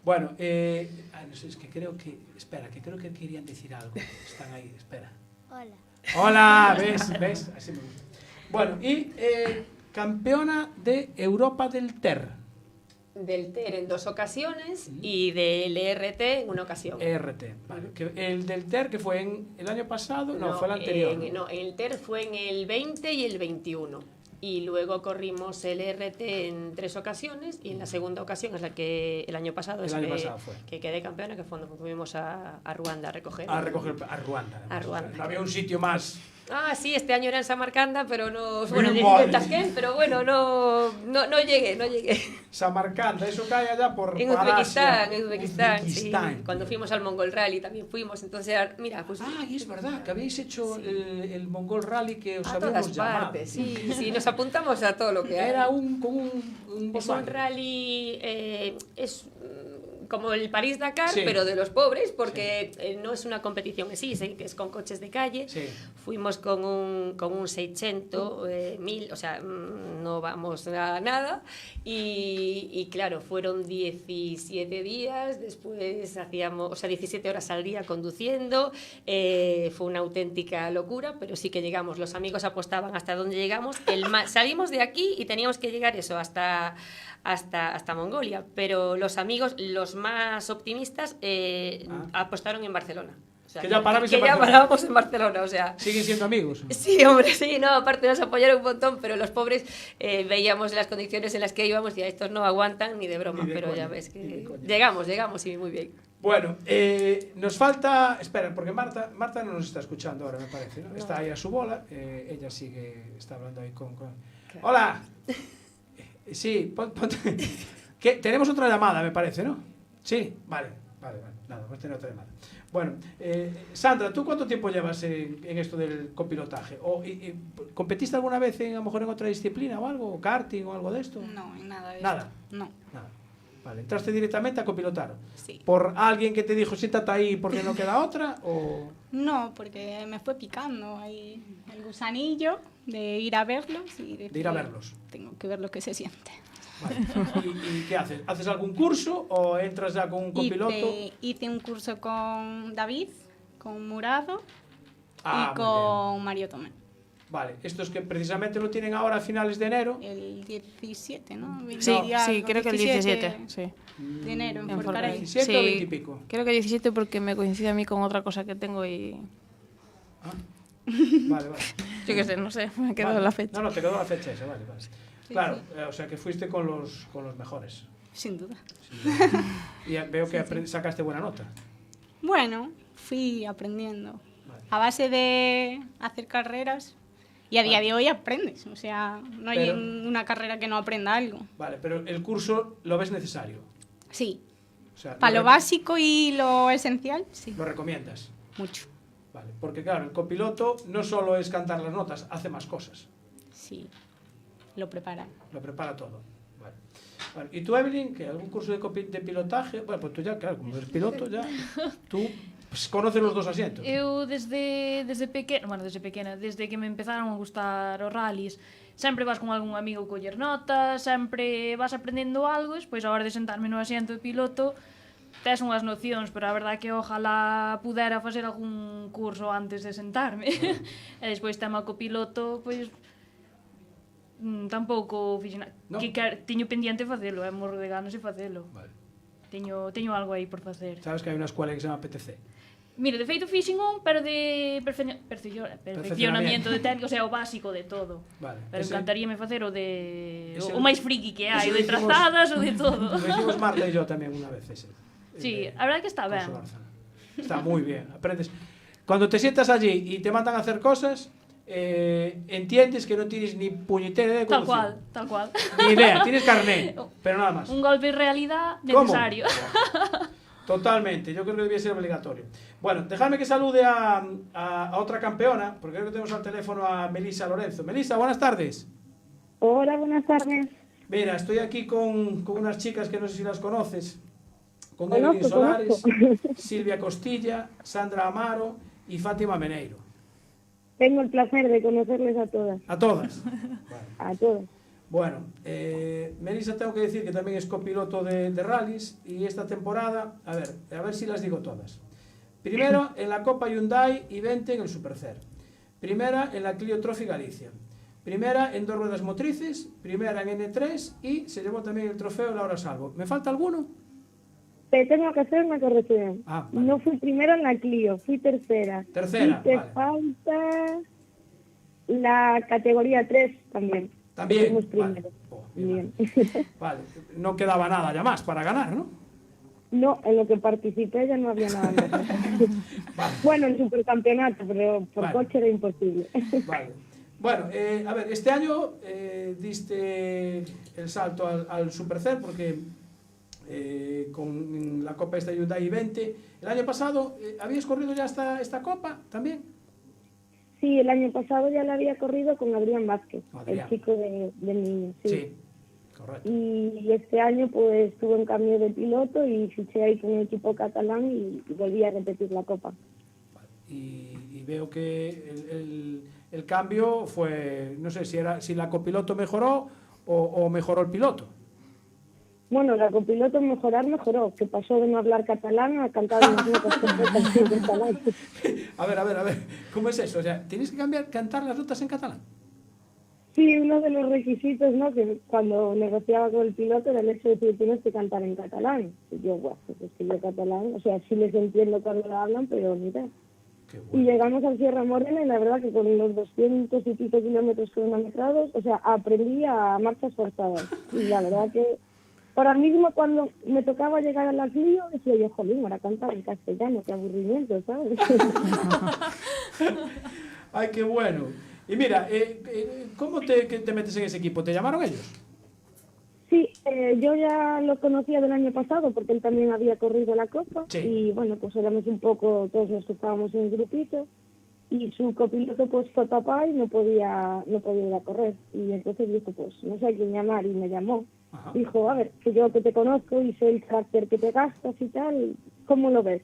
bueno, no sé, es que creo que querían decir algo. Están ahí, espera. Hola. Hola, ¿ves? Así me gusta. Bueno, y campeona de Europa del TER. Del TER en 2 ocasiones y del ERT en 1 ocasión. ERT, vale. El del TER, que fue en el año pasado, no, fue el anterior. No, el TER fue en el 20 y el 21. Y luego corrimos el ERT en 3 ocasiones y en la segunda ocasión, es la que el año pasado, El año pasado fue. que quedé campeona, que fue cuando fuimos a Ruanda a recoger. A Ruanda. A Ruanda. No había un sitio más Ah, sí, este año era en Samarcanda, pero no... Bueno, Bueno, en Tashkent, pero bueno, no llegué. Samarcanda, eso cae allá por Uzbekistán, Asia. en Uzbekistán, sí. Uzbekistán. Cuando fuimos al Mongol Rally también fuimos, entonces, mira, pues... Ah, y es verdad, que habéis hecho el Mongol Rally que os a habíamos todas llamado. partes, sí, nos apuntamos a todo lo que hay. Era un Es un rally, es como el París-Dakar, Sí. pero de los pobres, porque no es una competición en sí, que es con coches de calle. Sí. Fuimos con un 600, 1000, o sea, no vamos a nada. Y claro, fueron 17 días, después hacíamos, o sea, 17 horas al día conduciendo. Fue una auténtica locura, pero sí que llegamos. Los amigos apostaban hasta dónde llegamos. Salimos de aquí y teníamos que llegar eso hasta Mongolia, pero los amigos, los más optimistas, apostaron en Barcelona. O sea, Que ya parábamos en Barcelona, o sea... ¿Siguen siendo amigos? Sí, hombre, sí, no, aparte nos apoyaron un montón, pero los pobres veíamos las condiciones en las que íbamos y a estos no aguantan ni de broma, Ni de pero coña, ya ves que llegamos y muy bien. Bueno, nos falta... Espera, porque Marta no nos está escuchando ahora, me parece, ¿no? Está ahí a su bola, ella está hablando ahí con... ¡Hola! Sí, ponte... Tenemos otra llamada, me parece, ¿no? Sí, vale, nada, vamos a tener otra llamada. Bueno, Sandra, ¿tú cuánto tiempo llevas en esto del copilotaje? ¿Competiste alguna vez a lo mejor en otra disciplina o algo? ¿O karting o algo de esto? No, en nada de ¿Nada? esto. No. Nada. Vale, ¿entraste directamente a copilotar? Sí. ¿Por alguien que te dijo siéntate ahí porque no queda otra? ¿O...? No, porque me fue picando ahí el gusanillo de ir a verlos y De ir a verlos. tengo que ver lo que se siente. Vale. ¿Y qué haces? ¿Haces algún curso o entras ya con un copiloto? Hice un curso con David, con Murado Ah, y con Mario Tomé. Vale, estos que precisamente lo tienen ahora a finales de enero. El 17, ¿no? Sí, creo que el 17, sí. De enero, en En Forcarei. ¿17 o 20 y pico? Creo que 17 porque me coincide a mí con otra cosa que tengo y... Vale. Yo qué sé, no sé, me quedó Vale. la fecha. No, te quedó la fecha esa, vale. Sí, Claro, sí. o sea que fuiste con los mejores. Sin duda. Y veo que sacaste buena nota. Bueno, fui aprendiendo. A base de hacer carreras y a día de hoy aprendes. O sea, no hay Pero- una carrera que no aprenda algo. Vale, pero el curso lo ves necesario. Sí. O sea, Para lo básico y lo esencial, sí. Lo recomiendas. Mucho. Vale, porque claro, el copiloto no solo es cantar las notas, hace más cosas. Sí. Lo prepara. Lo prepara todo. Vale. ¿Y tú, Evelyn, que algún curso de pilotaje? Bueno, pues tú ya, claro, como eres piloto, ya tú pues, conoces los dos asientos. Eu desde pequena, desde que me empezaron a gustar os rallies, sempre vas con algún amigo coller notas, sempre vas aprendendo algo, e despois a hora de sentarme no asiento de piloto tes unhas nocións, pero a verdade que ojalá pudera facer algún curso antes de sentarme. E despois tema copiloto, pois tampouco fixen nada. No. Que teño pendiente facelo, morro de ganas de facelo. Vale. Teño algo aí por facer. Sabes que hai unha escuela que se chama PTC. Mira, de feito fixen un, pero de perfeccionamiento de técnico, o sea, o básico de todo. Vale. Pero encantaríame facer o de ese o máis friki que hai, ese o de hicimos- trazadas, o de todo. Lo hicimos Marta y yo también una vez ese. Sí, a verdade que está ben. Está muy bien. Aprendes. Cuando te sientas allí y te mandan a hacer cosas, entiendes que no tienes ni puñetera idea de Tal conducir. cual, tal cual. Ni idea, tienes carné, pero nada más. Un golpe de realidad ¿Cómo? necesario. Totalmente, yo creo que debía ser obligatorio. Bueno, dejadme que salude a otra campeona, porque creo que tenemos al teléfono a Melissa Lorenzo. Melissa, buenas tardes. Hola, buenas tardes. Mira, estoy aquí con unas chicas que no sé si las conoces. Con Conozco, Evelyn Solares, conozco. Silvia Costilla, Sandra Amaro y Fátima Meneiro. Tengo el placer de conocerles a todas. A todas. A todas. Bueno, Melissa tengo que decir que también es copiloto de rallies y esta temporada, a ver si las digo todas. Primero en la Copa Hyundai y 20 en el Supercer. Primera en la Clio Trophy Galicia. Primera en 2 ruedas motrices, primera en N3 y se llevó también el trofeo Laura Salvo. ¿Me falta alguno? Te tengo que hacer una corrección. Ah, No fui primera en la Clio, fui tercera. Tercera, Y te vale. falta la categoría 3 también. También, Fuimos vale. primero. Bien. Vale, no quedaba nada ya más para ganar, ¿no? No, en lo que participé ya no había nada más. Bueno, el supercampeonato, pero por coche era imposible. Vale. Bueno, a ver, este año diste el salto al Supercer porque con la Copa esta Hyundai 20, el año pasado, ¿habías corrido ya esta Copa también? Sí, el año pasado ya la había corrido con Adrián Vázquez, Adrián. el chico de niño. Sí, correcto. Y este año pues tuve un cambio de piloto y fiché ahí con el equipo catalán y volví a repetir la Copa. Y veo que el cambio fue, no sé si la copiloto mejoró o mejoró el piloto. Bueno, la copiloto mejoró, que pasó de no hablar catalán a cantar unas notas completas en catalán. A ver, ¿cómo es eso? O sea, ¿tienes que cantar las notas en catalán? Sí, uno de los requisitos, ¿no?, que cuando negociaba con el piloto era el hecho de decir, tienes que cantar en catalán. Y yo, bueno, pues es que yo catalán, o sea, sí les entiendo cuando lo hablan, pero ni idea. Y llegamos al Sierra Morena y la verdad que con los 200 y pico kilómetros cronometrados, o sea, aprendí a marchas forzadas. Y la verdad que ahora mismo cuando me tocaba llegar a la Clio, decía yo, jolín, ahora cantar en castellano, qué aburrimiento, ¿sabes? Ay, qué bueno. Y mira, ¿cómo te metes en ese equipo? ¿Te llamaron ellos? Sí, yo ya lo conocía del año pasado porque él también había corrido la Copa. Sí. Y bueno, pues éramos un poco todos los que estábamos en el grupito y su copiloto pues fue papá y no podía ir a correr. Y entonces dijo, pues no sé a quién llamar y me llamó. Ajá. Dijo, a ver, que yo que te conozco y sé el carácter que te gastas y tal, ¿cómo lo ves?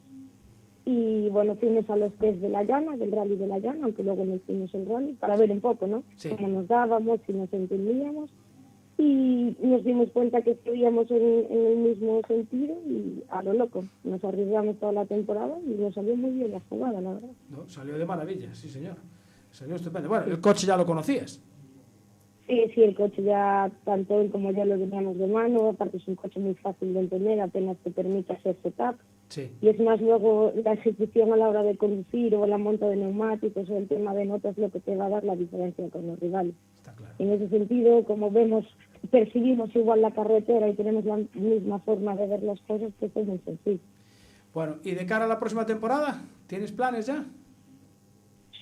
Y bueno, fuimos a los test de la llana, del rally de la llana, aunque luego no hicimos el rally, para ver un poco, ¿no? Sí. Cómo nos dábamos, si nos entendíamos. Y nos dimos cuenta que estábamos en el mismo sentido y a lo loco. Nos arriesgamos toda la temporada y nos salió muy bien la jugada, la verdad. No, salió de maravilla, sí señor. Salió estupendo. Bueno, el coche ya lo conocías. Sí, el coche ya, tanto él como yo lo teníamos de mano, aparte es un coche muy fácil de entender, apenas te permite hacer setup. Sí. Y es más luego la ejecución a la hora de conducir o la monta de neumáticos o el tema de notas lo que te va a dar la diferencia con los rivales. Está claro. En ese sentido, como vemos, percibimos igual la carretera y tenemos la misma forma de ver las cosas, que es muy sencillo. Bueno, ¿y de cara a la próxima temporada? ¿Tienes planes ya?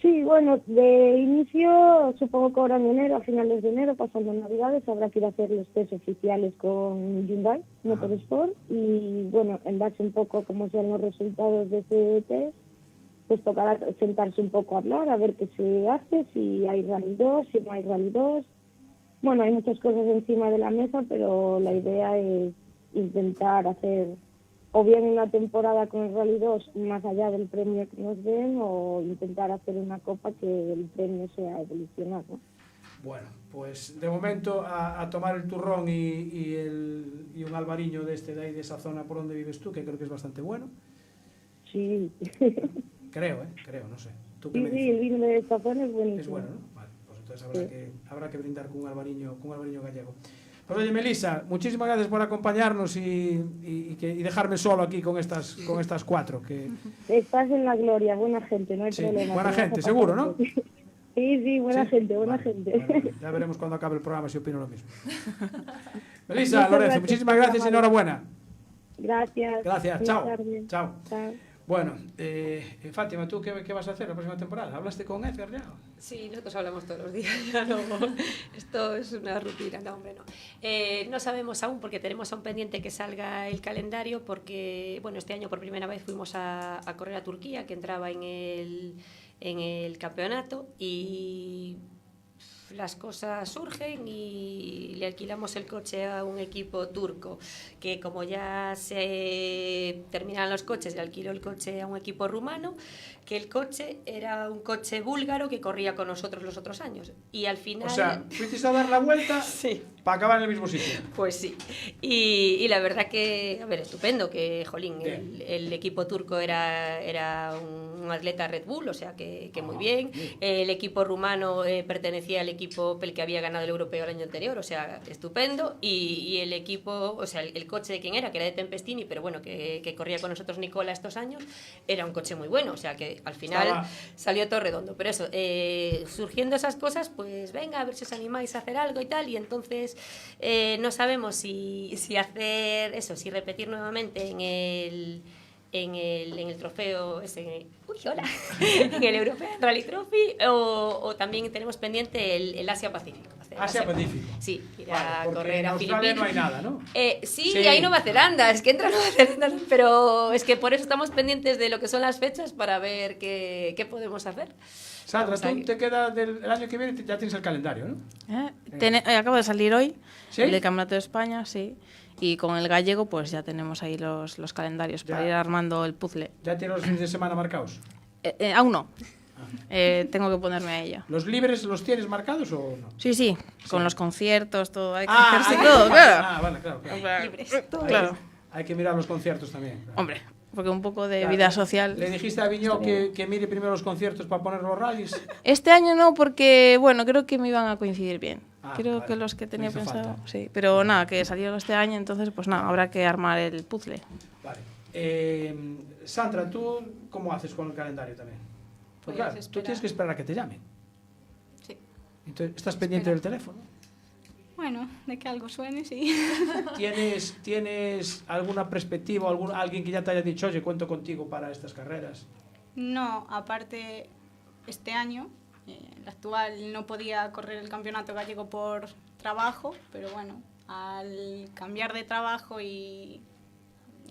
Sí, bueno, de inicio supongo que ahora en enero, a finales de enero, pasando Navidades, habrá que ir a hacer los test oficiales con Hyundai Motorsport y bueno, en base un poco a cómo sean los resultados de ese test, pues tocará sentarse un poco a hablar, a ver qué se hace, si hay Rally 2, si no hay Rally 2. Bueno, hay muchas cosas encima de la mesa, pero la idea es intentar hacer o bien una temporada con el Rally 2 más allá del premio que nos den o intentar hacer una copa que el premio sea evolucionar, ¿no? Bueno, pues de momento a tomar el turrón y un albariño de ahí, de esa zona por donde vives tú, que creo que es bastante bueno. Sí. Creo, no sé. ¿Tú qué Sí, me sí, dices? el vino de esta zona es buenísimo. Es bueno, ¿no? Vale, pues entonces habrá que brindar con un albariño gallego. Pues oye, Melissa, muchísimas gracias por acompañarnos y dejarme solo aquí con estas cuatro. Que... Estás en la gloria, buena gente, no hay Sí, problema. buena te vas a gente, pasar seguro, ¿no? Sí, buena ¿Sí? gente, buena Vale, gente. vale. Ya veremos cuando acabe el programa si opino lo mismo. Melissa, Muchas Lorenzo, gracias muchísimas por gracias y llamarme. enhorabuena. Gracias. Gracias, Buenas chao. tardes. Chao. Chao. Bueno, Fátima, ¿tú qué vas a hacer la próxima temporada? ¿Hablaste con Edgar ya? Sí, nosotros hablamos todos los días, ya no, esto es una rutina, no, hombre, no. No sabemos aún porque tenemos aún pendiente que salga el calendario porque, bueno, este año por primera vez fuimos a correr a Turquía, que entraba en el campeonato y las cosas surgen y le alquilamos el coche a un equipo turco que como ya se terminaron los coches, le alquiló el coche a un equipo rumano, que el coche era un coche búlgaro que corría con nosotros los otros años y al final... O sea, fuisteis a dar la vuelta sí, para acabar en el mismo sitio. pues sí, y la verdad que, a ver, estupendo, que, jolín, el equipo turco era un atleta Red Bull, o sea que muy bien, el equipo rumano pertenecía al equipo pel que había ganado el europeo el año anterior, o sea, estupendo, y el equipo, o sea, el coche de quien era, que era de Tempestini, pero bueno, que corría con nosotros Nicola estos años, era un coche muy bueno, o sea, que al final salió todo redondo. Pero eso, surgiendo esas cosas, pues venga, a ver si os animáis a hacer algo y tal, y entonces no sabemos si hacer eso, si repetir nuevamente en el trofeo ese, en el European Rally Trophy, o también tenemos pendiente el Asia Pacífico. Asia Pacífico. Sí, ir a correr a Australia Filipinas. no hay nada, ¿no? Sí, y hay Nueva Zelanda, es que entra Nueva Zelanda, pero es que por eso estamos pendientes de lo que son las fechas para ver qué podemos hacer. Sandra, tú te queda el año que viene, ya tienes el calendario, ¿no? Acabo de salir hoy, ¿Sí? el de Campeonato de España, sí. Y con el gallego, pues ya tenemos ahí los calendarios para ir armando el puzzle. ¿Ya tienes los fines de semana marcados? Aún no. Tengo que ponerme a ello. ¿Los libres los tienes marcados o no? Sí, con los conciertos, todo. Hay que hacerse todo, claro. Vale, claro. Libres, todo. Claro. Hay que mirar los conciertos también. Claro. Hombre, porque un poco de vida social. ¿Le dijiste a Viñó que mire primero los conciertos para poner los rallies? Este año no, porque, bueno, creo que me iban a coincidir bien. Creo vale. que los que tenía No hizo pensado, falta. sí. Pero nada, que salieron este año, entonces, pues nada, habrá que armar el puzzle. Vale. Sandra, ¿tú cómo haces con el calendario también? Pues claro, tú tienes que esperar a que te llamen. Sí. Entonces, ¿estás pendiente del teléfono? Bueno, de que algo suene, sí. ¿Tienes alguna perspectiva o alguien que ya te haya dicho, oye, cuento contigo para estas carreras? No, aparte, este año, el actual no podía correr el campeonato gallego por trabajo, pero bueno, al cambiar de trabajo y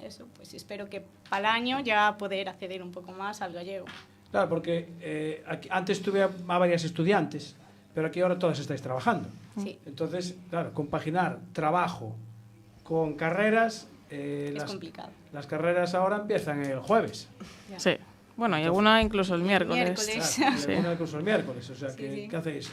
eso, pues espero que para el año ya poder acceder un poco más al gallego. Claro, porque antes tuve a varias estudiantes, pero aquí ahora todas estáis trabajando. Sí. Entonces, claro, compaginar trabajo con carreras... Es complicado. Las carreras ahora empiezan el jueves. Ya. Sí. Bueno, y alguna incluso el miércoles. Claro, Sí. alguna incluso el miércoles. O sea, Sí, sí. ¿qué hacéis?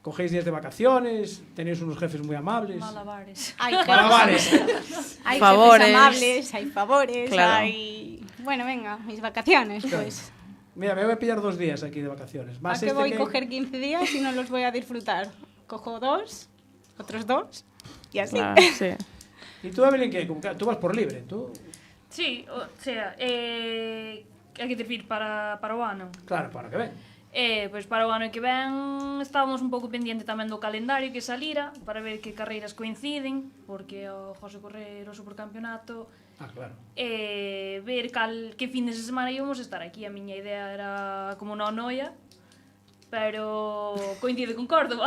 ¿Cogéis días de vacaciones? ¿Tenéis unos jefes muy amables? Malabares. Hay Malabares. hay Favores. jefes amables, hay favores, Claro. hay... Bueno, venga, mis vacaciones, Claro. pues. Mira, me voy a pillar 2 días aquí de vacaciones. ¿A Más qué voy a coger 15 días y no los voy a disfrutar? Cojo 2, otros 2 y así. Claro, sí. ¿Y tú, Evelyn, qué? Tú vas por libre, tú... Sí, o sea, hai que decir para o ano. Claro, para que ven. Pois para o ano que ven estábamos un pouco pendiente tamén do calendario que salira para ver que carreiras coinciden, porque o José correr o supercampeonato, claro. ver que fines de semana íbamos a estar aquí. A miña idea era como na Noia, pero coincide con Córdoba.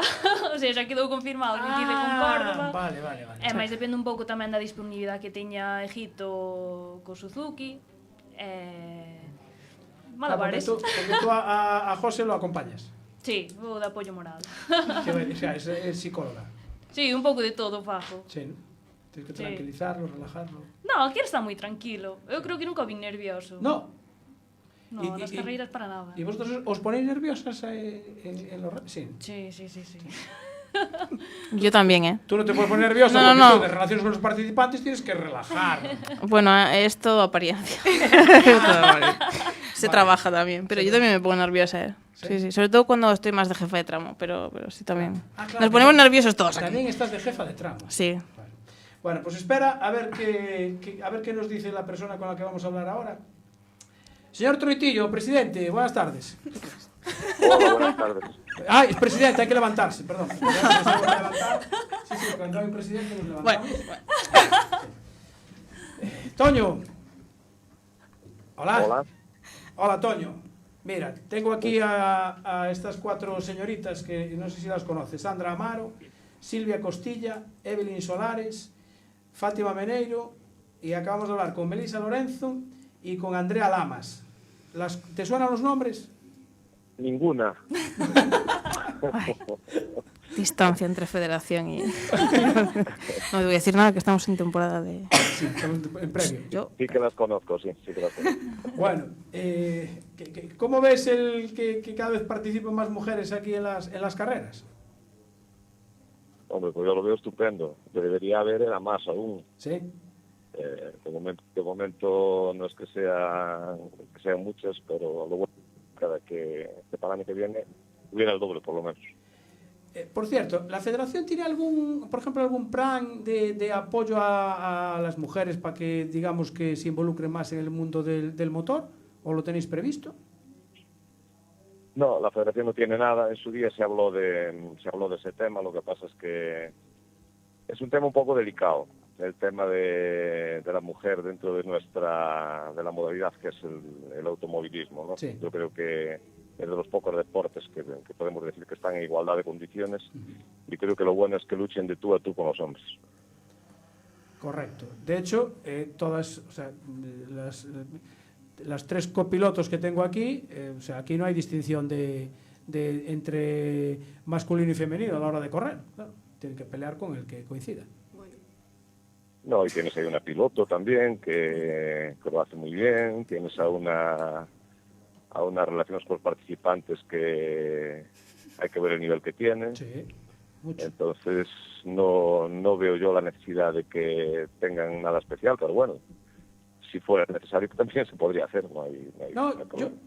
O sea, xa quedou confirmado, coincide con Córdoba. Vale. E máis depende un pouco tamén da disponibilidade que teña Egito co Suzuki. Malabares. Porque tú a José lo acompañas. Sí, vou de apoio moral. O sea, es psicóloga. Sí, un pouco de todo fajo. Sí, ¿no? Tienes que Sí. tranquilizarlo, relajarlo. No, aquí está moi tranquilo. Eu creo que nunca o vin nervioso. No. No, nas carreiras para nada. ¿Y vosotros os ponéis nerviosas en los... Sí. Sí. Yo también, ¿eh? Tú no te puedes poner nervioso No, porque no. tú de relaciones con los participantes tienes que relajar. Bueno, es todo apariencia. Se trabaja también, pero yo también me pongo nerviosa, ¿eh? Sí. Sobre todo cuando estoy más de jefa de tramo, pero sí también. Claro, Nos ponemos nerviosos todos aquí. También estás de jefa de tramo. Sí. Bueno, pues espera a ver qué nos dice la persona con la que vamos a hablar ahora. Señor Troitillo, presidente, buenas tardes. Hola, buenas tardes. Ay, es presidente, hay que levantarse, perdón. Sí, cuando hay un presidente nos levantamos. Toño. Hola. Hola, Toño. Mira, tengo aquí a estas 4 señoritas que no sé si las conoces. Sandra Amaro, Silvia Costilla, Evelyn Solares, Fátima Meneiro, y acabamos de hablar con Melisa Lorenzo y con Andrea Lamas. ¿Te suenan los nombres? Ninguna. Distancia entre federación y... No te voy a decir nada, que estamos en temporada de... Sí, estamos en previo. Sí que las conozco, sí que las conozco. Bueno, ¿cómo ves que cada vez participan más mujeres aquí en las carreras? Hombre, pues yo lo veo estupendo. Debería haber era más aún. Sí. De momento no es que sean muchas, pero lo bueno cada que para el año que viene hubiera el doble por lo menos. Por cierto, ¿la federación tiene por ejemplo, algún plan de apoyo a las mujeres para que, digamos, que se involucren más en el mundo del motor? ¿O lo tenéis previsto? No, la federación no tiene nada. En su día se habló de ese tema. Lo que pasa es que es un tema un poco delicado, el tema de la mujer dentro de de la modalidad que es el automovilismo, ¿no? Sí. Yo creo que es de los pocos deportes que podemos decir que están en igualdad de condiciones, y creo que lo bueno es que luchen de tú a tú con los hombres. Correcto. De hecho, todas, o sea, las 3 copilotos que tengo aquí, o sea, aquí no hay distinción entre masculino y femenino a la hora de correr. Claro, tienen que pelear con el que coincida. No, y tienes ahí una piloto también que lo hace muy bien. Tienes a unas relaciones con los participantes que hay que ver el nivel que tienen. Sí, mucho. Entonces no veo yo la necesidad de que tengan nada especial, pero bueno, si fuera necesario también se podría hacer. No,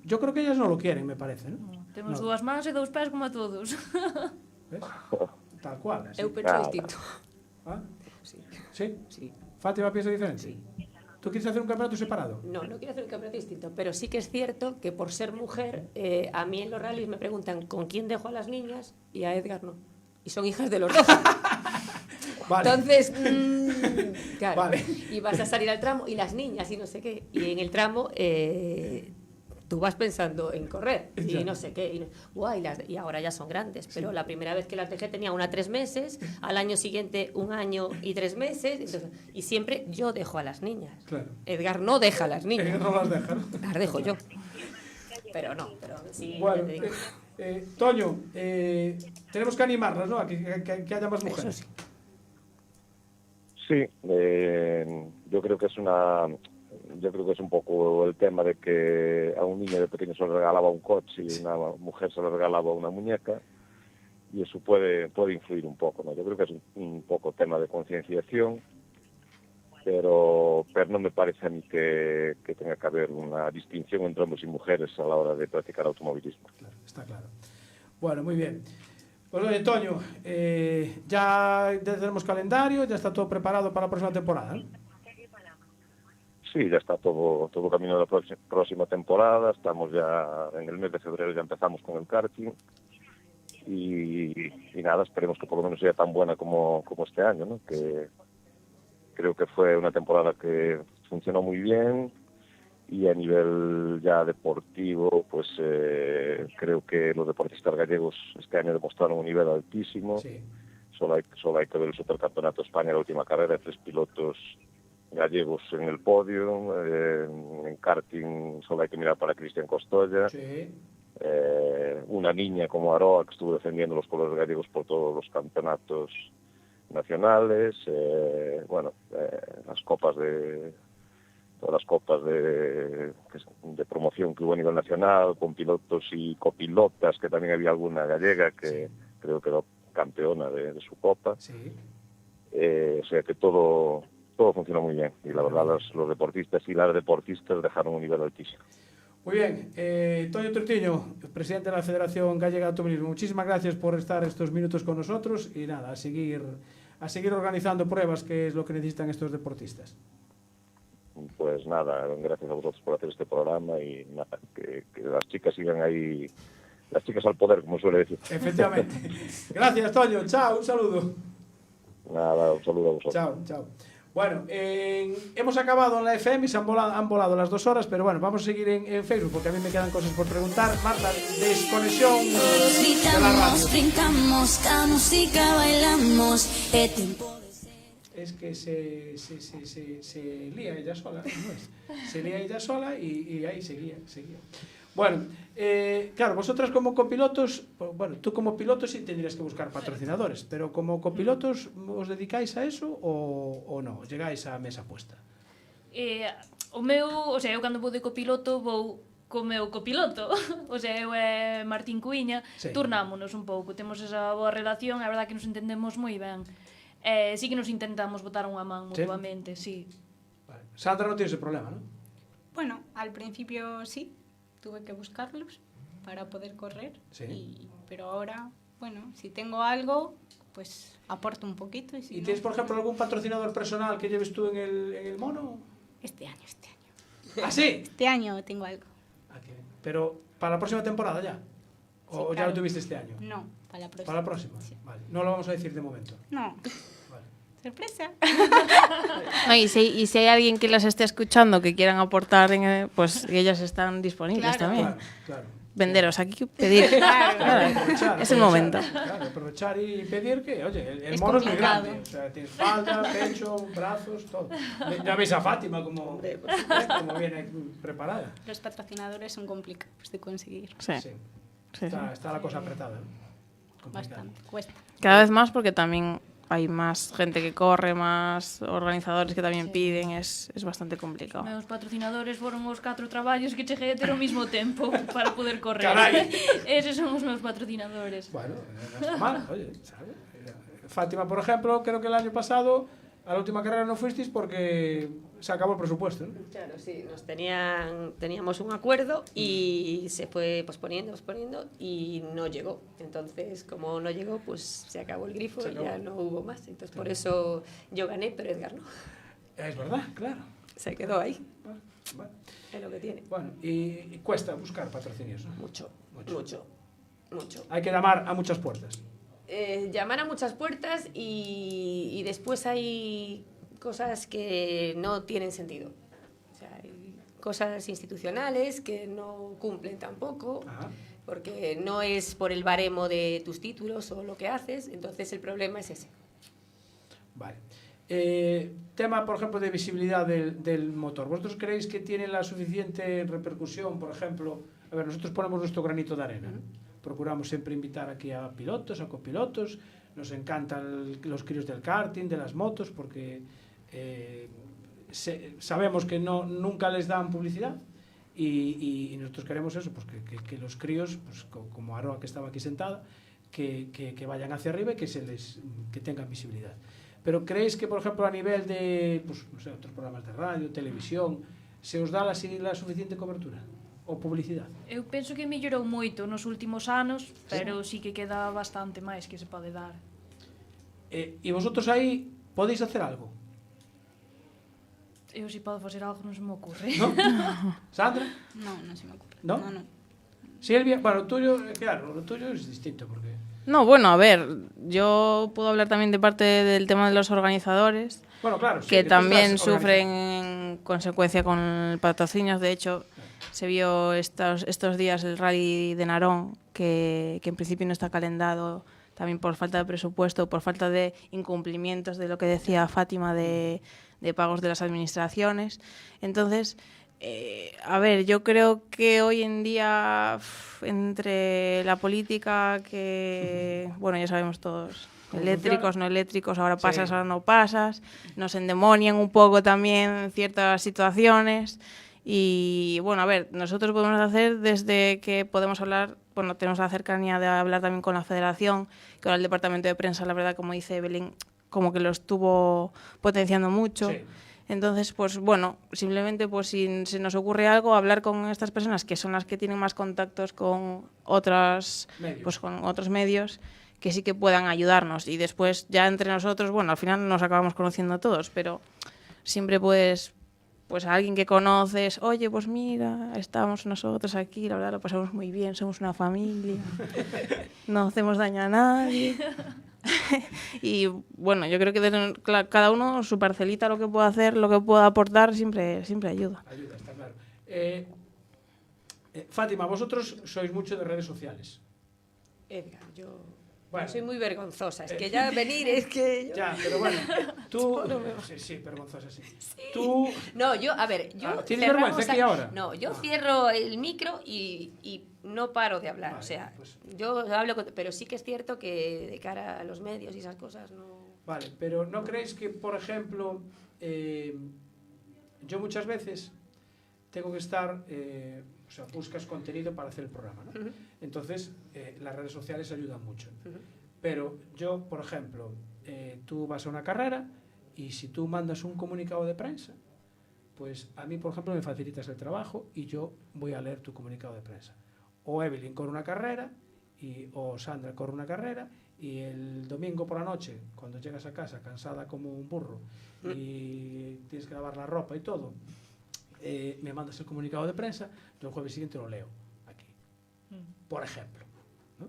yo creo que ellas no lo quieren, me parece, ¿no? Temos 2 mans e 2 pés como a todos. ¿Ves? Tal cual. Eu penso distinto. ¿Ah? Sí. Fátima piensa diferente. Sí. ¿Tú quieres hacer un campeonato separado? No quiero hacer un campeonato distinto, pero sí que es cierto que por ser mujer, a mí en los rallies me preguntan ¿con quién dejo a las niñas? Y a Edgar no. Y son hijas de los dos. Vale. Entonces, claro, Vale. y vas a salir al tramo y las niñas y no sé qué. Y en el tramo tú vas pensando en correr y no sé qué. Y ahora ya son grandes, pero la primera vez que las dejé tenía una 3 meses, al año siguiente 1 año y 3 meses. Entonces, y siempre yo dejo a las niñas. Claro. Edgar no deja a las niñas. Edgar no las deja, ¿no? Las dejo yo. Pero sí. Bueno, ya te digo. Toño, tenemos que animarlas, ¿no? A que haya más mujeres. Eso sí. Sí, yo creo que es un poco el tema de que a un niño de pequeño se le regalaba un coche y a una mujer se le regalaba una muñeca, y eso puede influir un poco, ¿no? Yo creo que es un poco tema de concienciación, pero no me parece a mí que tenga que haber una distinción entre hombres y mujeres a la hora de practicar automovilismo. Claro, está claro. Bueno, muy bien. Pues oye, Toño, ya tenemos calendario, ya está todo preparado para la próxima temporada, ¿no? Sí, ya está todo camino de la próxima temporada. Estamos ya en el mes de febrero, ya empezamos con el karting. Y nada, esperemos que por lo menos sea tan buena como este año, ¿no? Que creo que fue una temporada que funcionó muy bien, y a nivel ya deportivo, pues creo que los deportistas gallegos este año demostraron un nivel altísimo. Sí. Solo hay que ver el Supercampeonato de España, la última carrera, 3 pilotos gallegos en el podio. En karting solo hay que mirar para Cristian Costolla. Sí. Una niña como Aroa, que estuvo defendiendo los colores gallegos por todos los campeonatos nacionales. Todas las copas de promoción que hubo a nivel nacional, con pilotos y copilotas, que también había alguna gallega que creo que quedó campeona de su copa. Sí. O sea que todo funcionó muy bien, y la verdad los deportistas y las deportistas dejaron un nivel altísimo. Muy bien, Toño Tortiño, presidente de la Federación Gallega de Automovilismo, muchísimas gracias por estar estos minutos con nosotros, y nada, a seguir organizando pruebas, que es lo que necesitan estos deportistas. Pues nada, gracias a vosotros por hacer este programa, y nada, que las chicas sigan ahí, las chicas al poder, como suele decir. Efectivamente. Gracias, Toño. Chao, un saludo. Nada, un saludo a vosotros. Chao. Bueno, hemos acabado en la FM, han volado las 2 horas, pero bueno, vamos a seguir en Facebook, porque a mí me quedan cosas por preguntar. Marta, desconexión de la radio. Brincamos, cada música bailamos, es tiempo. Es que se lía ella sola, ¿no es? Se lía ella sola y ahí seguía. Bueno, claro, vosotras como copilotos, bueno, tú como piloto sí tendrías que buscar patrocinadores, pero como copilotos, ¿os dedicáis a eso o no? Llegáis a mesa puesta? Eu cando vou de copiloto vou co meu copiloto, eu e Martín Cuiña, Sí. turnámonos un pouco, temos esa boa relación, a verdad que nos entendemos moi ben. Sí que nos intentamos botar unha man mutuamente, sí. Vale. Sandra non tiene ese problema, ¿no? Bueno, al principio sí, tuve que buscarlos para poder correr, Sí. pero ahora, bueno, si tengo algo, pues aporto un poquito. ¿Y tienes, por ejemplo, algún patrocinador personal que lleves tú en el mono? Este año. ¿Ah, sí? Este año tengo algo. Pero, ¿para la próxima temporada ya? ¿O Sí, ya lo claro. tuviste este año? No, para la próxima. ¿Para la próxima? Vale. No lo vamos a decir de momento. No. Sorpresa. No, y si hay alguien que las esté escuchando que quieran aportar, pues ellas están disponibles también. Claro. Venderos aquí, pedir. Claro, Es el momento. Claro, aprovechar y pedir que, oye, el Es mono es muy complicado. grande. O sea, tienes falda, pecho, brazos, todo. Ya veis a Fátima como viene preparada. Los patrocinadores son complicados de conseguir. Sí. Está la cosa apretada. Bastante, cuesta. Cada vez más porque también hay más gente que corre, más organizadores que también piden, es bastante complicado. Meus patrocinadores foron os 4 traballos que cheguei a ter ao mesmo tempo para poder correr. Carai. Eses son os meus patrocinadores. Bueno, no está mal, oye, ¿sabes? Fátima, por ejemplo, creo que el año pasado a la última carrera no fuisteis porque se acabó el presupuesto, ¿no? Claro, sí, teníamos un acuerdo y se fue posponiendo y no llegó. Entonces, como no llegó, pues se acabó el grifo y ya no hubo más. Entonces, por eso yo gané, pero Edgar no. Es verdad, claro. Se quedó ahí. Bueno. Es lo que tiene. Bueno, y cuesta buscar patrocinios, ¿no? Mucho. Hay que llamar a muchas puertas. Llamar a muchas puertas y después hay cosas que no tienen sentido. O sea, hay cosas institucionales que no cumplen tampoco, porque no es por el baremo de tus títulos o lo que haces, entonces el problema es ese. Vale. Tema, por ejemplo, de visibilidad del motor. ¿Vosotros creéis que tiene la suficiente repercusión? Por ejemplo, a ver, nosotros ponemos nuestro granito de arena, ¿no? Procuramos siempre invitar aquí a pilotos, a copilotos. Nos encantan los críos del karting, de las motos, porque sabemos que nunca les dan publicidad y nosotros queremos eso, pues que los críos, pues, como Aroa, que estaba aquí sentada, que vayan hacia arriba y que tengan visibilidad. Pero ¿creéis que, por ejemplo, a nivel de, pues, no sé, otros programas de radio, televisión, se os da la suficiente cobertura? O publicidade? Eu penso que mellorou moito nos últimos anos, pero sí que queda bastante máis que se pode dar. E vosotros aí podéis hacer algo? Eu si podo facer algo non se me ocurre. ¿No? Sandra? No, no se me ocurre. ¿No? Silvia, bueno, lo tuyo es distinto porque... No, bueno, a ver, yo puedo hablar también de parte del tema de los organizadores, bueno, claro, sí, que tú también estás sufren en consecuencia con patrocinios. De hecho, se vio estos días el Rally de Narón, que en principio no está calendado, también por falta de presupuesto, por falta de incumplimientos de lo que decía Fátima de pagos de las administraciones. Entonces, a ver, yo creo que hoy en día, entre la política que, bueno, ya sabemos todos, eléctricos, no eléctricos, ahora pasas, ahora no pasas, nos endemonian un poco también ciertas situaciones. Y bueno, a ver, nosotros podemos hacer desde que podemos hablar, bueno, tenemos la cercanía de hablar también con la federación, que ahora el departamento de prensa, la verdad, como dice Evelyn, como que lo estuvo potenciando mucho. Sí. Entonces, pues bueno, simplemente pues si se nos ocurre algo, hablar con estas personas que son las que tienen más contactos con otros medios que sí que puedan ayudarnos. Y después ya entre nosotros, bueno, al final nos acabamos conociendo todos, pero siempre pues a alguien que conoces, oye, pues mira, estamos nosotros aquí, la verdad lo pasamos muy bien, somos una familia, no hacemos daño a nadie. Y bueno, yo creo que cada uno su parcelita, lo que pueda hacer, lo que pueda aportar, siempre ayuda. Ayuda, está claro. Fátima, vosotros sois mucho de redes sociales. Edgar, yo soy muy vergonzosa. Es que ya venir, es que... Ya, pero bueno, tú... Sí, vergonzosa, sí. Tú... No, yo, a ver, yo... ¿Tienes vergüenza aquí ahora? No, yo cierro el micro y no paro de hablar. Vale, o sea, pues... yo hablo pero sí que es cierto que de cara a los medios y esas cosas no... Vale, pero ¿no creéis que, por ejemplo, yo muchas veces tengo que estar... o sea, buscas contenido para hacer el programa, ¿no? Entonces, las redes sociales ayudan mucho. Pero yo, por ejemplo, tú vas a una carrera y si tú mandas un comunicado de prensa, pues a mí, por ejemplo, me facilitas el trabajo y yo voy a leer tu comunicado de prensa. O Evelyn con una carrera o Sandra corre una carrera y el domingo por la noche, cuando llegas a casa cansada como un burro y tienes que lavar la ropa y todo, me mandas el comunicado de prensa, yo el jueves siguiente lo leo aquí, por ejemplo, ¿no?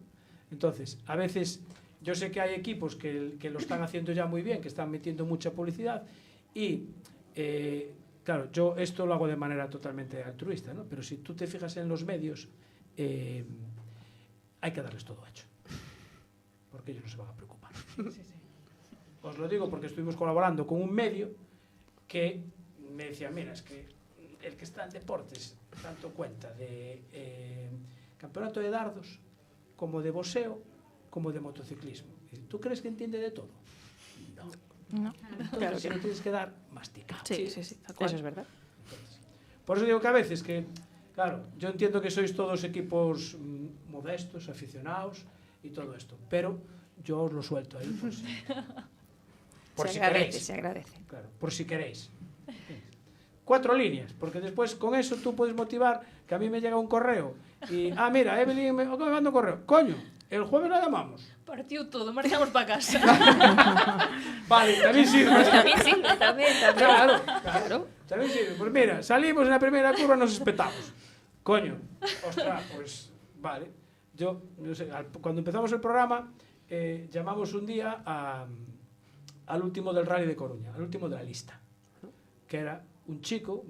Entonces, a veces yo sé que hay equipos que lo están haciendo ya muy bien, que están metiendo mucha publicidad y claro, yo esto lo hago de manera totalmente altruista, ¿no? Pero si tú te fijas en los medios, hay que darles todo hecho, porque ellos no se van a preocupar. Os lo digo porque estuvimos colaborando con un medio que me decía, mira, es que el que está en deportes tanto cuenta de campeonato de dardos, como de boxeo, como de motociclismo. ¿Tú crees que entiende de todo? No. Entonces, Claro se que lo tienes que dar masticado. Sí, tal cual. Eso es verdad. Por eso digo que a veces que, claro, yo entiendo que sois todos equipos modestos, aficionados y todo esto, pero yo os lo suelto ahí por si queréis. Se agradece. Claro, por si queréis. 4 líneas, porque después con eso tú puedes motivar que a mí me llega un correo y, mira, Evelyn me manda un correo. Coño, el jueves la llamamos. Partiu todo, marchamos para casa. Vale, también sirve. También. Claro. También sirve. Pues mira, salimos en la primera curva, nos espetamos. Coño, ostras, pues vale. Yo sé, cuando empezamos el programa, llamamos un día al último del Rally de Coruña, al último de la lista, ¿no? Que era un chico,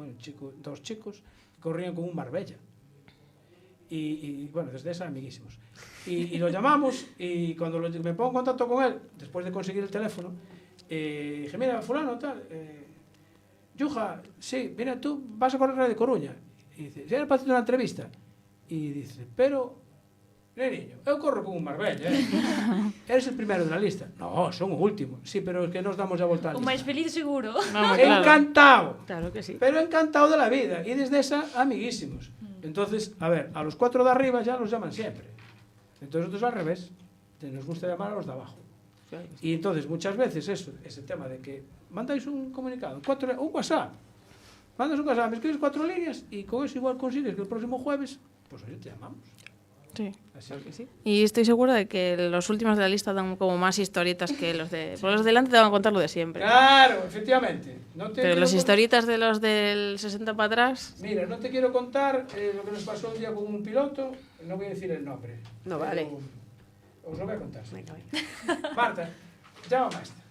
dos chicos, que corrían con un Marbella. Y bueno, desde esa amiguísimos. Y lo llamamos y cuando me pongo en contacto con él, después de conseguir el teléfono, dije, mira, fulano, tal, Yuja, sí, mira, tú vas a correr de Coruña. Y dice, ¿sí era para hacer una entrevista? Y dice, pero, niño, eu corro con un Marbella, eres el primero de la lista. No, son o último. Sí, pero es que nos damos a volta a la O lista. máis feliz seguro. Encantado. Claro que sí. Pero encantado de la vida. Y desde esa, amiguísimos. Entonces, a ver, a los 4 de arriba ya los llaman siempre. Entonces nosotros al revés. Nos gusta llamar a los de abajo. Y entonces muchas veces ese tema de que mandáis un comunicado, un WhatsApp. Mandas un WhatsApp, me escribes 4 líneas y con eso igual consigues que el próximo jueves, pues oye, te llamamos. Sí. Así que sí. Y estoy segura de que los últimos de la lista dan como más historietas que los de... Por los de delante te van a contar lo de siempre. Claro, efectivamente. Pero las historietas de los del 60 para atrás... Mira, no te quiero contar lo que nos pasó un día con un piloto, no voy a decir el nombre. No vale. Os lo voy a contar. Marta, llama a esta,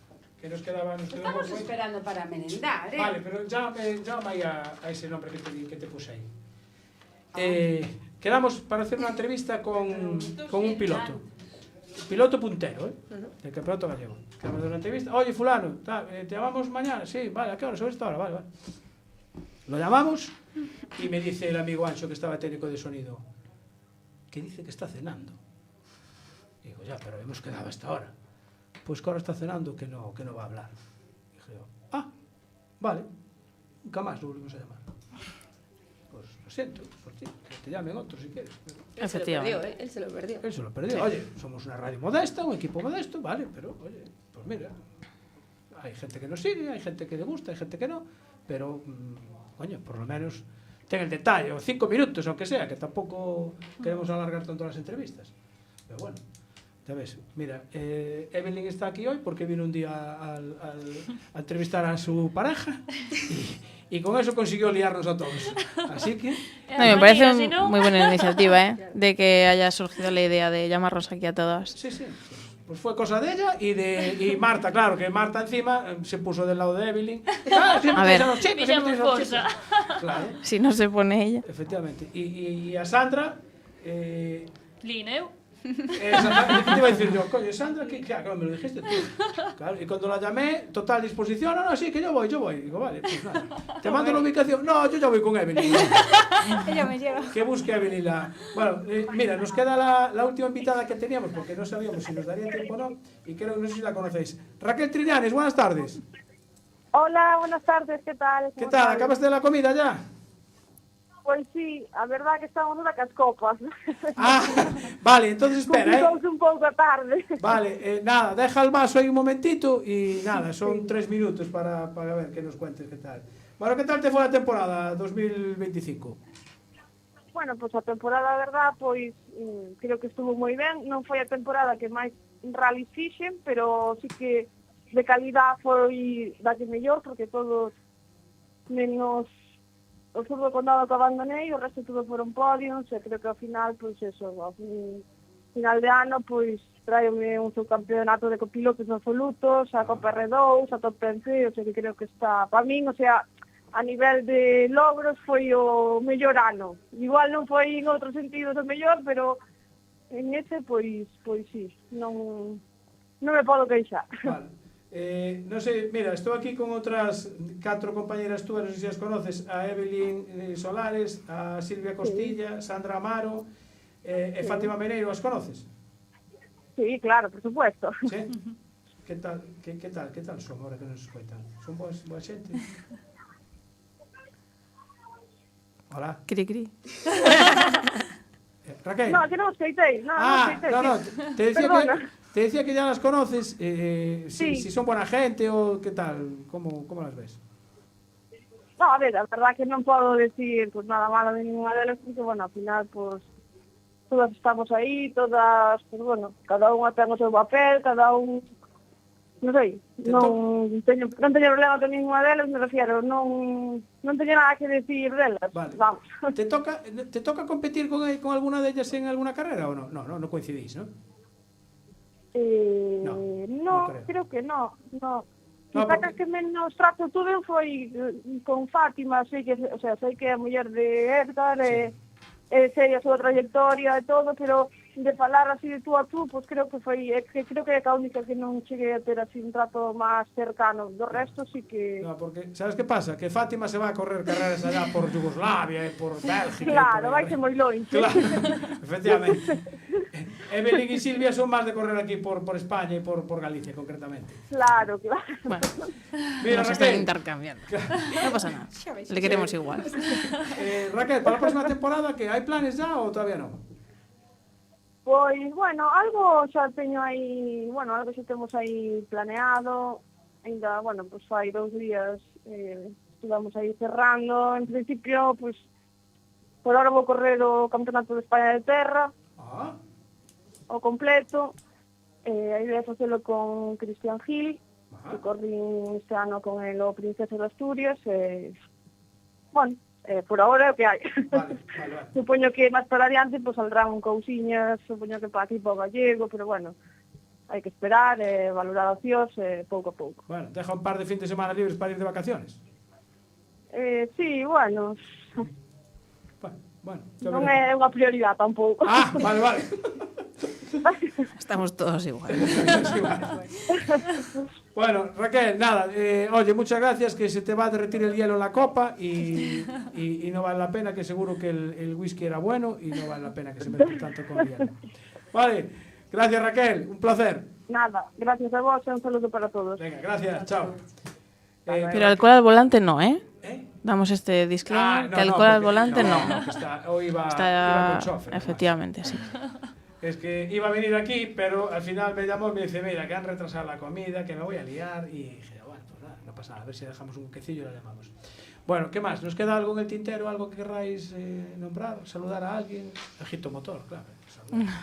que nos quedaba... Estamos esperando para merendar, ¿eh? Vale, pero llámame ahí a ese nombre que te puse ahí. Quedamos para hacer una entrevista con un piloto. Piloto puntero, del campeonato gallego. Quedamos de una entrevista. Oye, fulano, ¿te llamamos mañana? Sí, vale, ¿a qué hora? ¿Sobre esta hora? Vale. Lo llamamos y me dice el amigo Ancho, que estaba técnico de sonido, que dice que está cenando. Digo, ya, pero hemos quedado a esta hora. Pues que ahora está cenando, que no va a hablar. Dije yo, vale, nunca más lo volvimos a llamar. Pues lo siento por ti, que te llamen otros si quieres. Él se lo perdió, ¿eh? Él se lo perdió. Él se lo perdió. Oye, somos una radio modesta, un equipo modesto, vale, pero oye, pues mira, hay gente que nos sigue, hay gente que le gusta, hay gente que no, pero, coño, por lo menos ten el detalle, o 5 minutos, aunque sea, que tampoco queremos alargar tanto las entrevistas. Pero bueno, ya ves, mira, Evelyn está aquí hoy porque vino un día a entrevistar a su pareja y con eso consiguió liarnos a todos. Así que... No, me parece muy buena iniciativa, de que haya surgido la idea de llamarnos aquí a todas. Sí. Pues fue cosa de ella y Marta, claro, que Marta encima se puso del lado de Evelyn. A ver, Claro. Si no se pone ella. Efectivamente. Y a Sandra... Lineu. Exactamente, te iba a decir yo, coño, Sandra, claro, me lo dijiste tú. Claro, y cuando la llamé, total disposición, no, sí, que yo voy. Digo, vale, pues nada. Te mando la ubicación. No, yo ya voy con Evelyn. Ella me lleva. Que busque a Evelyn Bueno, mira, nos queda la última invitada que teníamos, porque no sabíamos si nos daría tiempo o no, y creo que no sé si la conocéis. Raquel Triñanes, buenas tardes. Hola, buenas tardes, ¿qué tal? ¿Qué tal? ¿Acabaste de la comida ya? Pues sí, a verdad que estamos nunha cas copas. Vale, entonces espera, un pouco tarde. Vale, nada, deja el vaso ahí un momentito y nada, son 3 minutos para ver que nos cuentes qué tal. Bueno, ¿qué tal te fue la temporada 2025? bueno, pois a temporada, a verdad, pois creo que estuvo moi ben. Non foi a temporada que máis rally fixen, pero sí que de calidad foi da que mellor, porque todos menos o sur do condado que abandonei, o resto todo foron podiums, e creo que ao final, pois eso, ao final de ano, pois traeme un subcampeonato de copilotos absolutos, a Copa R2, a Top 10, o sea que creo que está, para min, o sea, a nivel de logros foi o mellor ano. Igual non foi en outros sentidos o mellor, pero en ese, pois sí, non me podo queixar. Vale. Non sei, mira, estou aquí con outras 4 compañeras túas, non sei se as conoces, a Evelyn Solares, a Silvia Costilla, Sandra Amaro e Fátima Meneiro, as conoces? Sí, claro, por supuesto. Sí? Que tal son ahora que nos escoitan? Son boa xente? Hola. Cri, cri. Raquel. No, que non escoitei. No, te decía que ya las conoces, sí. si son buena gente o qué tal, ¿cómo las ves? No, a ver, la verdad que non podo decir pues nada malo de ninguna delas, porque, bueno, al final, pues, todas estamos aí, todas, pues, bueno, cada unha ten o seu papel, cada un, non sei, non teño problema con ninguna delas, me refiero, non teño nada que decir delas, vale. Vamos. ¿Te toca competir con alguna de ellas en alguna carrera o no? No coincidís, ¿no? No, creo que no. Quizá que menos trato tuve foi con Fátima, sei que é a muller de Edgar, sei a súa trayectoria e todo, pero de falar así de tú a tú, pues creo que é a única que non cheguei a ter así un trato máis cercano. Do resto sí que... No, porque, sabes que pasa? Que Fátima se va a correr carreras allá por Yugoslavia e por Bélgica. Claro, vai ser moi longe. Claro, efectivamente. Evelyn y Silvia son más de correr aquí por España y por Galicia, concretamente. Claro. Bueno, mira, nos están intercambiando. No pasa nada, le queremos igual. Raquel, para la próxima temporada, ¿qué? ¿Hay planes ya o todavía no? Pois, bueno, algo xa teño aí, algo xa temos aí planeado, ainda, pois fai 2 días estuvamos aí cerrando, en principio, pois, por ahora vou correr o Campeonato de España de Terra, o completo, a idea é facelo con Cristian Gil, que corrí este ano con el o Princesa de Asturias, por ahora é o que hai. Vale. Supoño que máis para adiante pues, saldrán cousiñas, supoño que para aquí para o gallego, pero bueno, hai que esperar, valoracións, pouco a pouco. Bueno, deja un par de fin de semana libres para ir de vacaciones. Sí, bueno. Bueno, non é unha prioridade tampouco. Vale. Estamos todos iguales. Bueno, Raquel, nada, oye, muchas gracias, que se te va a derretir el hielo en la copa y no vale la pena, que seguro que el whisky era bueno y no vale la pena que se meta tanto con hielo. Vale, gracias Raquel, un placer. Nada, gracias a vos, un saludo para todos. Venga, gracias, chao. Pero alcohol al volante no, ¿eh? Damos este disclaimer, que alcohol al volante no. Hoy iba con chofer. Efectivamente, sí. Es que iba a venir aquí, pero al final me llamó y me dice, mira, que han retrasado la comida, que me voy a liar, y dije, bueno, pues nada, no pasa nada, a ver si dejamos un huequecillo y la llamamos. Bueno, ¿qué más? ¿Nos queda algo en el tintero, algo que querráis nombrar, saludar a alguien? Ejito Motor, claro.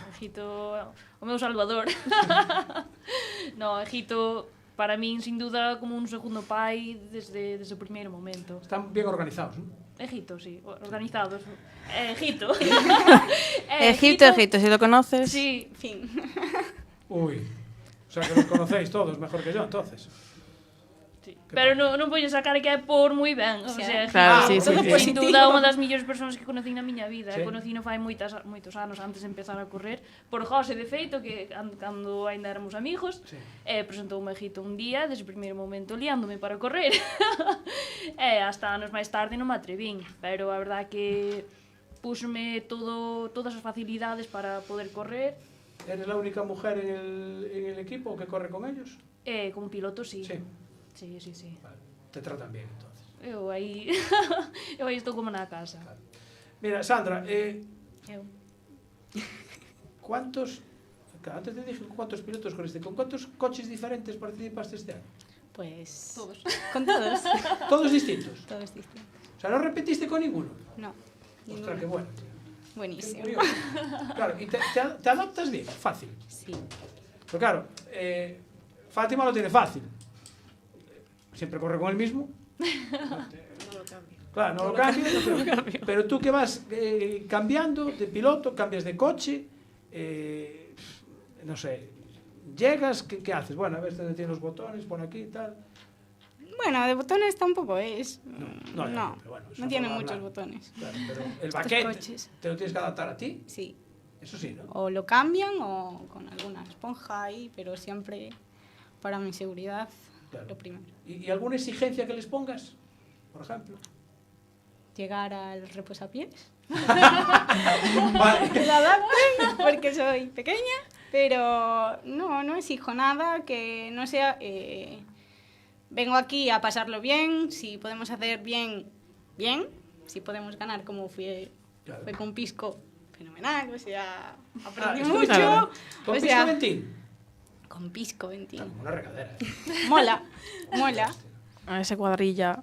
Ejito, o meu salvador. No, Ejito, para min, sin duda, como un segundo pai desde o primeiro momento. Están bien organizados, ¿no? Egito, sí, organizados. Egito. Egito, si lo conoces. Sí, fin. Uy, o sea que los conocéis todos mejor que yo, entonces. Sí. Pero non voy a sacar que é por moi ben, o sea, claro, sí, sin duda unha das millores persoas que conocí na miña vida, conocino fai moitos anos antes de empezar a correr, por José de feito, que cando ainda éramos amigos, presentoume Egito un día, desde o primeiro momento liándome para correr, hasta anos máis tarde non me atrevín, pero a verdad que púsome todas as facilidades para poder correr. ¿Eres la única mujer en el equipo que corre con ellos? Como piloto, sí. Sí. Vale. Te tratan bien, entonces. Eu aí estou como na casa. Claro. Mira, Sandra, ¿cuántos, antes te dije cuántos pilotos corriste, ¿con cuántos coches diferentes participaste este año? Pues... Todos. Con todos. ¿Todos distintos? Todos distintos. O sea, ¿no repetiste con ninguno? No. Ostras, qué bueno, tío. buenísimo. Claro, y te adaptas bien, fácil. Sí. Pero claro, Fátima lo tiene fácil. Siempre corre con el mismo. Claro, no lo cambia, pero tú que vas cambiando de piloto, cambias de coche, no sé, llegas, ¿qué haces? Bueno, a ver dónde tiene los botones, pon aquí y tal. Bueno, de botones tampoco es. No, No, pero bueno, no tiene muchos botones. Claro, pero el Estos baquete, coches. ¿te lo tienes que adaptar a ti? Sí. Eso sí, ¿no? O lo cambian o con alguna esponja ahí, pero siempre para mi seguridad Claro. lo primero. ¿Y alguna exigencia que les pongas, por ejemplo? Llegar al reposapiés. Vale. Que lo adapten porque soy pequeña, pero no exijo nada que no sea... vengo aquí a pasarlo bien, si podemos hacer bien, si podemos ganar como fue con Pisco, fenomenal, o sea, aprendí ¿estuviste mucho. ¿Con o Pisco sea, Ventín? Con Pisco Ventín. Una regadera. Mola. Ese cuadrilla.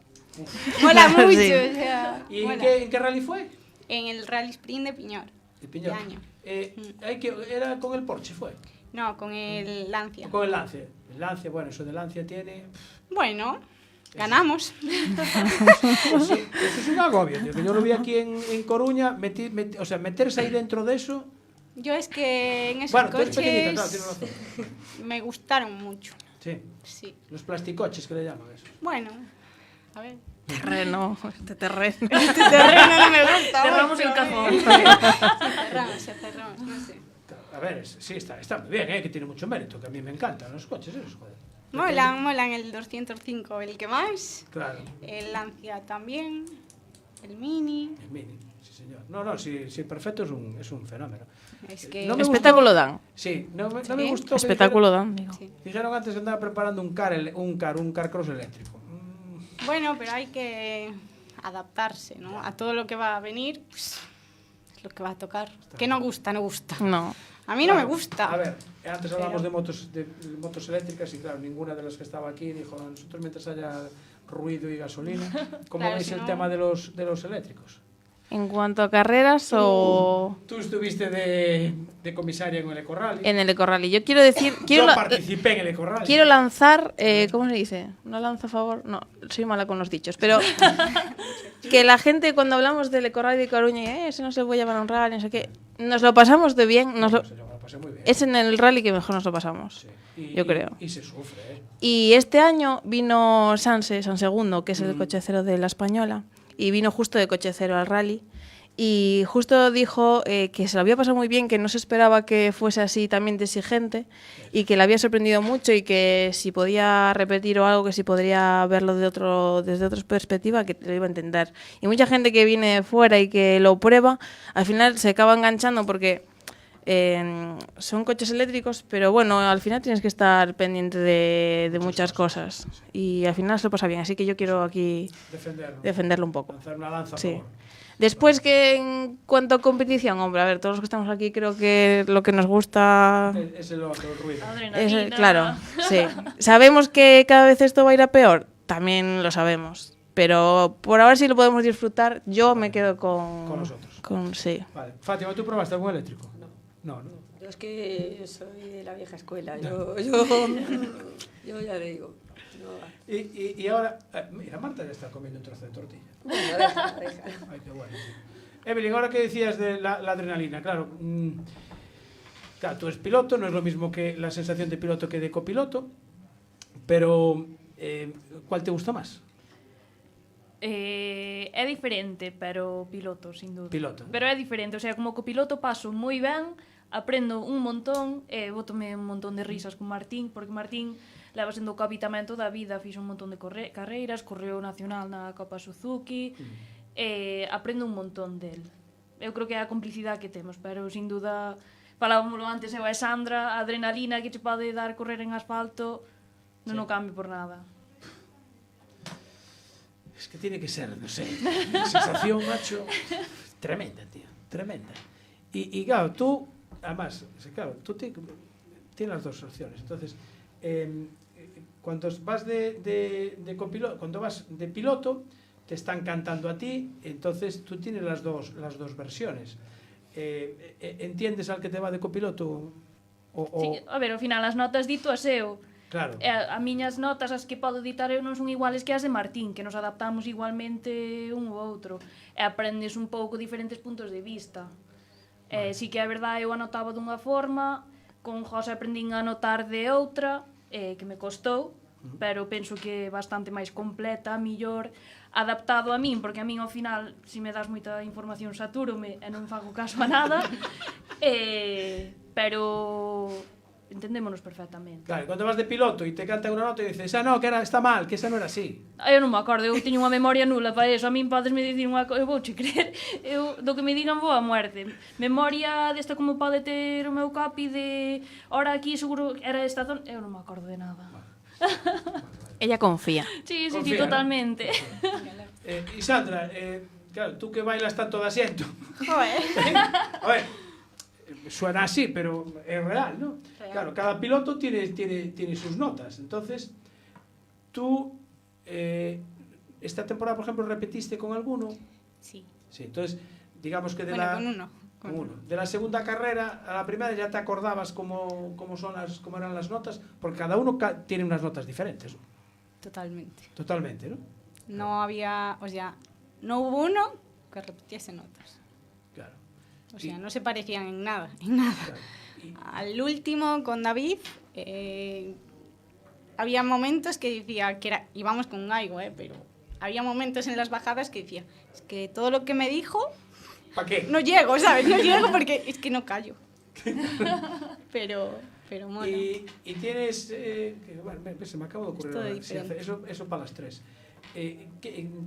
Mola mucho, Sí. o sea, ¿Y mola. en qué rally fue? En el Rally Sprint de Piñor. De Piñor. De año. ¿Era con el Porsche, fue? No, con el Lancia. Con el Lancia. El Lancia, bueno, eso de Lancia tiene... Bueno, ganamos. Eso es un agobio, tío, que yo lo vi aquí en Coruña, o sea, meterse ahí dentro de eso... Yo es que en esos Bueno, tú eres coches pequeñita, claro, tienes razón. me gustaron mucho. Sí. Sí. Los plasticoches que le llaman eso. Bueno, a ver. Terreno, este terreno. Este terreno no me gusta. Cerramos mucho, el cajón. Cerramos, no sé. A ver, sí, está muy bien, que tiene mucho mérito, que a mí me encantan los coches esos, joder. Molan el 205, el que más. Claro. El Lancia también. El Mini. El Mini, sí señor. No, sí, perfecto es un fenómeno. Es que... No me Espectáculo gustó- dan. Sí, no me gustó. que Espectáculo dijeron- dan, digo. Dijeron antes que andaba preparando un car cross eléctrico. Bueno, pero hay que adaptarse, ¿no? A todo lo que va a venir, pues, es lo que va a tocar. Que no gusta. No. A mí no me Claro, gusta. A ver, antes hablamos de motos eléctricas y claro, ninguna de las que estaba aquí dijo, "No, nosotros mientras haya ruido y gasolina". ¿Cómo Claro, veis si el no- tema de los eléctricos? En cuanto a carreras o Tú estuviste de comisaria en el Ecorrally. en el Ecorrally. Yo quiero decir, Yo participé en el Ecorrally. quiero lanzar, ¿cómo se dice? ¿Una lanza a favor? No, soy mala con los dichos, pero que la gente cuando hablamos del Ecorrally de Coruña, ese no se puede llamar un rally, no sé qué, nos lo pasamos de bien, es en el rally que mejor nos lo pasamos, yo creo. Y se sufre, ¿eh? Y este año vino San Segundo, que es el coche cero de la Española, y vino justo de coche cero al rally. Y justo dijo que se lo había pasado muy bien, que no se esperaba que fuese así también de exigente y que le había sorprendido mucho y que si podía repetir o algo, que si podría verlo desde otra perspectiva, que lo iba a entender. Y mucha gente que viene fuera y que lo prueba, al final se acaba enganchando porque son coches eléctricos, pero bueno, al final tienes que estar pendiente de muchas cosas y al final se lo pasa bien, así que yo quiero aquí defenderlo un poco. Lanzar una lanza a Sí. favor. Después, que en cuanto a competición, hombre, a ver, todos los que estamos aquí creo que lo que nos gusta Es el ruido. es, claro, sí. Sabemos que cada vez esto va a ir a peor, también lo sabemos, pero por ahora sí lo podemos disfrutar, yo me quedo con nosotros. Sí. Vale. Fátima, ¿tú probaste algún eléctrico? No. Yo es que soy de la vieja escuela. No. Yo ya le digo. No. Y ahora, mira, Marta ya está comiendo un trozo de tortilla. Bueno, deja. Ay, qué bueno. Sí. Evelyn, ahora que decías de la adrenalina, claro, claro, tú eres piloto, no es lo mismo que la sensación de piloto que de copiloto, pero ¿cuál te gusta más? É diferente, pero piloto, sin dúda. Piloto. Pero é diferente, o sea, como copiloto paso moi ben, aprendo un montón, bótome un montón de risas con Martín, porque Martín leva sendo o capitamento da vida, fixo un montón de carreiras, correu nacional na Copa Suzuki, aprendo un montón del. Eu creo que é a complicidade que temos, pero sin duda, falábamoslo antes eu e Sandra, a adrenalina que che pode dar correr en asfalto non o cambio por nada. Es que tiene que ser, no sé, sensación, macho, tremenda, tío, tremenda. Y claro, tú, además, claro, tú tienes las dos opciones. Entonces, cuando vas de copiloto, cuando vas de piloto, te están cantando a ti, entonces tú tienes las dos versiones. entiendes al que te va de copiloto? Sí, a ver, ao final as notas dito as eu. Claro. A miñas notas, as que podo ditar eu, non son iguales que as de Martín, que nos adaptamos igualmente un ou outro. E aprendes un pouco diferentes puntos de vista. Si que é verdade, eu anotaba dunha forma, con José aprendín a anotar de outra, que me costou, pero penso que é bastante máis completa, millor, adaptado a min, porque a min ao final, se me das moita información satúrome e non fago caso a nada, pero entendémonos perfectamente. Claro, cando vas de piloto e te canta unha nota e dices, no, que está mal, que esa non era así. Eu non me acordo, eu teño unha memoria nula para eso. A min podesme dicir unha cousa, eu vouche creer. Eu, do que me digan, vou a muerte. Memoria desta como pode ter o meu capi de... Ora aquí seguro era esta zona... Eu non me acordo de nada. Ella confía. Sí, sí, Confía, sí, totalmente. E Sandra, claro, tú que bailas tanto de asiento. Joder. A ver, suena así, pero es real, ¿no? Real. Claro, cada piloto tiene sus notas. Entonces, tú, esta temporada, por ejemplo, repetiste con alguno. Sí. Sí, entonces, digamos que con uno. Con uno. De la segunda carrera a la primera ya te acordabas cómo eran las notas, porque cada uno tiene unas notas diferentes. Totalmente. Totalmente, ¿no? No había, o sea, no hubo uno que repitiese notas. Claro. O sea, no se parecían en nada, en nada. Claro. Al último, con David, había momentos que decía, que íbamos con un galgo, pero había momentos en las bajadas que decía, es que todo lo que me dijo, ¿para qué? No llego, ¿sabes? No llego porque es que no callo. pero mola. Y tienes, bueno, se me acaba de ocurrir eso para las tres.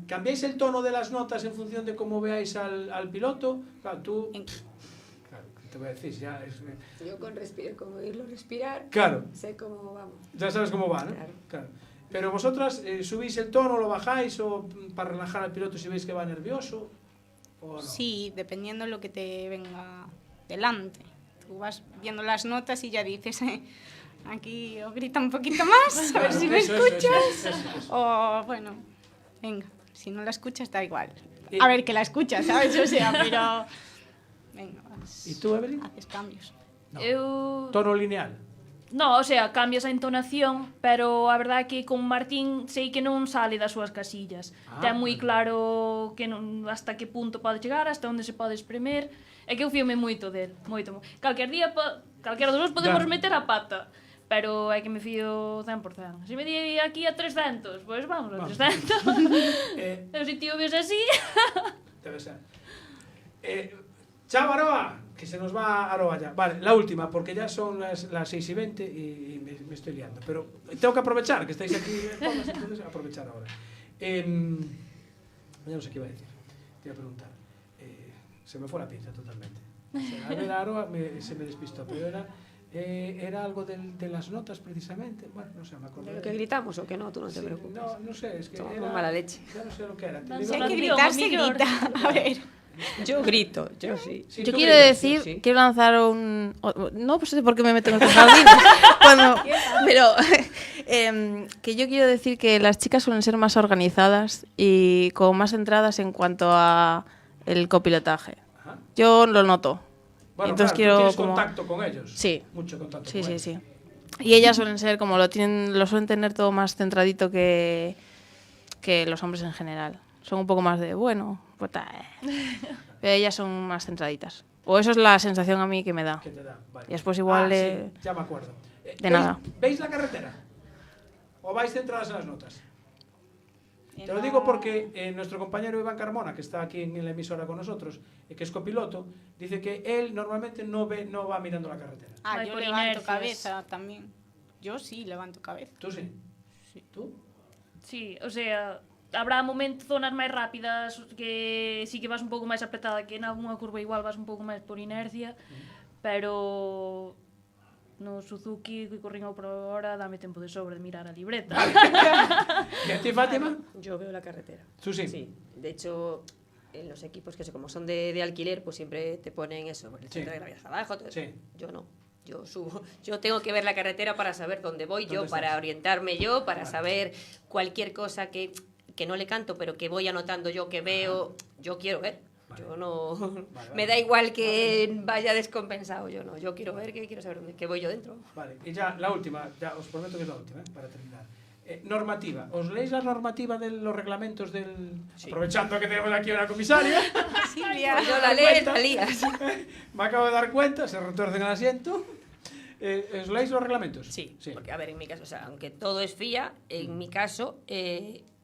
¿Cambiáis el tono de las notas en función de cómo veáis al piloto? Claro, tú... Claro, te voy a decir, ya es... Yo con como oírlo respirar, claro. Sé cómo vamos. Ya sabes cómo va, ¿no? Claro. Pero vosotras, ¿subís el tono, lo bajáis o para relajar al piloto si veis que va nervioso? ¿O no? Sí, dependiendo de lo que te venga delante. Tú vas viendo las notas y ya dices, aquí o grita un poquito más, a ver si me escuchas. Eso. O bueno, venga, si no la escuchas da igual. A ver que la escuchas, ¿sabes? O sea, pero... Venga, ¿Y tú, Evelyn? Haces cambios. No. ¿Tono lineal? No, o sea, cambias a entonación, pero a verdade é que con Martín sei que non sale das súas casillas. Ten moi claro que non, hasta que punto pode chegar, hasta onde se pode espremer. É que eu fíome moito del, moito. Calquer día, calquera dos podemos meter a pata, pero é que me fío 100%. Se me di aquí a 300, pois vamos a 300. Eu se tío ves así... Debe ser. Chao, Aroa, que se nos va Aroa ya. Vale, la última, porque ya son las 6:20 y me estoy liando. Pero tengo que aprovechar, que estáis aquí todas, entonces aprovechar ahora. Ya no sé qué iba a decir. Te iba a preguntar. Se me fue la pinza totalmente. O sea, a ver, Aroa se me despistó, pero era algo de las notas precisamente. Bueno, no sé, me acuerdo. ¿De lo que gritamos o que no? Tú no te preocupes. No sé, es que somos era... mala leche. Ya no sé lo que era. Si hay que gritar, se grita. A ver... Yo grito, yo sí. Yo quiero decir, quiero lanzar un... No sé por qué me meto en estos jardines, pero que yo quiero decir que las chicas suelen ser más organizadas y como más centradas en cuanto a el copilotaje. Ajá. Yo lo noto. Bueno, entonces claro, quiero ¿tienes contacto con ellos? Sí. Mucho contacto sí, con sí, ellos. Sí. Y ellas suelen ser como lo suelen tener todo más centradito que los hombres en general. Son un poco más de, bueno, pues pero ellas son más centraditas. O eso es la sensación a mí que me da. Que te da, vale. Y después igual sí, ya me acuerdo. Nada. ¿Veis la carretera? ¿O vais centradas en las notas? Te lo digo porque nuestro compañero Iván Carmona, que está aquí en la emisora con nosotros, que es copiloto, dice que él normalmente no va mirando la carretera. Yo levanto cabeza también. Yo sí levanto cabeza. ¿Tú sí? ¿Tú? Sí, o sea, habrá momentos, zonas máis rápidas que sí que vas un pouco máis apretada, que en algunha curva igual vas un pouco máis por inercia, pero no Suzuki que corrindo por hora dame tempo de sobra de mirar a libreta. ¿Y a ti, Fátima? Yo veo la carretera. ¿Tú sí? Sí, de hecho, en los equipos que como son de alquiler, pues siempre te ponen eso, el centro de gravedad abajo. Sí. Yo no. Yo subo, yo tengo que ver la carretera para saber dónde voy yo, para orientarme yo, para saber cualquier cosa que no le canto, pero que voy anotando yo, que veo, yo quiero ver. Yo no... Me da igual que vaya descompensado, yo no. Yo quiero ver, quiero saber dónde, que voy yo dentro. Vale, y ya la última, ya os prometo que es la última, para terminar. Normativa. ¿Os leéis la normativa de los reglamentos del...? Sí. Aprovechando que tenemos aquí una comisaria. Silvia. Pues yo la leo, la lías. Me acabo de dar cuenta, se retuercen el asiento. ¿Os leéis los reglamentos? Sí, porque a ver, en mi caso, o sea, aunque todo es FIA, en mi caso,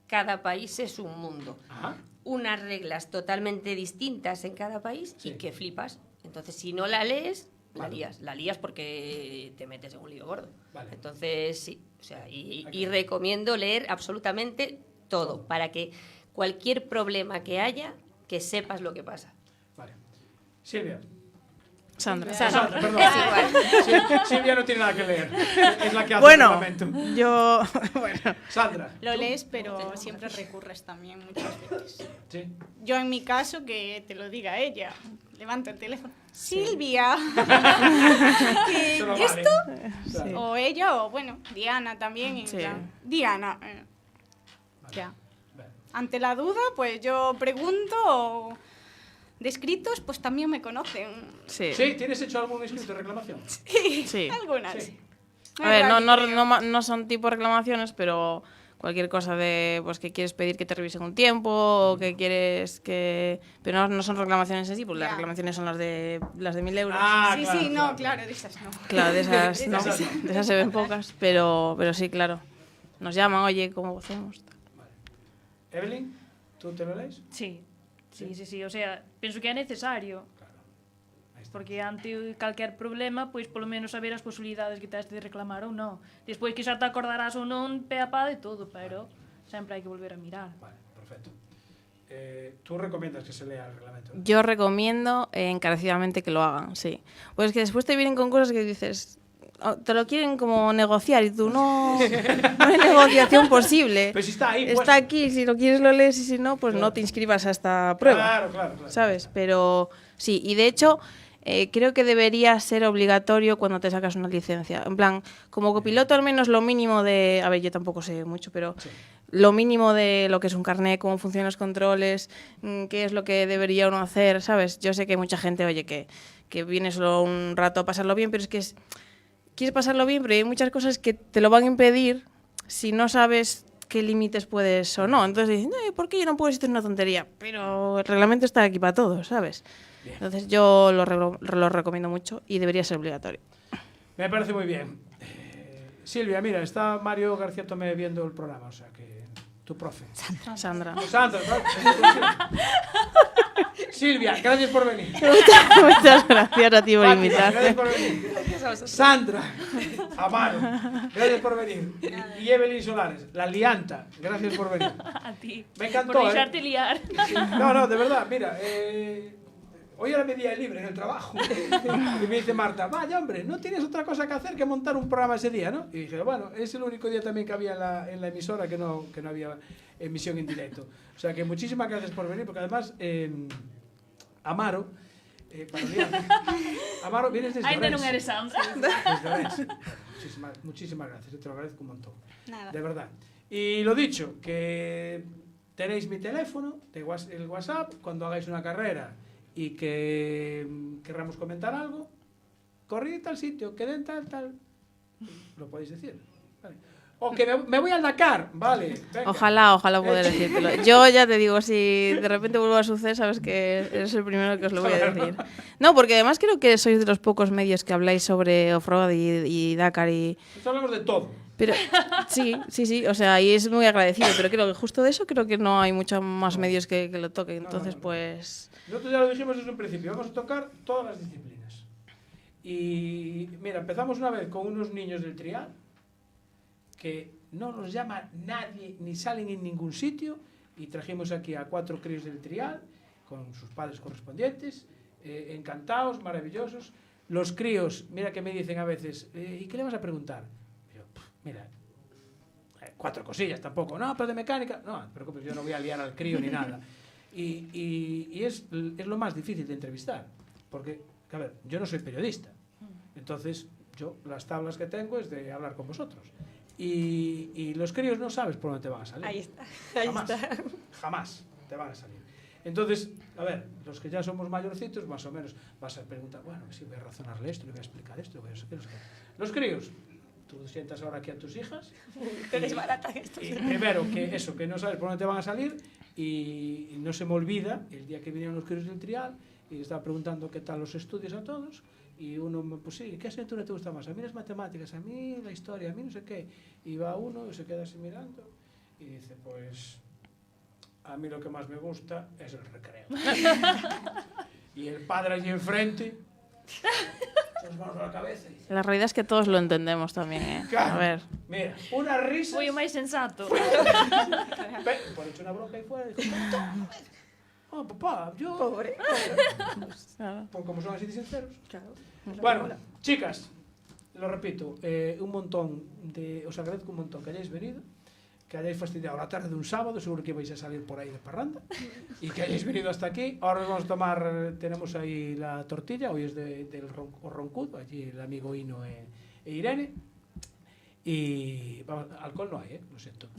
cada país es un mundo. Ajá. Unas reglas totalmente distintas en cada país y que flipas. Entonces, si no la lees, la lías porque te metes en un lío gordo. Vale. Entonces, sí, o sea, y recomiendo leer absolutamente todo para que cualquier problema que haya, que sepas lo que pasa. Vale. Silvia. Sandra, perdón. Silvia no tiene nada que leer. Es la que hace bueno, el reglamento. Yo... Sandra. Lo lees, pero siempre recurres también muchas veces. Sí. Yo en mi caso, que te lo diga ella, levanto el teléfono. Silvia. ¿Y esto? Sí. O ella, o bueno, Diana también. Sí. Diana. Ya. Ante la duda, pues yo pregunto... De escritos, pues también me conocen. Sí. ¿Tienes hecho algún escrito de reclamación? Sí. Algunas. Sí. A ver, no son tipo reclamaciones, pero cualquier cosa de pues que quieres pedir que te revisen un tiempo o que quieres que... Pero no son reclamaciones en sí, pues las reclamaciones son las de 1.000 euros. Claro, de esas no. Claro, de esas no, de esas se ven pocas, pero sí, claro. Nos llaman, oye, ¿cómo hacemos? Vale. Evelyn, ¿tú te lo lees? Sí, o sea, penso que é necesario. Porque ante calquer problema, pois polo menos saber as posibilidades que tes de reclamar ou non. Despois que xa te acordarás ou non, pe a pa de todo, pero sempre hai que volver a mirar. Vale, perfecto. ¿Tú recomiendas que se lea el reglamento? Yo recomiendo encarecidamente que lo hagan, sí. Pues que después te vienen con cosas que dices... te lo quieren como negociar y tú no hay negociación posible. Pero si está ahí, está aquí, si lo quieres lo lees y si no, pues no te inscribas a esta prueba. Claro. ¿Sabes? Pero sí, y de hecho creo que debería ser obligatorio cuando te sacas una licencia. En plan, como copiloto al menos lo mínimo de... A ver, yo tampoco sé mucho, pero... Sí. Lo mínimo de lo que es un carnet, cómo funcionan los controles, qué es lo que debería uno hacer, ¿sabes? Yo sé que hay mucha gente, oye, que viene solo un rato a pasarlo bien, pero es que quieres pasarlo bien, pero hay muchas cosas que te lo van a impedir si no sabes qué límites puedes o no. Entonces dicen, ¿por qué yo no puedo decir una tontería? Pero el reglamento está aquí para todos, ¿sabes? Bien. Entonces yo lo recomiendo mucho y debería ser obligatorio. Me parece muy bien. Silvia, mira, está Mario García Tomé viendo el programa, o sea que tu profe. Sandra. Silvia, gracias por venir. Muchas gracias a ti por invitarme. Gracias por venir. Sandra, Amaro, gracias por venir. Y Evelyn Solares, la lianta, gracias por venir. A ti. Me encantó. Por dejarte liar. Sí. No, de verdad, mira, hoy era mi día libre en el trabajo. Y me dice Marta, vaya hombre, no tienes otra cosa que hacer que montar un programa ese día, ¿no? Y dije, bueno, es el único día también que había en la emisora que no había emisión en directo. O sea que muchísimas gracias por venir, porque además Amaro, para liarte, Amaro, vienes desde Ainda Rennes. non eres Sandra. Desde Rennes. Muchísimas gracias, te lo agradezco un montón. Nada. De verdad. Y lo dicho, que tenéis mi teléfono, el WhatsApp, cuando hagáis una carrera y que querramos comentar algo, corrí tal sitio, quedé en tal, lo podéis decir. Vale. O que me voy al Dakar, vale. Venga. Ojalá poder decírtelo. Yo ya te digo, si de repente vuelve a suceder, sabes que eres el primero que os lo voy a decir. No, porque además creo que sois de los pocos medios que habláis sobre off-road y Dakar y... Nosotros hablamos de todo. Pero sí, o sea, y es muy agradecido, pero creo que justo de eso creo que no hay muchos más medios que lo toquen, entonces pues... Nosotros ya lo dijimos desde un principio, vamos a tocar todas las disciplinas. Y mira, empezamos una vez con unos niños del trial, que no los llama nadie, ni salen en ningún sitio, y trajimos aquí a 4 críos del trial, con sus padres correspondientes, encantados, maravillosos. Los críos, mira que me dicen a veces, ¿y qué le vas a preguntar? Mira, 4 cosillas tampoco, no, pero de mecánica, no te preocupes, yo no voy a liar al crío ni nada. Y es lo más difícil de entrevistar, porque, a ver, yo no soy periodista, entonces yo las tablas que tengo es de hablar con vosotros. Y los críos no sabes por dónde te van a salir. Ahí está. Jamás te van a salir. Entonces, a ver, los que ya somos mayorcitos, más o menos, vas a preguntar, bueno, si voy a razonarle esto, le voy a explicar esto, voy a no sé qué. Los críos, tú sientas ahora aquí a tus hijas. Te desbaratan estos. Y primero, que no sabes por dónde te van a salir, y no se me olvida el día que vinieron los críos del trial y estaba preguntando qué tal los estudios a todos, y uno, pues sí, ¿qué asignatura te gusta más? A mí las matemáticas, a mí la historia, a mí no sé qué. Y va uno y se queda así mirando y dice, pues a mí lo que más me gusta es el recreo. Y el padre allí enfrente, las manos a la cabeza. La realidad es que todos lo entendemos también, ¿eh? Claro. A ver. Mira, una risa. Foi o máis sensato. Por hecho una bronca ahí fuera, dijo, oh, papá, yo... Pobre. Pues como son así de sinceros. Claro. Bueno, chicas, lo repito, un montón os agradezco un montón que hayáis venido, que hayáis fastidiado la tarde de un sábado, seguro que vais a salir por ahí de parranda, y que hayáis venido hasta aquí. Ahora nos vamos a tomar, tenemos ahí la tortilla, hoy es del Roncudo, allí el amigo Hino e Irene. Y vamos, alcohol no hay, lo siento.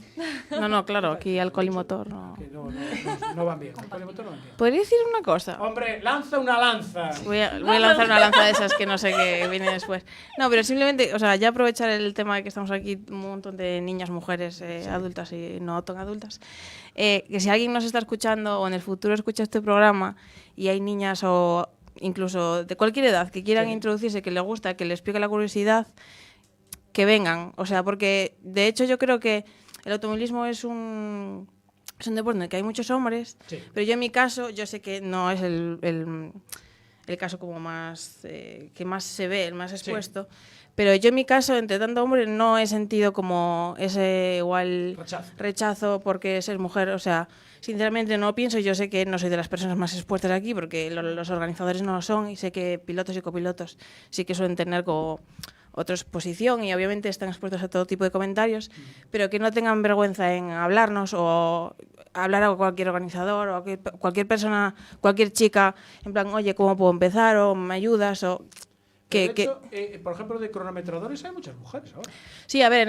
No, claro, aquí alcohol y motor no. Que no van bien, alcohol y motor no van bien. ¿Podría decir una cosa? Hombre, lanza una lanza. Voy a lanzar una lanza de esas que no sé qué viene después. No, pero simplemente, o sea, ya aprovechar el tema de que estamos aquí un montón de niñas, mujeres, adultas y no tan adultas, que si alguien nos está escuchando o en el futuro escucha este programa y hay niñas o incluso de cualquier edad que quieran introducirse, que les gusta, que les pique la curiosidad, que vengan, o sea, porque de hecho yo creo que el automovilismo es un deporte en el que hay muchos hombres, pero yo en mi caso, yo sé que no es el caso como más, que más se ve, el más expuesto, pero yo en mi caso, entre tanto hombre, no he sentido como ese igual rechazo porque ser mujer, o sea, sinceramente no pienso, yo sé que no soy de las personas más expuestas aquí porque los organizadores no lo son y sé que pilotos y copilotos sí que suelen tener como otra exposición y obviamente están expuestos a todo tipo de comentarios, pero que no tengan vergüenza en hablarnos o hablar a cualquier organizador o a cualquier persona, cualquier chica, en plan, oye, ¿cómo puedo empezar? O ¿me ayudas? O de hecho, por ejemplo, de cronometradores hay muchas mujeres ahora. Sí, a ver,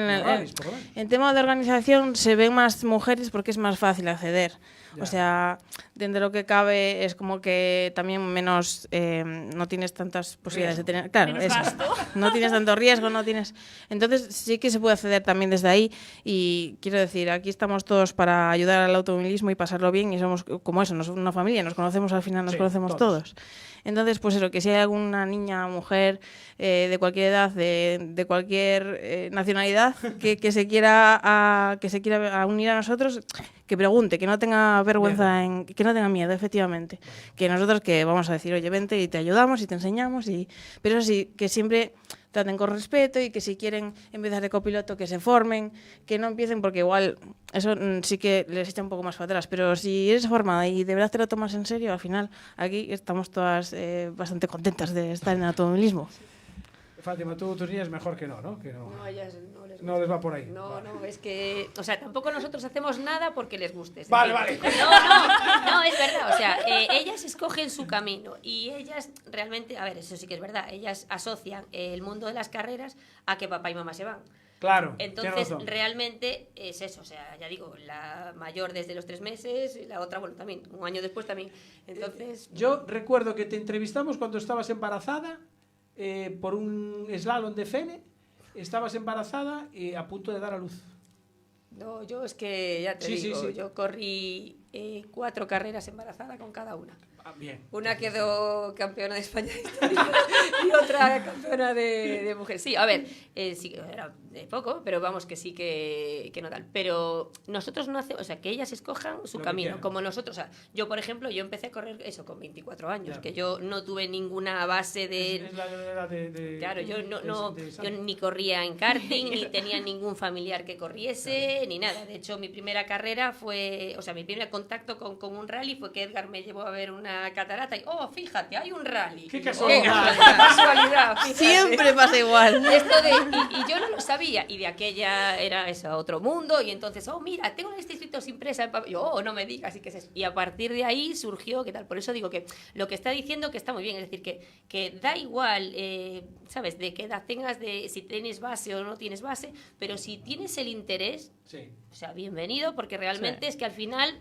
en tema de organización se ven más mujeres porque es más fácil acceder. O sea, dentro de lo que cabe es como que también menos, no tienes tantas posibilidades de tener, claro, no tienes tanto riesgo, no tienes, entonces sí que se puede acceder también desde ahí y quiero decir, aquí estamos todos para ayudar al automovilismo y pasarlo bien y somos como eso, una familia, nos conocemos al final, nos conocemos todos. Entonces, pues eso, que si hay alguna niña, mujer, de cualquier edad, de cualquier nacionalidad, que se quiera unir a nosotros, que pregunte, que no tenga vergüenza, que no tenga miedo, efectivamente. Que nosotros que vamos a decir, oye, vente y te ayudamos y te enseñamos, pero eso sí, que siempre traten con respeto y que si quieren empezar de copiloto que se formen, que no empiecen porque igual eso sí que les echa un poco más para atrás, pero si eres formada y de verdad te lo tomas en serio, al final aquí estamos todas bastante contentas de estar en el automovilismo. Fátima, tú tus niñas mejor que no, ¿no? Que No, ellas no les va por ahí. No, es que, o sea, tampoco nosotros hacemos nada porque les guste. Vale. No, es verdad, o sea, ellas escogen su camino y ellas realmente, a ver, eso sí que es verdad, ellas asocian el mundo de las carreras a que papá y mamá se van. Claro, entonces realmente es eso, o sea, ya digo, la mayor desde los 3 meses y la otra, bueno, también, un año después también. Entonces... Yo recuerdo que te entrevistamos cuando estabas embarazada por un slalom de Fene, estabas embarazada y a punto de dar a luz. No, yo es que ya te digo, yo corrí 4 carreras embarazada con cada una. Bien. Una quedó campeona de España de historia y otra campeona de mujer. Sí, a ver, sí, era de poco, pero vamos que sí que no tal. Pero nosotros no hacemos, o sea, que ellas escojan su camino, como nosotros. O sea, yo, por ejemplo, yo empecé a correr eso con 24 años, que yo no tuve ninguna base de... Es la edad de claro, yo yo ni corría en karting, ni tenía ningún familiar que corriese, ni nada. De hecho, mi primera carrera fue, o sea, mi primer contacto con un rally fue que Edgar me llevó a ver una na catarata y, fíjate, hay un rally. ¡Qué casualidad! Casualidad, fíjate. Siempre pasa igual. Esto de, y yo no lo sabía, y de aquella era eso, otro mundo, y entonces, mira, tengo la lista de inscritos impresa en papel. Yo, no me digas, y que es eso. Y a partir de ahí surgió, ¿qué tal? Por eso digo que lo que está diciendo que está muy bien, es decir, que da igual, ¿sabes?, de qué edad tengas, de si tienes base o no tienes base, pero si tienes el interés, sí. O sea, bienvenido, porque realmente es que al final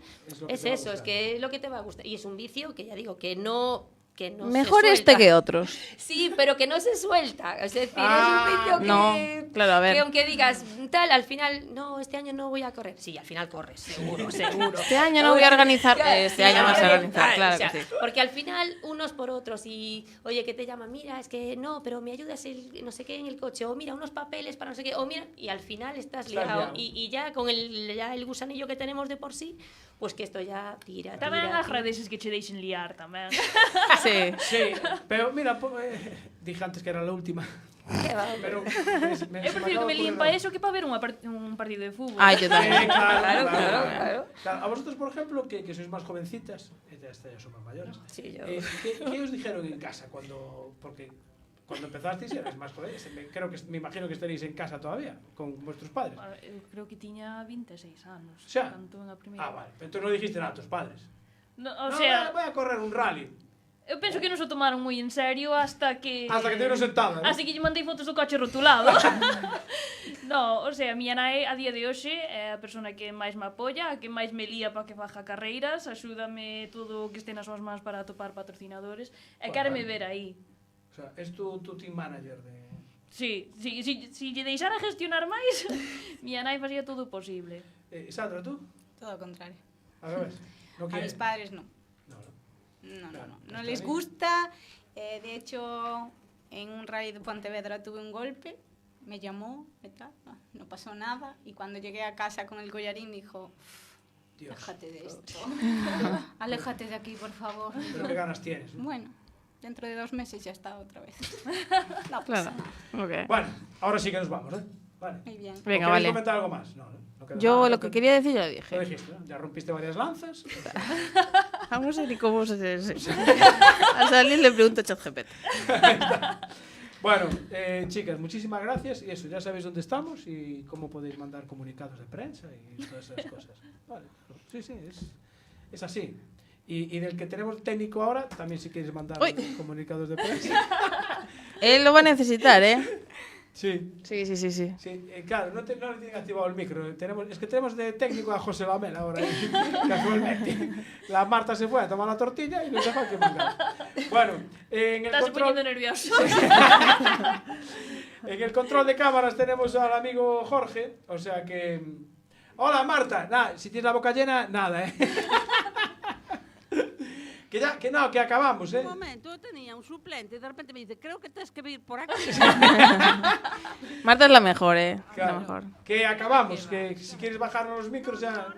es eso, es que es lo que te va a gustar. Y es un vicio que ya digo, que no Mejor se este suelta. que otros. Sí, pero que no se suelta. Es decir, es un vicio que, no, claro, a ver. que aunque digas tal, al final, no, este año no voy a correr. Sí, al final corres, seguro, seguro. Este año no voy a organizar, este año vas a organizar, claro o sea, que sí. Porque al final, unos por otros, y oye, que te llaman, mira, es que no, pero me ayudas el no sé qué en el coche, o mira, unos papeles para no sé qué, o mira, y al final estás liado. Y ya con el gusanillo que tenemos de por sí, pues que esto ya tira. Tamén agradeces que che deixen liar tamén. Sí. Sí, pero mira, dije antes que era la última. Pero Eu prefiro que me líen para eso que para ver un partido de fútbol. Yo tamén. Claro. A vosotros, por ejemplo, que sois más jovencitas, ya somos mayores. Sí, yo. ¿Qué os dijeron en casa porque cuando empezasteis erais más jóvenes? Me imagino que estaréis en casa todavía con vuestros padres. Eu creo que tiña 26 anos. O sea, vale. Entonces no dijiste nada a tus padres. No, o sea, voy a correr un rally. Eu penso que non se o tomaron moi en serio hasta que te vieron sentada, ¿no? Así que lle mandei fotos do coche rotulado. No, o sea, miña nai a día de hoxe é a persona que máis me apoia, a que máis me lía para que faja carreiras, axúdame todo o que este nas súas mans para atopar patrocinadores, e quéreme ver aí. O sea, es tu team manager de... Sí, si lle deixara gestionar máis, miña nai facía todo o posible. Sandra, tú? Todo o contrario. A ver, no A mis padres no. No les gusta. De hecho, en un rally de Pontevedra tuve un golpe, me llamó y tal, no pasó nada. Y cuando llegué a casa con el collarín dijo, Dios. Aléjate de esto, aléjate de aquí, por favor. Pero qué ganas tienes, ¿no? Bueno, dentro de 2 meses ya está otra vez. No Claro. pasa. Bueno, ahora sí que nos vamos, ¿eh? Vale. Muy bien. Venga, ¿O queréis vale. comentar algo más? No queda Yo nada. lo que quería decir ya lo dije. Lo dijiste, ¿no? Ya rompiste varias lanzas. Vamos a ver cómo se... A salir le pregunto a ChatGPT. Bueno, chicas, muchísimas gracias. Y eso, ya sabéis dónde estamos y cómo podéis mandar comunicados de prensa y todas esas cosas. Vale, sí, es así. Y del que tenemos técnico ahora, también si quieres mandar comunicados de prensa. Él lo va a necesitar, ¿eh? Sí. Sí. Claro, no le tienen activado el micro. Es que tenemos de técnico a José Lamela ahora. Casualmente. La Marta se fue a tomar la tortilla y nos deja que mandar. Bueno, en el Estás control... poniendo nervioso. En el control de cámaras tenemos al amigo Jorge. O sea que... Hola, Marta. Nada, si tienes la boca llena, nada, ¿eh? Que acabamos, ¿eh? Un momento, yo tenía un suplente y de repente me dice, creo que tienes que ir por aquí. Marta es la mejor, ¿eh? Claro, la mejor. Que acabamos, que si quieres bajarnos los micros ya...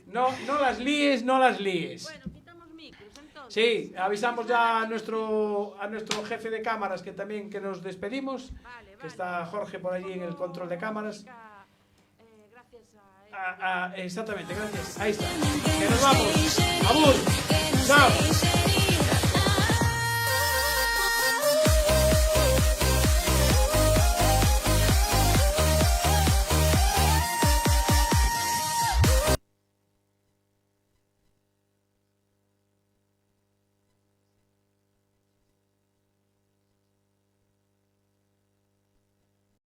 No las líes. Bueno, quitamos micros, entonces. Sí, avisamos ya a nuestro jefe de cámaras que también que nos despedimos, que está Jorge por allí en el control de cámaras. Exactamente, gracias. Ahí está. Que nos vamos. Abur. Chao.